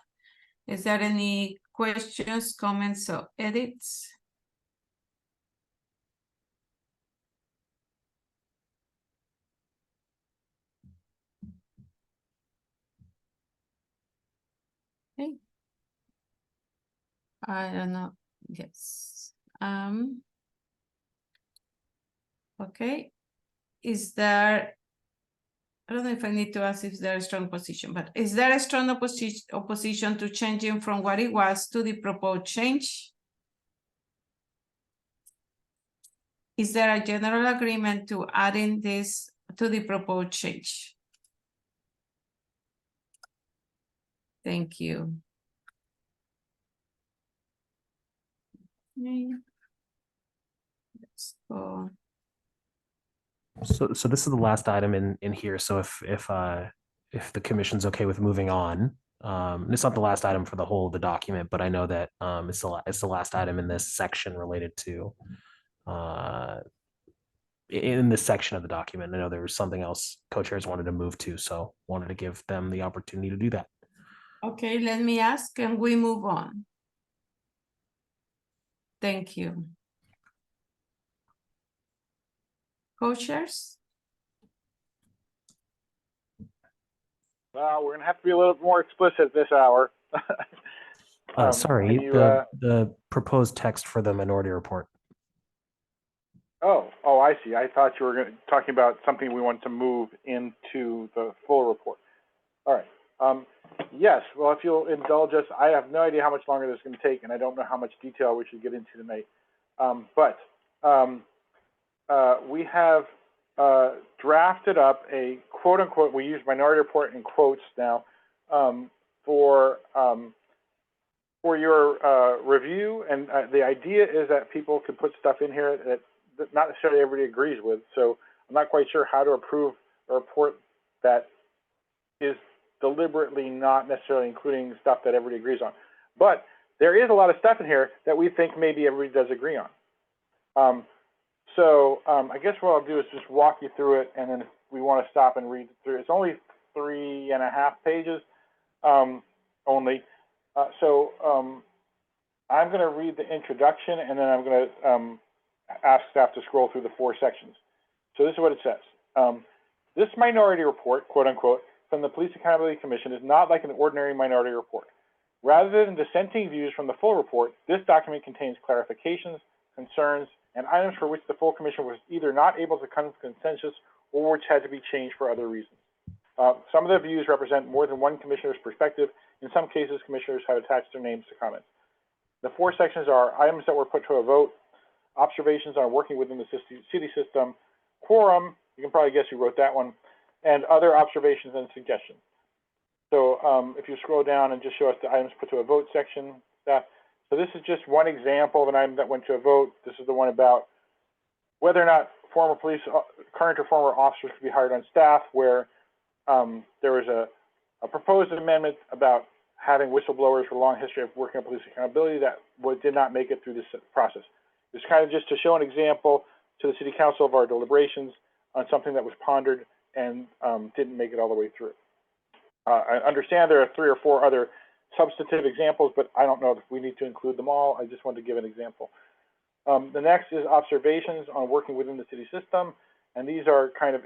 Is there any questions, comments, or edits? Okay. I don't know. Yes. Okay. Is there, I don't know if I need to ask if there is a strong position, but is there a strong opposition to changing from what it was to the proposed change? Is there a general agreement to adding this to the proposed change? Thank you. Okay. Let's go. So this is the last item in here. So if the commission's okay with moving on, it's not the last item for the document, but I know that it's the last item in this section related to in this section of the document. I know there was something else co-chairs wanted to move to, so wanted to give them the opportunity to do that. Okay, let me ask, can we move on? Thank you. Co-chairs? Well, we're gonna have to be a little more explicit this hour. Sorry, can you, the proposed text for the minority report. Oh, I see. I thought you were talking about something we want to move into the full report. All right. Yes, well, if you'll indulge us, I have no idea how much longer this is going to take, and I don't know how much detail we should get into tonight. We have drafted up a quote-unquote, we use minority report in quotes now, for your review. And the idea is that people can put stuff in here that not necessarily everybody agrees with. So I'm not quite sure how to approve a report that is deliberately not necessarily including stuff that everybody agrees on. But there is a lot of stuff in here that we think maybe everybody does agree on. I guess what I'll do is just walk you through it, and then if we want to stop and read through it. It's only 3.5 pages only. I'm going to read the introduction, and then I'm going to ask staff to scroll through the 4 sections. So this is what it says. This minority report, quote unquote, from the Police Accountability Commission is not like an ordinary minority report. Rather than dissenting views from the full report, this document contains clarifications, concerns, and items for which the full commission was either not able to come to consensus or which had to be changed for other reasons. Some of the views represent more than one commissioner's perspective. In some cases, commissioners have attached their names to comments. The 4 sections are items that were put to a vote, observations on working within the city system, quorum, you can probably guess who wrote that one, and other observations and suggestions. So if you scroll down and just show us the items put to a vote section, stuff. So this is just one example of an item that went to a vote. This is the one about whether or not former police, current or former officers could be hired on staff, where there was a proposed amendment about having whistleblowers with a long history of working on police accountability that did not make it through this process. It's kind of just to show an example to the city council of our deliberations on something that was pondered and didn't make it all the way through. I understand there are 3 or 4 other substantive examples, but I don't know if we need to include them all. I just wanted to give an example. The next is observations on working within the city system, and these are kind of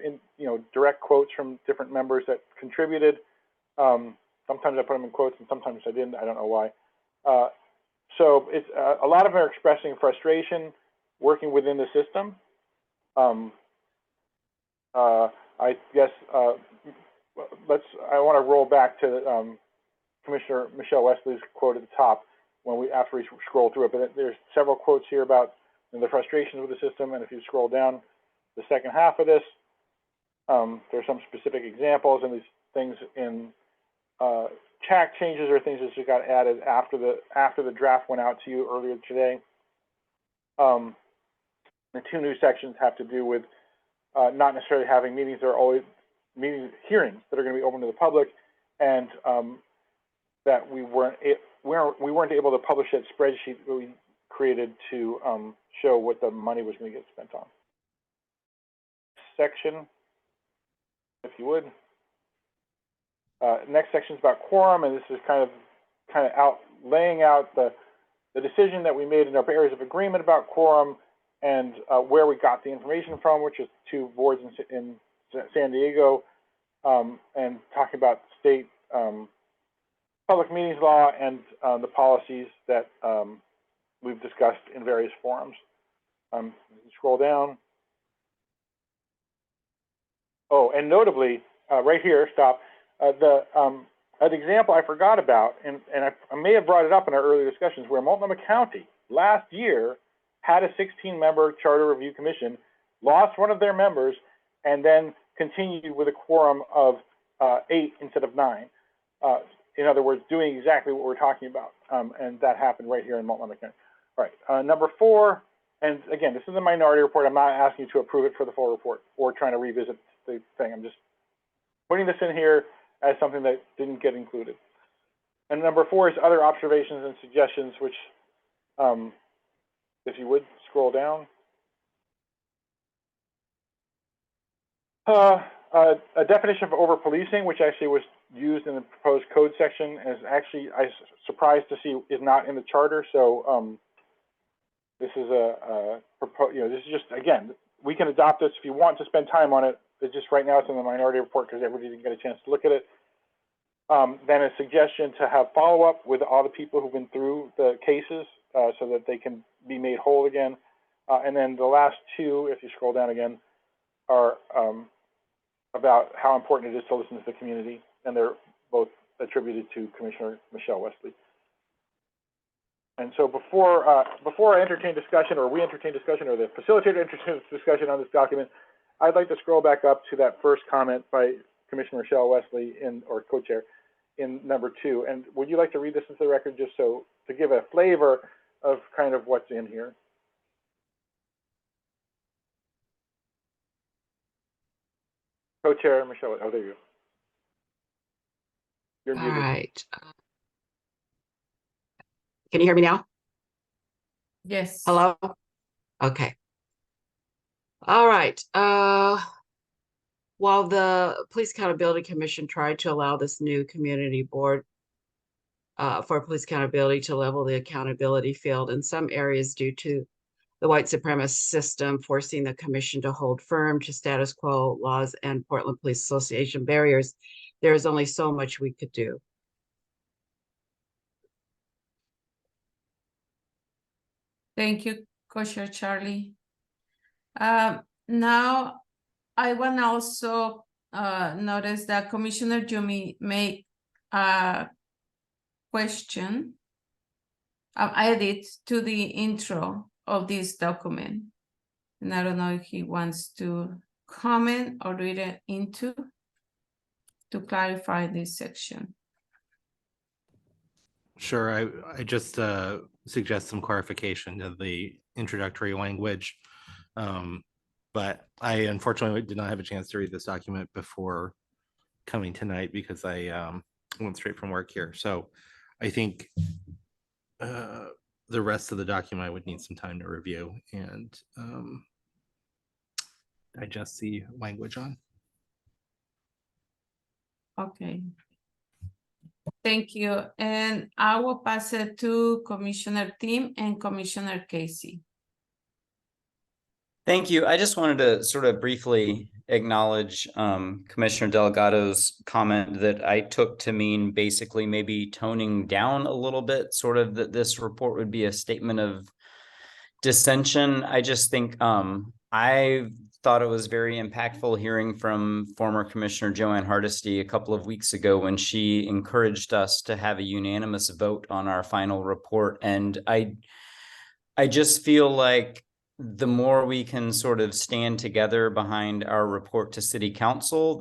direct quotes from different members that contributed. Sometimes I put them in quotes, and sometimes I didn't. I don't know why. So it's a lot of them are expressing frustration working within the system. I guess I want to roll back to Commissioner Michelle Wesley's quote at the top after we scroll through it. But there's several quotes here about the frustrations with the system, and if you scroll down the second half of this, there's some specific examples, and these things in track changes or things that just got added after the draft went out to you earlier today. The 2 new sections have to do with not necessarily having meetings that are always hearings that are going to be open to the public, and that we weren't able to publish that spreadsheet that we created to show what the money was going to get spent on. Section, if you would. Next section is about quorum, and this is kind of laying out the decision that we made in our areas of agreement about quorum, and where we got the information from, which is 2 boards in San Diego, and talking about state public meetings law and the policies that we've discussed in various forums. Scroll down. Oh, and notably, right here, stop. An example I forgot about, and I may have brought it up in our earlier discussions, where Multnomah County last year had a 16-member charter review commission, lost one of their members, and then continued with a quorum of 8 instead of 9. in other words, doing exactly what we're talking about. And that happened right here in Montgomery County. All right, number 4, and again, this is a minority report. I'm not asking you to approve it for the full report or trying to revisit the thing. I'm just putting this in here as something that didn't get included. And number 4 is other observations and suggestions, which, if you would scroll down. A definition of over-policing, which actually was used in the proposed code section, is actually, I'm surprised to see, is not in the charter. So this is this is just, again, we can adopt this if you want to spend time on it. It's just right now it's in the minority report because everybody didn't get a chance to look at it. Then a suggestion to have follow-up with all the people who've been through the cases so that they can be made whole again. And then the last 2, if you scroll down again, are about how important it is to listen to the community, and they're both attributed to Commissioner Michelle Wesley. And so before I entertain discussion, or we entertain discussion, or the facilitator entertains discussion on this document, I'd like to scroll back up to that first comment by Commissioner Michelle Wesley or co-chair in number 2. And would you like to read this into the record just so to give a flavor of kind of what's in here? Co-chair Michelle. Oh, there you go. You're All muted. right. Can you hear me now? Yes. Hello? Okay. All right. While the Police Accountability Commission tried to allow this new community board for police accountability to level the accountability field in some areas due to the white supremacist system forcing the commission to hold firm to status quo laws and Portland Police Association barriers, there is only so much we could do. Thank you, Co-Chair Charlie. Now, I want to also notice that Commissioner Jumi made a question, edit to the intro of this document. And I don't know if he wants to comment or read it into to clarify this section. Sure, I just suggest some clarification of the introductory language. But I unfortunately did not have a chance to read this document before coming tonight because I went straight from work here. So I think the rest of the document I would need some time to review and digest the language on. Okay. Thank you. And I will pass it to Commissioner Tim and Commissioner Casey. Thank you. I just wanted to sort of briefly acknowledge Commissioner Delgado's comment that I took to mean basically maybe toning down a little bit, sort of that this report would be a statement of dissension. I just think I thought it was very impactful hearing from former Commissioner Joanne Hardesty a couple of weeks ago when she encouraged us to have a unanimous vote on our final report. And I just feel like the more we can sort of stand together behind our report to City Council,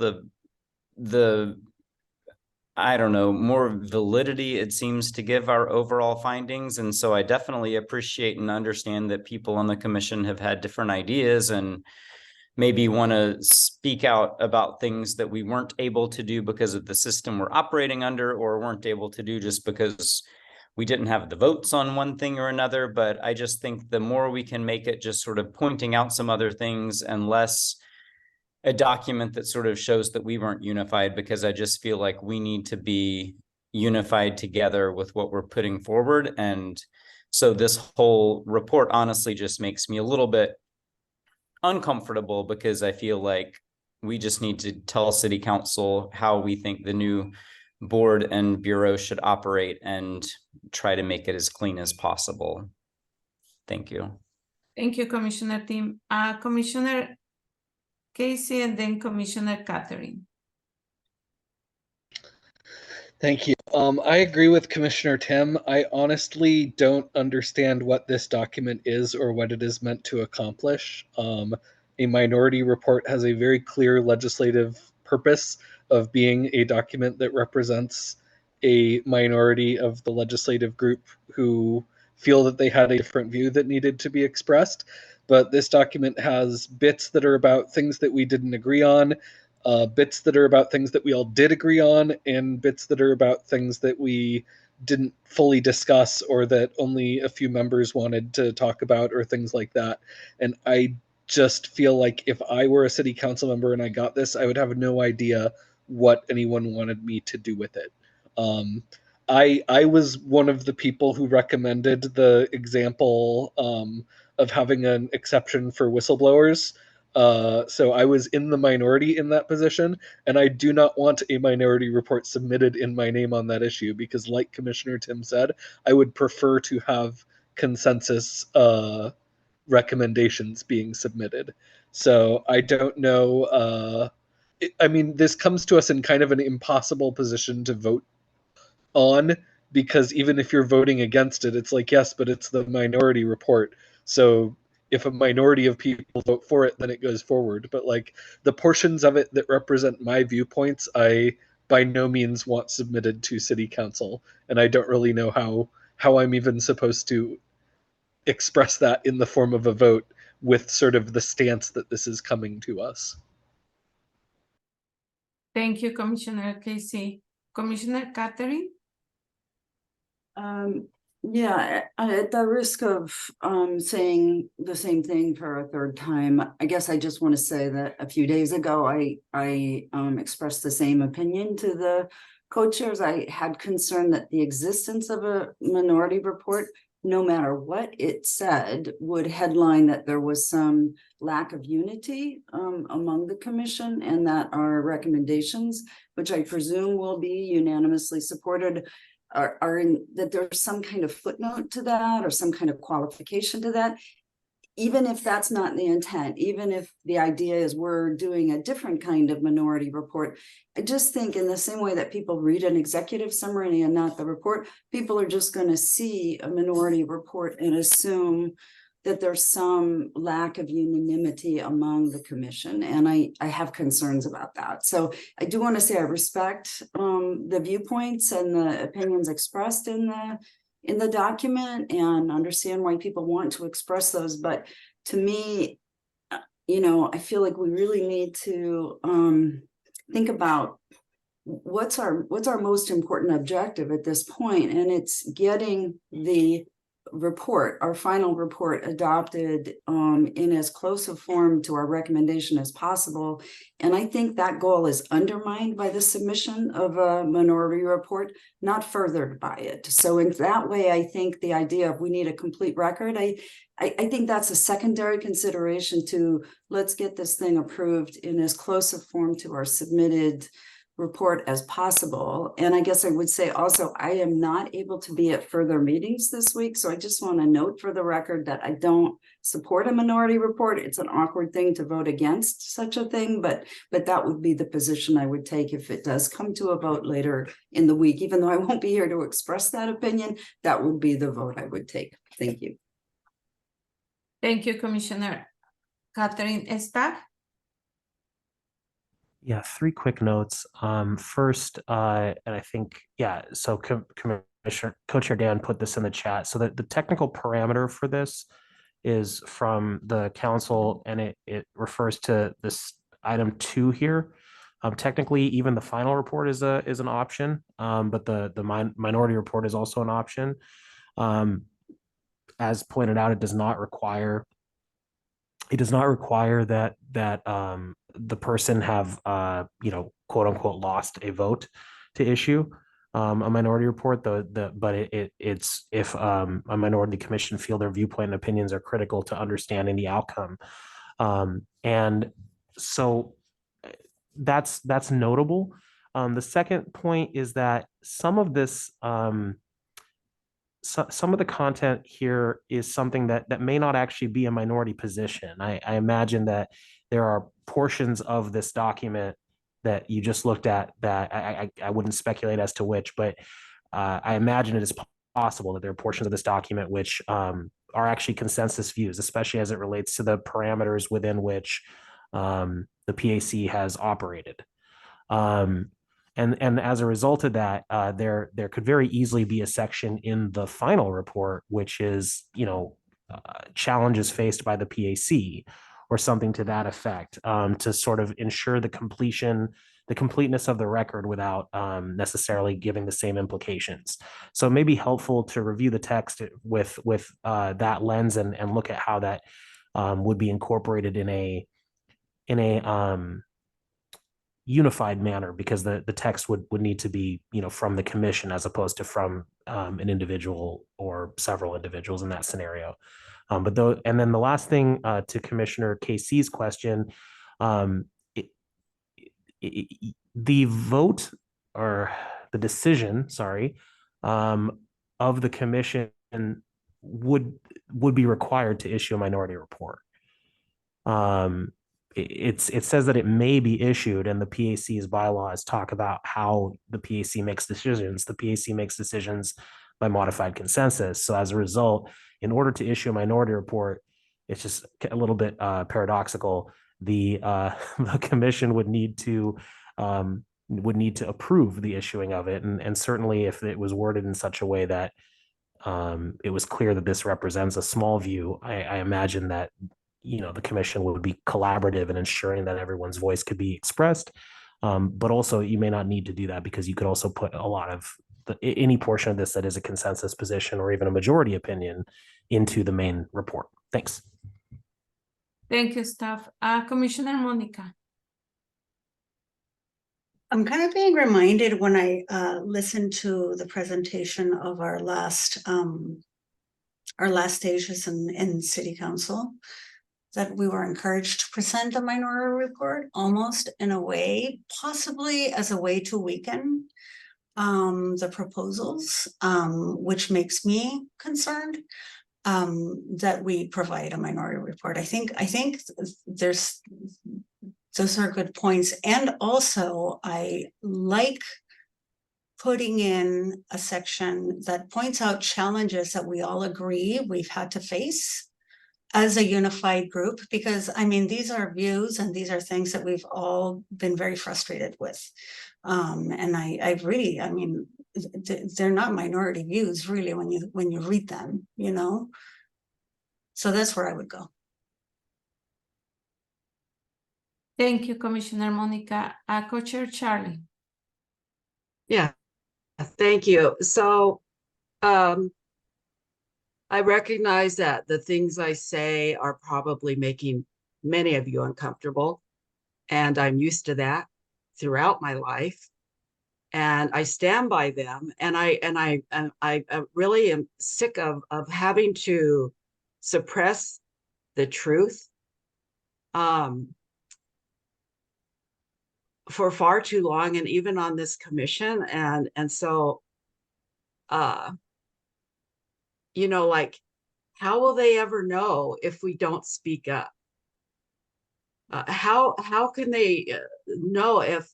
the I don't know, more validity it seems to give our overall findings. And so I definitely appreciate and understand that people on the commission have had different ideas and maybe want to speak out about things that we weren't able to do because of the system we're operating under, or weren't able to do just because we didn't have the votes on one thing or another. But I just think the more we can make it just sort of pointing out some other things and less a document that sort of shows that we weren't unified, because I just feel like we need to be unified together with what we're putting forward. And so this whole report honestly just makes me a little bit uncomfortable, because I feel like we just need to tell City Council how we think the new board and bureau should operate and try to make it as clean as possible. Thank you. Thank you, Commissioner Tim. Commissioner Casey and then Commissioner Catherine. Thank you. I agree with Commissioner Tim. I honestly don't understand what this document is or what it is meant to accomplish. A minority report has a very clear legislative purpose of being a document that represents a minority of the legislative group who feel that they had a different view that needed to be expressed. But this document has bits that are about things that we didn't agree on, bits that are about things that we all did agree on, and bits that are about things that we didn't fully discuss or that only a few members wanted to talk about or things like that. And I just feel like if I were a city council member and I got this, I would have no idea what anyone wanted me to do with it. I was one of the people who recommended the example of having an exception for whistleblowers. So I was in the minority in that position, and I do not want a minority report submitted in my name on that issue because, like Commissioner Tim said, I would prefer to have consensus recommendations being submitted. So I don't know. I mean, this comes to us in kind of an impossible position to vote on, because even if you're voting against it, it's like, yes, but it's the minority report. So if a minority of people vote for it, then it goes forward. But like the portions of it that represent my viewpoints, I by no means want submitted to city council. And I don't really know how I'm even supposed to express that in the form of a vote with sort of the stance that this is coming to us. Thank you, Commissioner Casey. Commissioner Catherine? Yeah, at the risk of saying the same thing for a third time, I guess I just want to say that a few days ago, I expressed the same opinion to the co-chairs. I had concern that the existence of a minority report, no matter what it said, would headline that there was some lack of unity among the commission, and that our recommendations, which I presume will be unanimously supported, are in that there's some kind of footnote to that or some kind of qualification to that, even if that's not the intent, even if the idea is we're doing a different kind of minority report. I just think in the same way that people read an executive summary and not the report, people are just going to see a minority report and assume that there's some lack of unanimity among the commission. And I have concerns about that. So I do want to say I respect the viewpoints and the opinions expressed in the document and understand why people want to express those. But to me, I feel like we really need to think about what's our most important objective at this point. And it's getting the report, our final report, adopted in as close a form to our recommendation as possible. And I think that goal is undermined by the submission of a minority report, not furthered by it. So in that way, I think the idea of we need a complete record, I think that's a secondary consideration to let's get this thing approved in as close a form to our submitted report as possible. And I guess I would say also, I am not able to be at further meetings this week. So I just want to note for the record that I don't support a minority report. It's an awkward thing to vote against such a thing, but that would be the position I would take if it does come to a vote later in the week. Even though I won't be here to express that opinion, that would be the vote I would take. Thank you. Thank you, Commissioner. Catherine Esther? Yeah, three quick notes. First, and I think, so Commissioner Co-Chair Dan put this in the chat. So that the technical parameter for this is from the council, and it refers to this item 2 here. Technically, even the final report is an option, but the minority report is also an option. As pointed out, it does not require that the person have quote unquote lost a vote to issue a minority report. But it's if a minority commission feel their viewpoint and opinions are critical to understanding the outcome, and so that's notable. The second point is that some of this. Some of the content here is something that may not actually be a minority position. I imagine that there are portions of this document that you just looked at that I wouldn't speculate as to which, but I imagine it is possible that there are portions of this document which are actually consensus views, especially as it relates to the parameters within which the PAC has operated. And as a result of that, there could very easily be a section in the final report, which is, challenges faced by the PAC or something to that effect, to sort of ensure the completeness of the record without necessarily giving the same implications. So it may be helpful to review the text with that lens and look at how that would be incorporated in a unified manner, because the text would need to be, from the commission as opposed to from an individual or several individuals in that scenario. And then the last thing, to Commissioner Casey's question, the vote or the decision, sorry, of the commission would be required to issue a minority report. It says that it may be issued, and the PAC's bylaws talk about how the PAC makes decisions. The PAC makes decisions by modified consensus. So as a result, in order to issue a minority report, it's just a little bit paradoxical. The commission would need to approve the issuing of it, and certainly if it was worded in such a way that it was clear that this represents a small view, I imagine that the commission would be collaborative in ensuring that everyone's voice could be expressed. But also you may not need to do that, because you could also put a lot of any portion of this that is a consensus position or even a majority opinion into the main report. Thanks. Thank you, staff. Commissioner Monica. I'm kind of being reminded when I listened to the presentation of our last stages in City Council, that we were encouraged to present a minority report almost in a way, possibly as a way to weaken the proposals, which makes me concerned that we provide a minority report. I think those are good points. And also I like putting in a section that points out challenges that we all agree we've had to face as a unified group, because I mean, these are views and these are things that we've all been very frustrated with. And I really, I mean, they're not minority views really when you read them, So that's where I would go. Thank you, Commissioner Monica. Co-Chair Charlie. Yeah, thank you. So I recognize that the things I say are probably making many of you uncomfortable, and I'm used to that throughout my life, and I stand by them. And I really am sick of having to suppress the truth for far too long, and even on this commission. And so like, how will they ever know if we don't speak up? How can they know if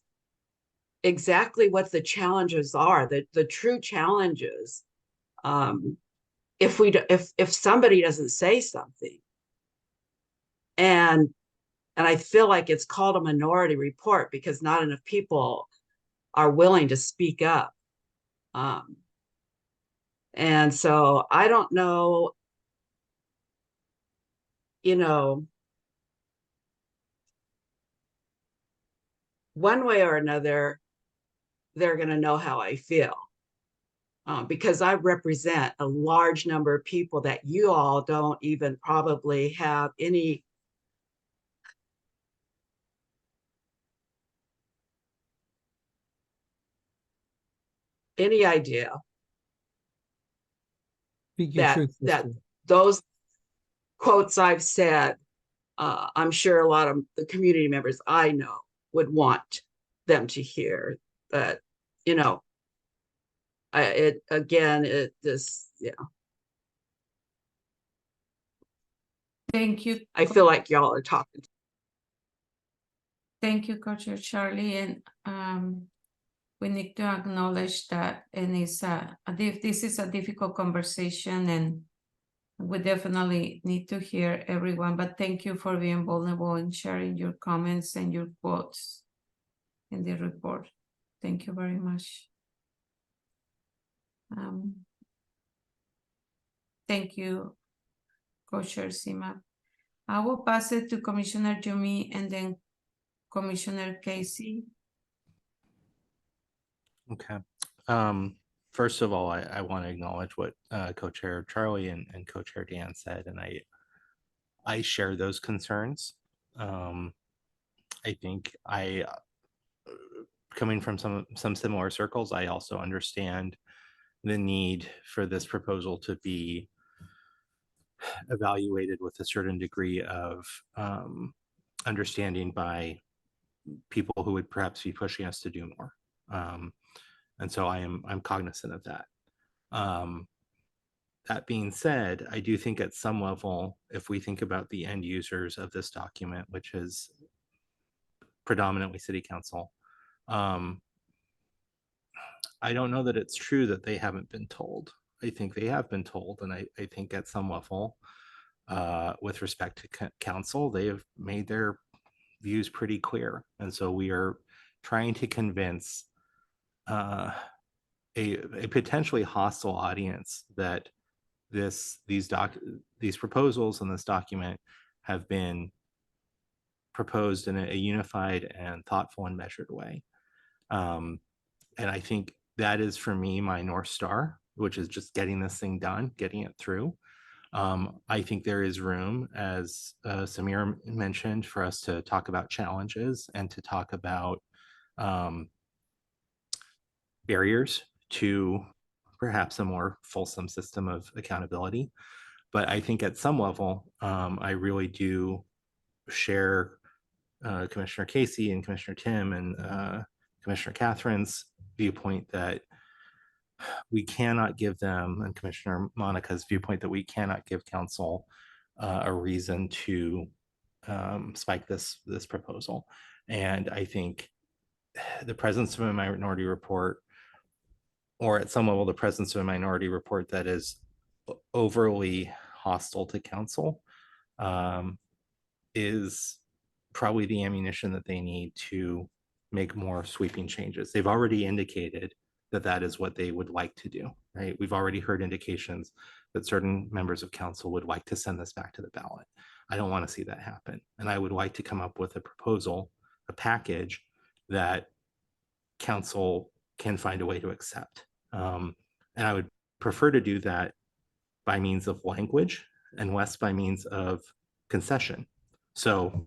exactly what the challenges are, the true challenges, if somebody doesn't say something? And I feel like it's called a minority report because not enough people are willing to speak up. And so I don't know, one way or another, they're going to know how I feel. Because I represent a large number of people that you all don't even probably have any idea that those quotes I've said, I'm sure a lot of the community members I know would want them to hear. But Thank you. I feel like y'all are talking. Thank you, Co-Chair Charlie. And we need to acknowledge that, and this is a difficult conversation, and we definitely need to hear everyone. But thank you for being vulnerable and sharing your comments and your quotes in the report. Thank you very much. Thank you, Co-Chair Sima. I will pass it to Commissioner Jumi and then Commissioner Casey. Okay. First of all, I want to acknowledge what Co-Chair Charlie and Co-Chair Dan said, and I share those concerns. I think coming from some similar circles, I also understand the need for this proposal to be evaluated with a certain degree of understanding by people who would perhaps be pushing us to do more. And so I'm cognizant of that. That being said, I do think at some level, if we think about the end users of this document, which is predominantly City Council, I don't know that it's true that they haven't been told. I think they have been told, and I think at some level, with respect to council, they have made their views pretty clear. And so we are trying to convince a potentially hostile audience that these proposals in this document have been proposed in a unified and thoughtful and measured way. And I think that is, for me, my North Star, which is just getting this thing done, getting it through. I think there is room, as Samir mentioned, for us to talk about challenges and to talk about barriers to perhaps a more fulsome system of accountability. But I think at some level, I really do share Commissioner Casey and Commissioner Tim and Commissioner Catherine's viewpoint that we cannot give them, and Commissioner Monica's viewpoint that we cannot give council a reason to spike this proposal. And I think the presence of a minority report, or at some level the presence of a minority report that is overly hostile to council, is probably the ammunition that they need to make more sweeping changes. They've already indicated that that is what they would like to do, right? We've already heard indications that certain members of council would like to send this back to the ballot. I don't want to see that happen. And I would like to come up with a proposal, a package that council can find a way to accept. And I would prefer to do that by means of language and less by means of concession. So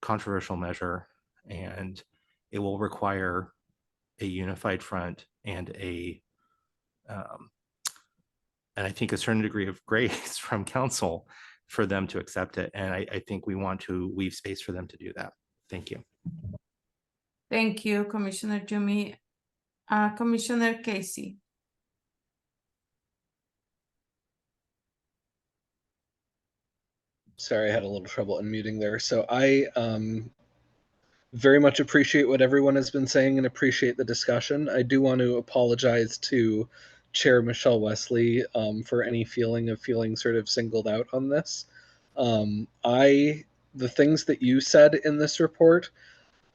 controversial measure, and it will require a unified front and I think a certain degree of grace from council for them to accept it. And I think we want to leave space for them to do that. Thank you. Thank you, Commissioner Jumi. Commissioner Casey. Sorry, I had a little trouble unmuting there. So I very much appreciate what everyone has been saying and appreciate the discussion. I do want to apologize to Chair Michelle Wesley for any feeling of feeling sort of singled out on this. The things that you said in this report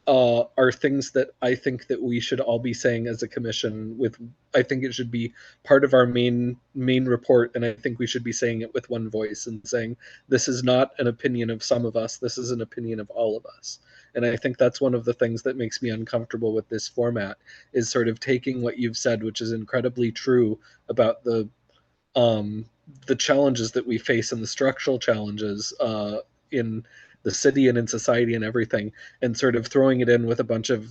are things that I think that we should all be saying as a commission. I think it should be part of our main report, and I think we should be saying it with one voice and saying this is not an opinion of some of us, this is an opinion of all of us. And I think that's one of the things that makes me uncomfortable with this format, is sort of taking what you've said, which is incredibly true about the challenges that we face and the structural challenges in the city and in society and everything, and sort of throwing it in with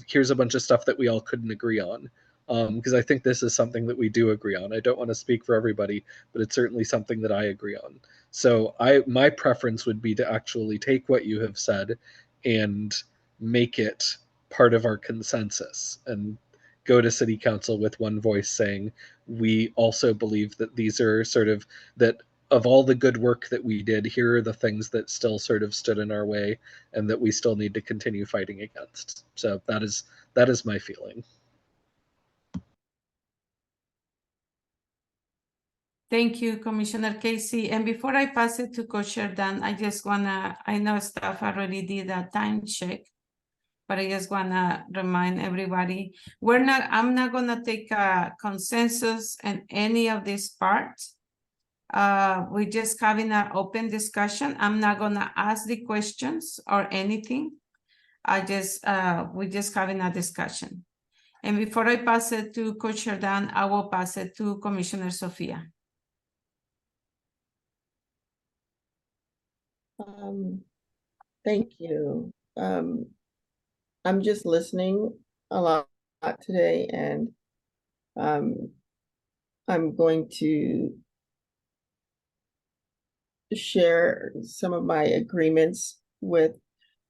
here's a bunch of stuff that we all couldn't agree on. Because I think this is something that we do agree on. I don't want to speak for everybody, but it's certainly something that I agree on. So my preference would be to actually take what you have said and make it part of our consensus and go to city council with one voice saying, we also believe that these are sort of, that of all the good work that we did, here are the things that still sort of stood in our way and that we still need to continue fighting against. So that is my feeling. Thank you, Commissioner Casey. And before I pass it to Co-Chair Dan, I just wanna, I know staff already did a time check, but I just wanna remind everybody, I'm not gonna take a consensus in any of these parts. We're just having an open discussion. I'm not gonna ask the questions or anything. We're just having a discussion. And before I pass it to Co-Chair Dan, I will pass it to Commissioner Sophia. Thank you. I'm just listening a lot today, and I'm going to share some of my agreements with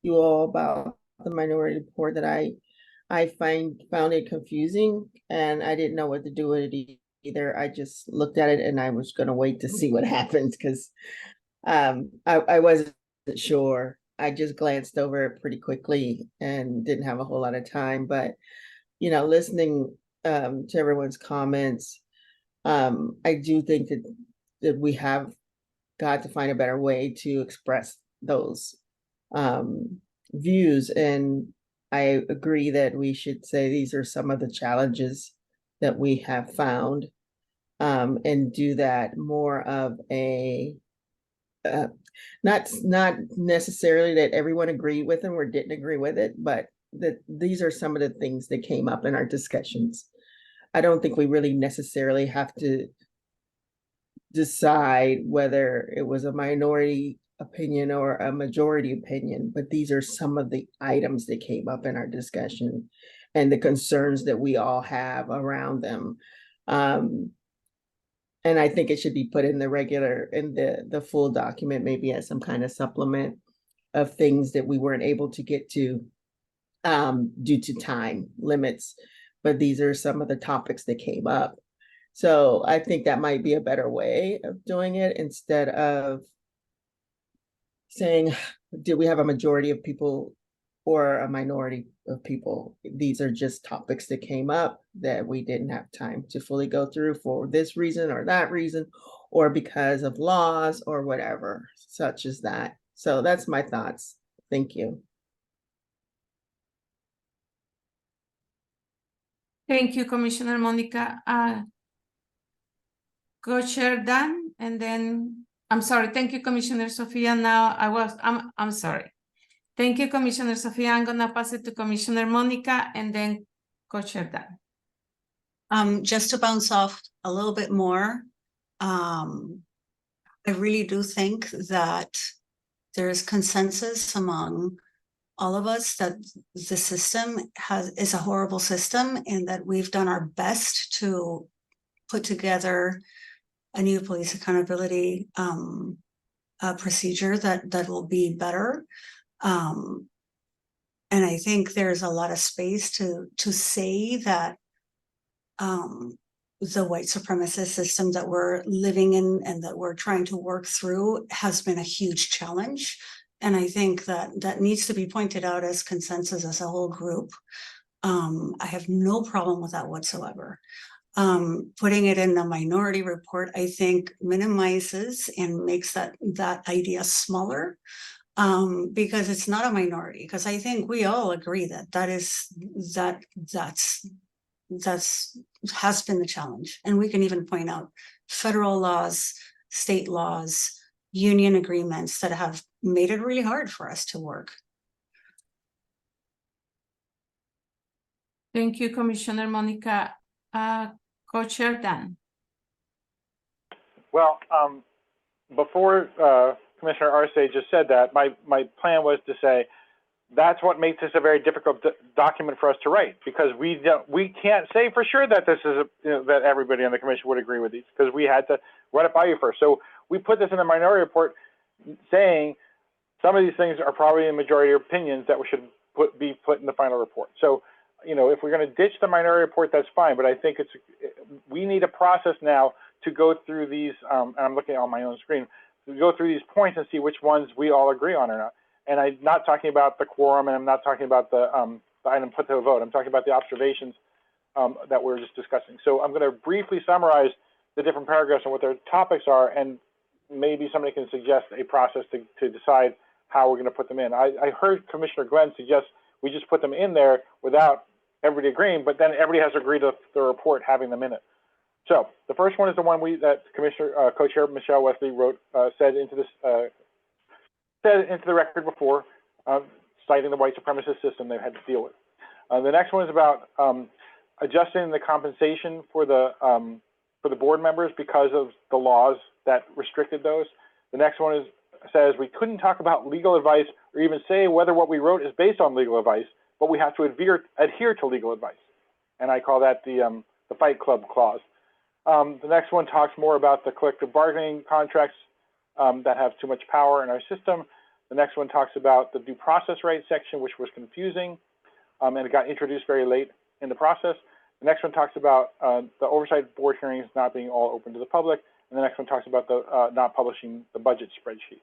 you all about the minority report that I found it confusing, and I didn't know what to do with it either. I just looked at it and I was going to wait to see what happens because I wasn't sure. I just glanced over it pretty quickly and didn't have a whole lot of time, but listening to everyone's comments, I do think that we have got to find a better way to express those views. And I agree that we should say these are some of the challenges that we have found, and do that more of a not necessarily that everyone agreed with them or didn't agree with it, but that these are some of the things that came up in our discussions. I don't think we really necessarily have to decide whether it was a minority opinion or a majority opinion, but these are some of the items that came up in our discussion and the concerns that we all have around them. And I think it should be put in the full document, maybe as some kind of supplement of things that we weren't able to get to due to time limits. But these are some of the topics that came up. So I think that might be a better way of doing it, instead of saying, did we have a majority of people or a minority of people? These are just topics that came up that we didn't have time to fully go through for this reason or that reason, or because of laws or whatever, such as that. So that's my thoughts. Thank you. Thank you, Commissioner Monica. Co-Chair Dan, and then, I'm sorry, thank you, Commissioner Sophia. Now I'm sorry. Thank you, Commissioner Sophia. I'm gonna pass it to Commissioner Monica and then Co-Chair Dan. Just to bounce off a little bit more, I really do think that there's consensus among all of us that the system is a horrible system, and that we've done our best to put together a new police accountability procedure that will be better. And I think there's a lot of space to say that the white supremacist system that we're living in and that we're trying to work through has been a huge challenge. And I think that needs to be pointed out as consensus as a whole group. I have no problem with that whatsoever. Putting it in the minority report, I think, minimizes and makes that idea smaller, because it's not a minority. Because I think we all agree that has been the challenge, and we can even point out federal laws, state laws, union agreements that have made it really hard for us to work. Thank you, Commissioner Monica. Co-Chair Dan. Well, before Commissioner Arce just said that, my plan was to say that's what makes this a very difficult document for us to write, because we can't say for sure that this is that everybody on the commission would agree with these, because we had to run it by you first. So we put this in the minority report, saying some of these things are probably in majority opinions that we should be put in the final report. So, if we're going to ditch the minority report, that's fine. But I think we need a process now to go through these. And I'm looking on my own screen to go through these points and see which ones we all agree on or not. And I'm not talking about the quorum, and I'm not talking about the item put to a vote. I'm talking about the observations that we were just discussing. So I'm going to briefly summarize the different paragraphs and what their topics are, and maybe somebody can suggest a process to decide how we're going to put them in. I heard Commissioner Glenn suggest we just put them in there without everybody agreeing, but then everybody has to agree to the report having them in it. So the first one is the one that Commissioner Co-Chair Michelle Wesley wrote, said into the record before, citing the white supremacist system they've had to deal with. The next one is about adjusting the compensation for the board members because of the laws that restricted those. The next one says we couldn't talk about legal advice or even say whether what we wrote is based on legal advice, but we have to adhere to legal advice. And I call that the Fight Club clause. The next one talks more about the collective bargaining contracts that have too much power in our system. The next one talks about the due process rights section, which was confusing, and it got introduced very late in the process. The next one talks about the oversight board hearings not being all open to the public. And the next one talks about the not publishing the budget spreadsheet.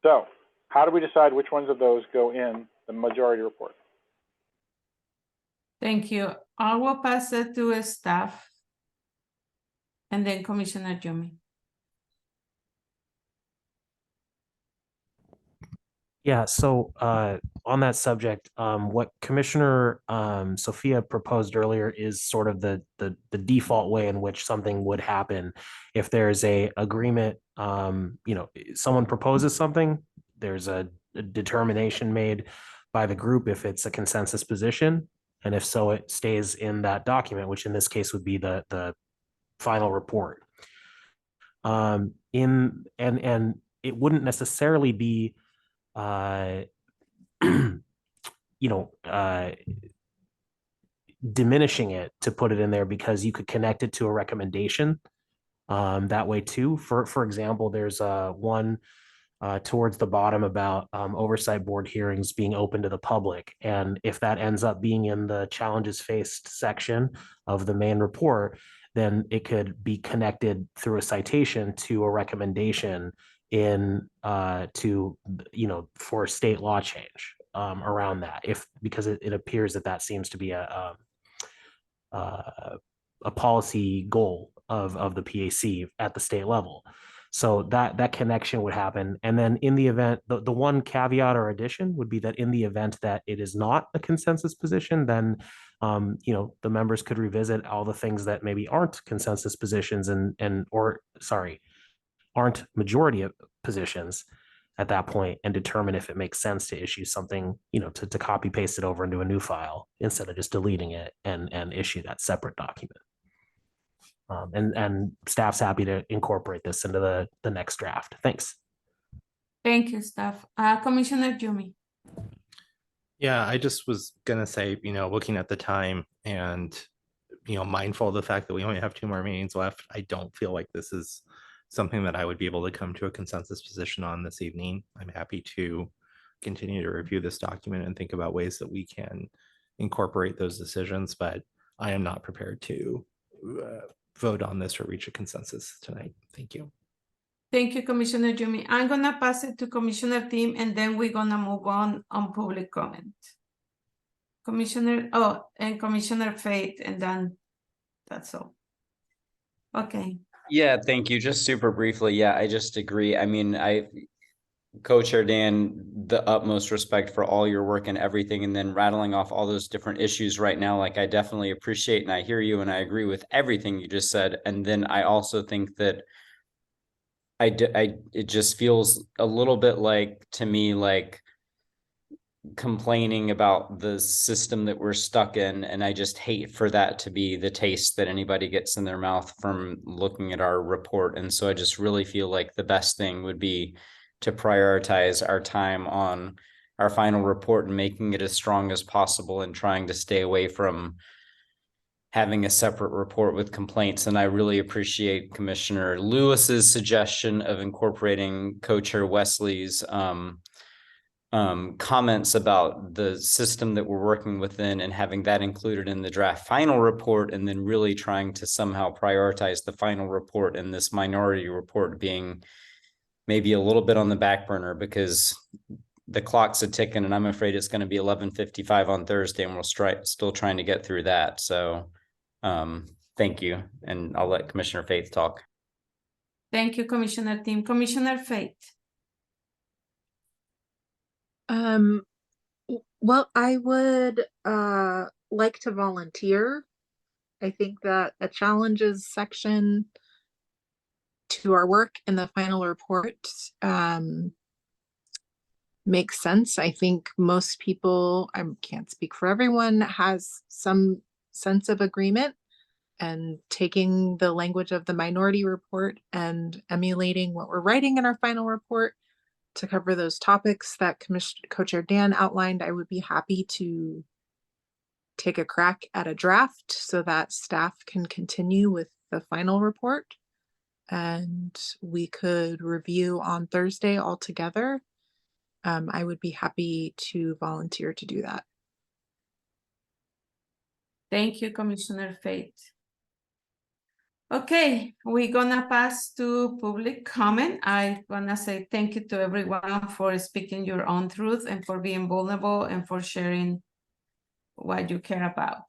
So how do we decide which ones of those go in the majority report? Thank you. I will pass it to staff and then Commissioner Jumi. Yeah, so on that subject, what Commissioner Sophia proposed earlier is sort of the default way in which something would happen if there's a agreement. Someone proposes something, there's a determination made by the group if it's a consensus position, and if so, it stays in that document, which in this case would be the final report. And it wouldn't necessarily be diminishing it to put it in there, because you could connect it to a recommendation that way too. For example, there's one towards the bottom about oversight board hearings being open to the public. And if that ends up being in the challenges faced section of the main report, then it could be connected through a citation to a recommendation for state law change around that, because it appears that seems to be a policy goal of the PAC at the state level. So that connection would happen. And then in the event, the one caveat or addition would be that in the event that it is not a consensus position, then the members could revisit all the things that maybe aren't consensus positions aren't majority of positions at that point, and determine if it makes sense to issue something, to copy paste it over into a new file instead of just deleting it and issue that separate document. And staff's happy to incorporate this into the next draft. Thanks. Thank you, staff. Commissioner Jumi. Yeah, I just was gonna say, looking at the time and, mindful of the fact that we only have 2 more meetings left, I don't feel like this is something that I would be able to come to a consensus position on this evening. I'm happy to continue to review this document and think about ways that we can incorporate those decisions, but I am not prepared to vote on this or reach a consensus tonight. Thank you. Thank you, Commissioner Jumi. I'm gonna pass it to Commissioner Tim, and then we're gonna move on public comment. And Commissioner Faith, and then that's all. Okay. Yeah, thank you. Just super briefly. Yeah, I just agree. I mean, Co-Chair Dan, the utmost respect for all your work and everything, and then rattling off all those different issues right now. Like, I definitely appreciate and I hear you and I agree with everything you just said. And then I also think that it just feels a little bit like, to me, like complaining about the system that we're stuck in, and I just hate for that to be the taste that anybody gets in their mouth from looking at our report. And so I just really feel like the best thing would be to prioritize our time on our final report and making it as strong as possible, and trying to stay away from having a separate report with complaints. And I really appreciate Commissioner Lewis's suggestion of incorporating Co-Chair Wesley's comments about the system that we're working within, and having that included in the draft final report, and then really trying to somehow prioritize the final report and this minority report being maybe a little bit on the back burner, because the clock's a ticking, and I'm afraid it's going to be 11:55 on Thursday, and we're still trying to get through that. So thank you. And I'll let Commissioner Faith talk. Thank you, Commissioner Tim. Commissioner Faith. Well, I would like to volunteer. I think that a challenges section to our work in the final report makes sense. I think most people, I can't speak for everyone, has some sense of agreement, and taking the language of the minority report and emulating what we're writing in our final report to cover those topics that Co-Chair Dan outlined, I would be happy to take a crack at a draft so that staff can continue with the final report. And we could review on Thursday all together. I would be happy to volunteer to do that. Thank you, Commissioner Faith. Okay, we're gonna pass to public comment. I'm gonna say thank you to everyone for speaking your own truth and for being vulnerable and for sharing what you care about.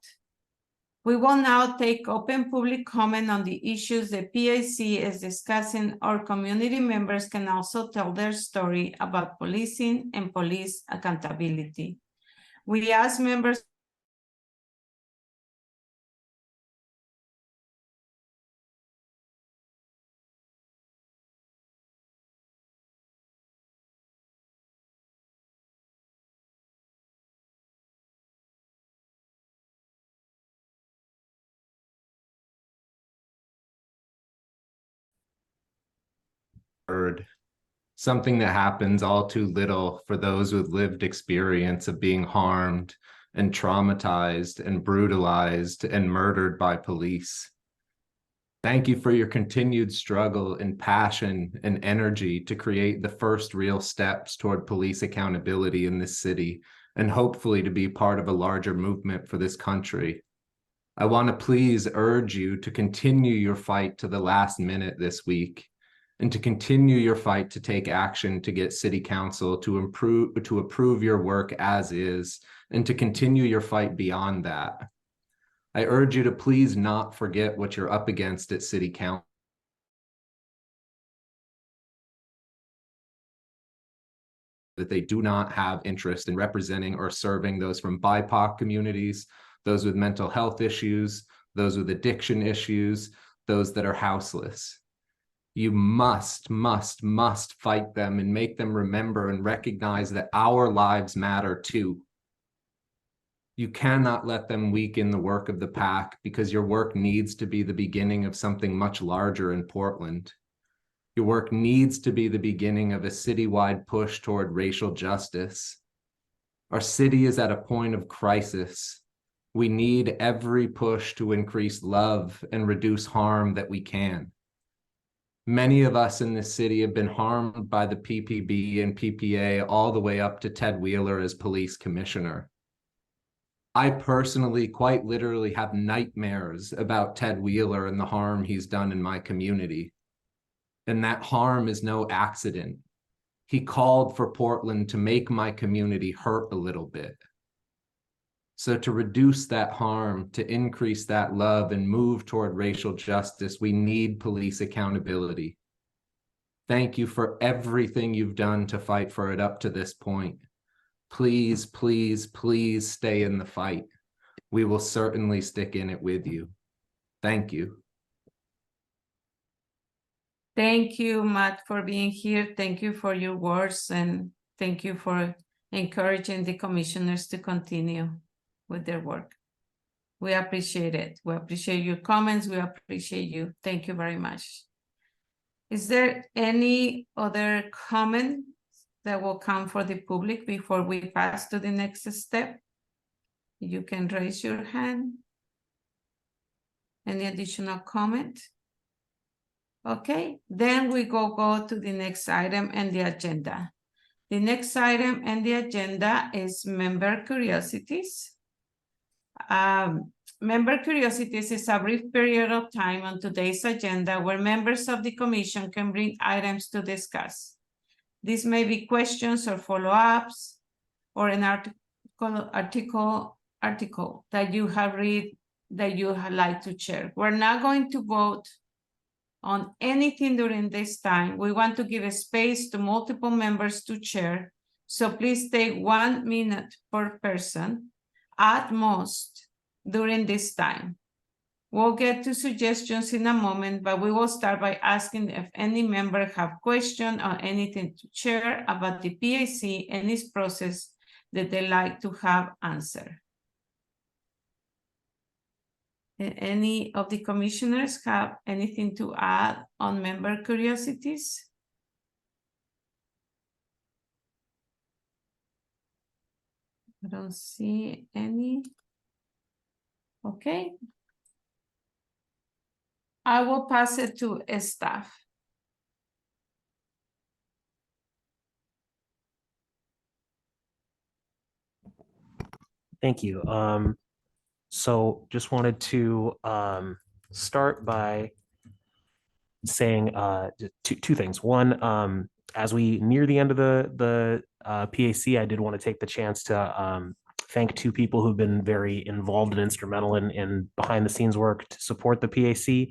We will now take open public comment on the issues the PAC is discussing. Our community members can also tell their story about policing and police accountability. We ask members something that happens all too little for those with lived experience of being harmed and traumatized and brutalized and murdered by police. Thank you for your continued struggle and passion and energy to create the first real steps toward police accountability in this city, and hopefully to be part of a larger movement for this country. I want to please urge you to continue your fight to the last minute this week, and to continue your fight to take action to get City Council to approve your work as is, and to continue your fight beyond that. I urge you to please not forget what you're up against at City Council. That they do not have interest in representing or serving those from BIPOC communities, those with mental health issues, those with addiction issues, those that are houseless. You must fight them and make them remember and recognize that our lives matter too. You cannot let them weaken the work of the PAC, because your work needs to be the beginning of something much larger in Portland. Your work needs to be the beginning of a citywide push toward racial justice. Our city is at a point of crisis. We need every push to increase love and reduce harm that we can. Many of us in this city have been harmed by the PPB and PPA all the way up to Ted Wheeler as police commissioner. I personally, quite literally, have nightmares about Ted Wheeler and the harm he's done in my community. And that harm is no accident. He called for Portland to make my community hurt a little bit. So to reduce that harm, to increase that love and move toward racial justice, we need police accountability. Thank you for everything you've done to fight for it up to this point. Please, please, please stay in the fight. We will certainly stick in it with you. Thank you. Thank you, Matt, for being here. Thank you for your words, and thank you for encouraging the commissioners to continue with their work. We appreciate it. We appreciate your comments. We appreciate you. Thank you very much. Is there any other comment that will come for the public before we pass to the next step? You can raise your hand. Any additional comment? Okay, then we go to the next item and the agenda. The next item and the agenda is member curiosities. Member curiosities is a brief period of time on today's agenda where members of the commission can bring items to discuss. This may be questions or follow-ups or an article that you have read that you like to share. We're not going to vote on anything during this time. We want to give a space to multiple members to share. So please take 1 minute per person at most during this time. We'll get to suggestions in a moment, but we will start by asking if any member have question or anything to share about the PAC and its process that they like to have answered. Any of the commissioners have anything to add on member curiosities? I don't see any. Okay. I will pass it to staff. Thank you. So just wanted to start by saying two things. One, as we near the end of the PAC, I did want to take the chance to thank 2 people who've been very involved and instrumental in behind the scenes work to support the PAC.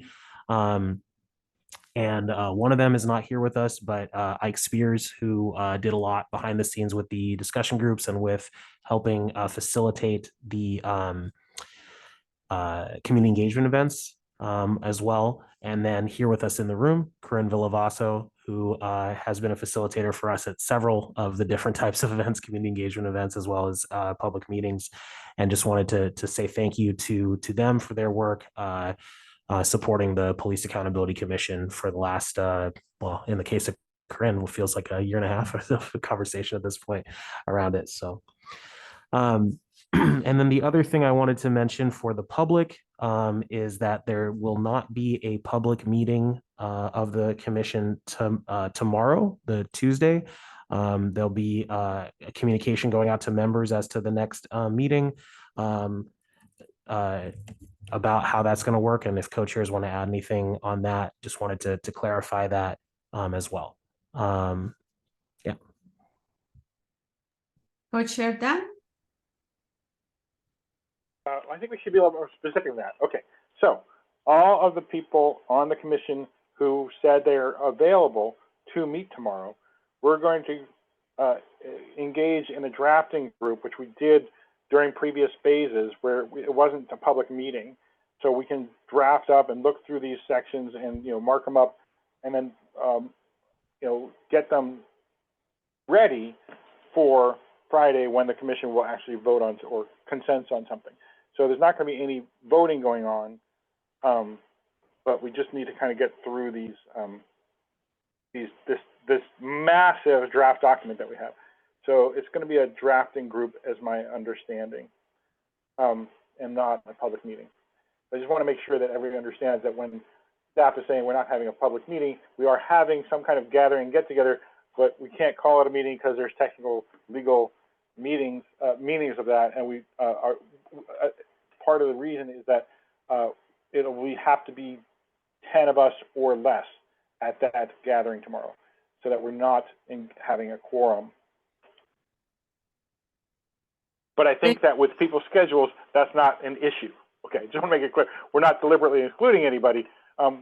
And one of them is not here with us, but Ike Spears, who did a lot behind the scenes with the discussion groups and with helping facilitate the community engagement events as well. And then here with us in the room, Corinne Villavaso, who has been a facilitator for us at several of the different types of events, community engagement events, as well as public meetings. And just wanted to say thank you to them for their work supporting the Police Accountability Commission for the last, well, in the case of Corinne, it feels like a year and a half of a conversation at this point around it. So, and then the other thing I wanted to mention for the public is that there will not be a public meeting of the commission tomorrow, the Tuesday. There'll be a communication going out to members as to the next meeting about how that's going to work. And if co-chairs want to add anything on that, just wanted to clarify that as well. Yeah. Co-chair Dan? I think we should be a little more specific than that. Okay, so all of the people on the commission who said they're available to meet tomorrow, we're going to engage in a drafting group, which we did during previous phases where it wasn't a public meeting. So we can draft up and look through these sections and, mark them up and then, get them ready for Friday when the commission will actually vote on or consent on something. So there's not going to be any voting going on, but we just need to kind of get through this massive draft document that we have. So it's going to be a drafting group, as my understanding, and not a public meeting. I just want to make sure that everybody understands that when staff is saying we're not having a public meeting, we are having some kind of gathering, get together, but we can't call it a meeting because there's technical, legal meanings of that, and we are part of the reason is that we have to be 10 of us or less at that gathering tomorrow, so that we're not having a quorum. But I think that with people's schedules, that's not an issue. Okay, just want to make it clear. We're not deliberately excluding anybody.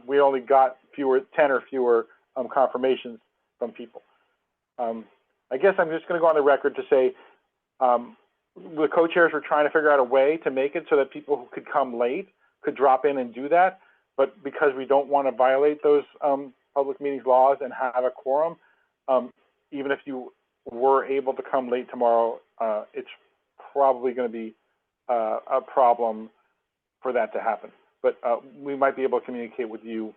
We only got 10 or fewer confirmations from people. I guess I'm just going to go on the record to say the co-chairs were trying to figure out a way to make it so that people who could come late could drop in and do that. But because we don't want to violate those public meetings laws and have a quorum, even if you were able to come late tomorrow, it's probably going to be a problem for that to happen. But we might be able to communicate with you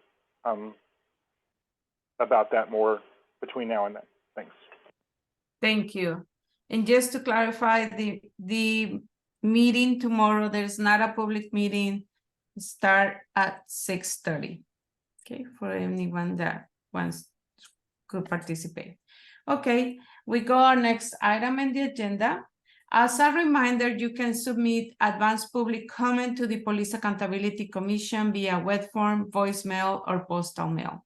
about that more between now and then. Thanks. Thank you. And just to clarify, the meeting tomorrow, there's not a public meeting, start at 6:30. Okay, for anyone that could participate. Okay, we go our next item in the agenda. As a reminder, you can submit advanced public comment to the Police Accountability Commission via web form, voicemail, or postal mail.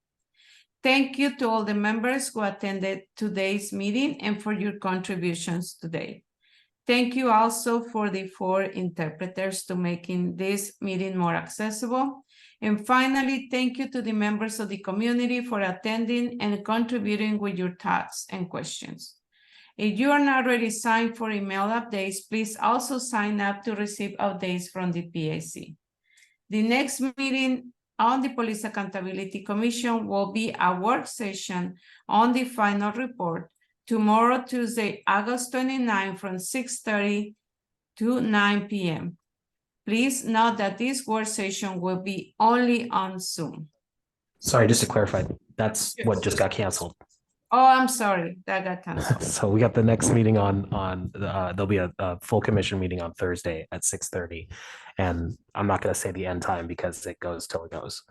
Thank you to all the members who attended today's meeting and for your contributions today. Thank you also for the 4 interpreters to making this meeting more accessible. And finally, thank you to the members of the community for attending and contributing with your thoughts and questions. If you are not already signed for email updates, please also sign up to receive updates from the PAC. The next meeting on the Police Accountability Commission will be a work session on the final report tomorrow, Tuesday, August 29, from 6:30 to 9 p.m. Please note that this work session will be only on Zoom. Sorry, just to clarify, that's what just got canceled. Oh, I'm sorry, that got canceled. So we got the next meeting on there'll be a full commission meeting on Thursday at 6:30. And I'm not going to say the end time because it goes till it goes.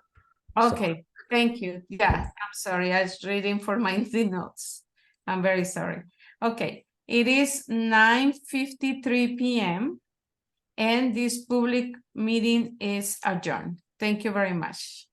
Okay, thank you. Yeah, I'm sorry. I was reading for my notes. I'm very sorry. Okay, it is 9:53 p.m. and this public meeting is adjourned. Thank you very much.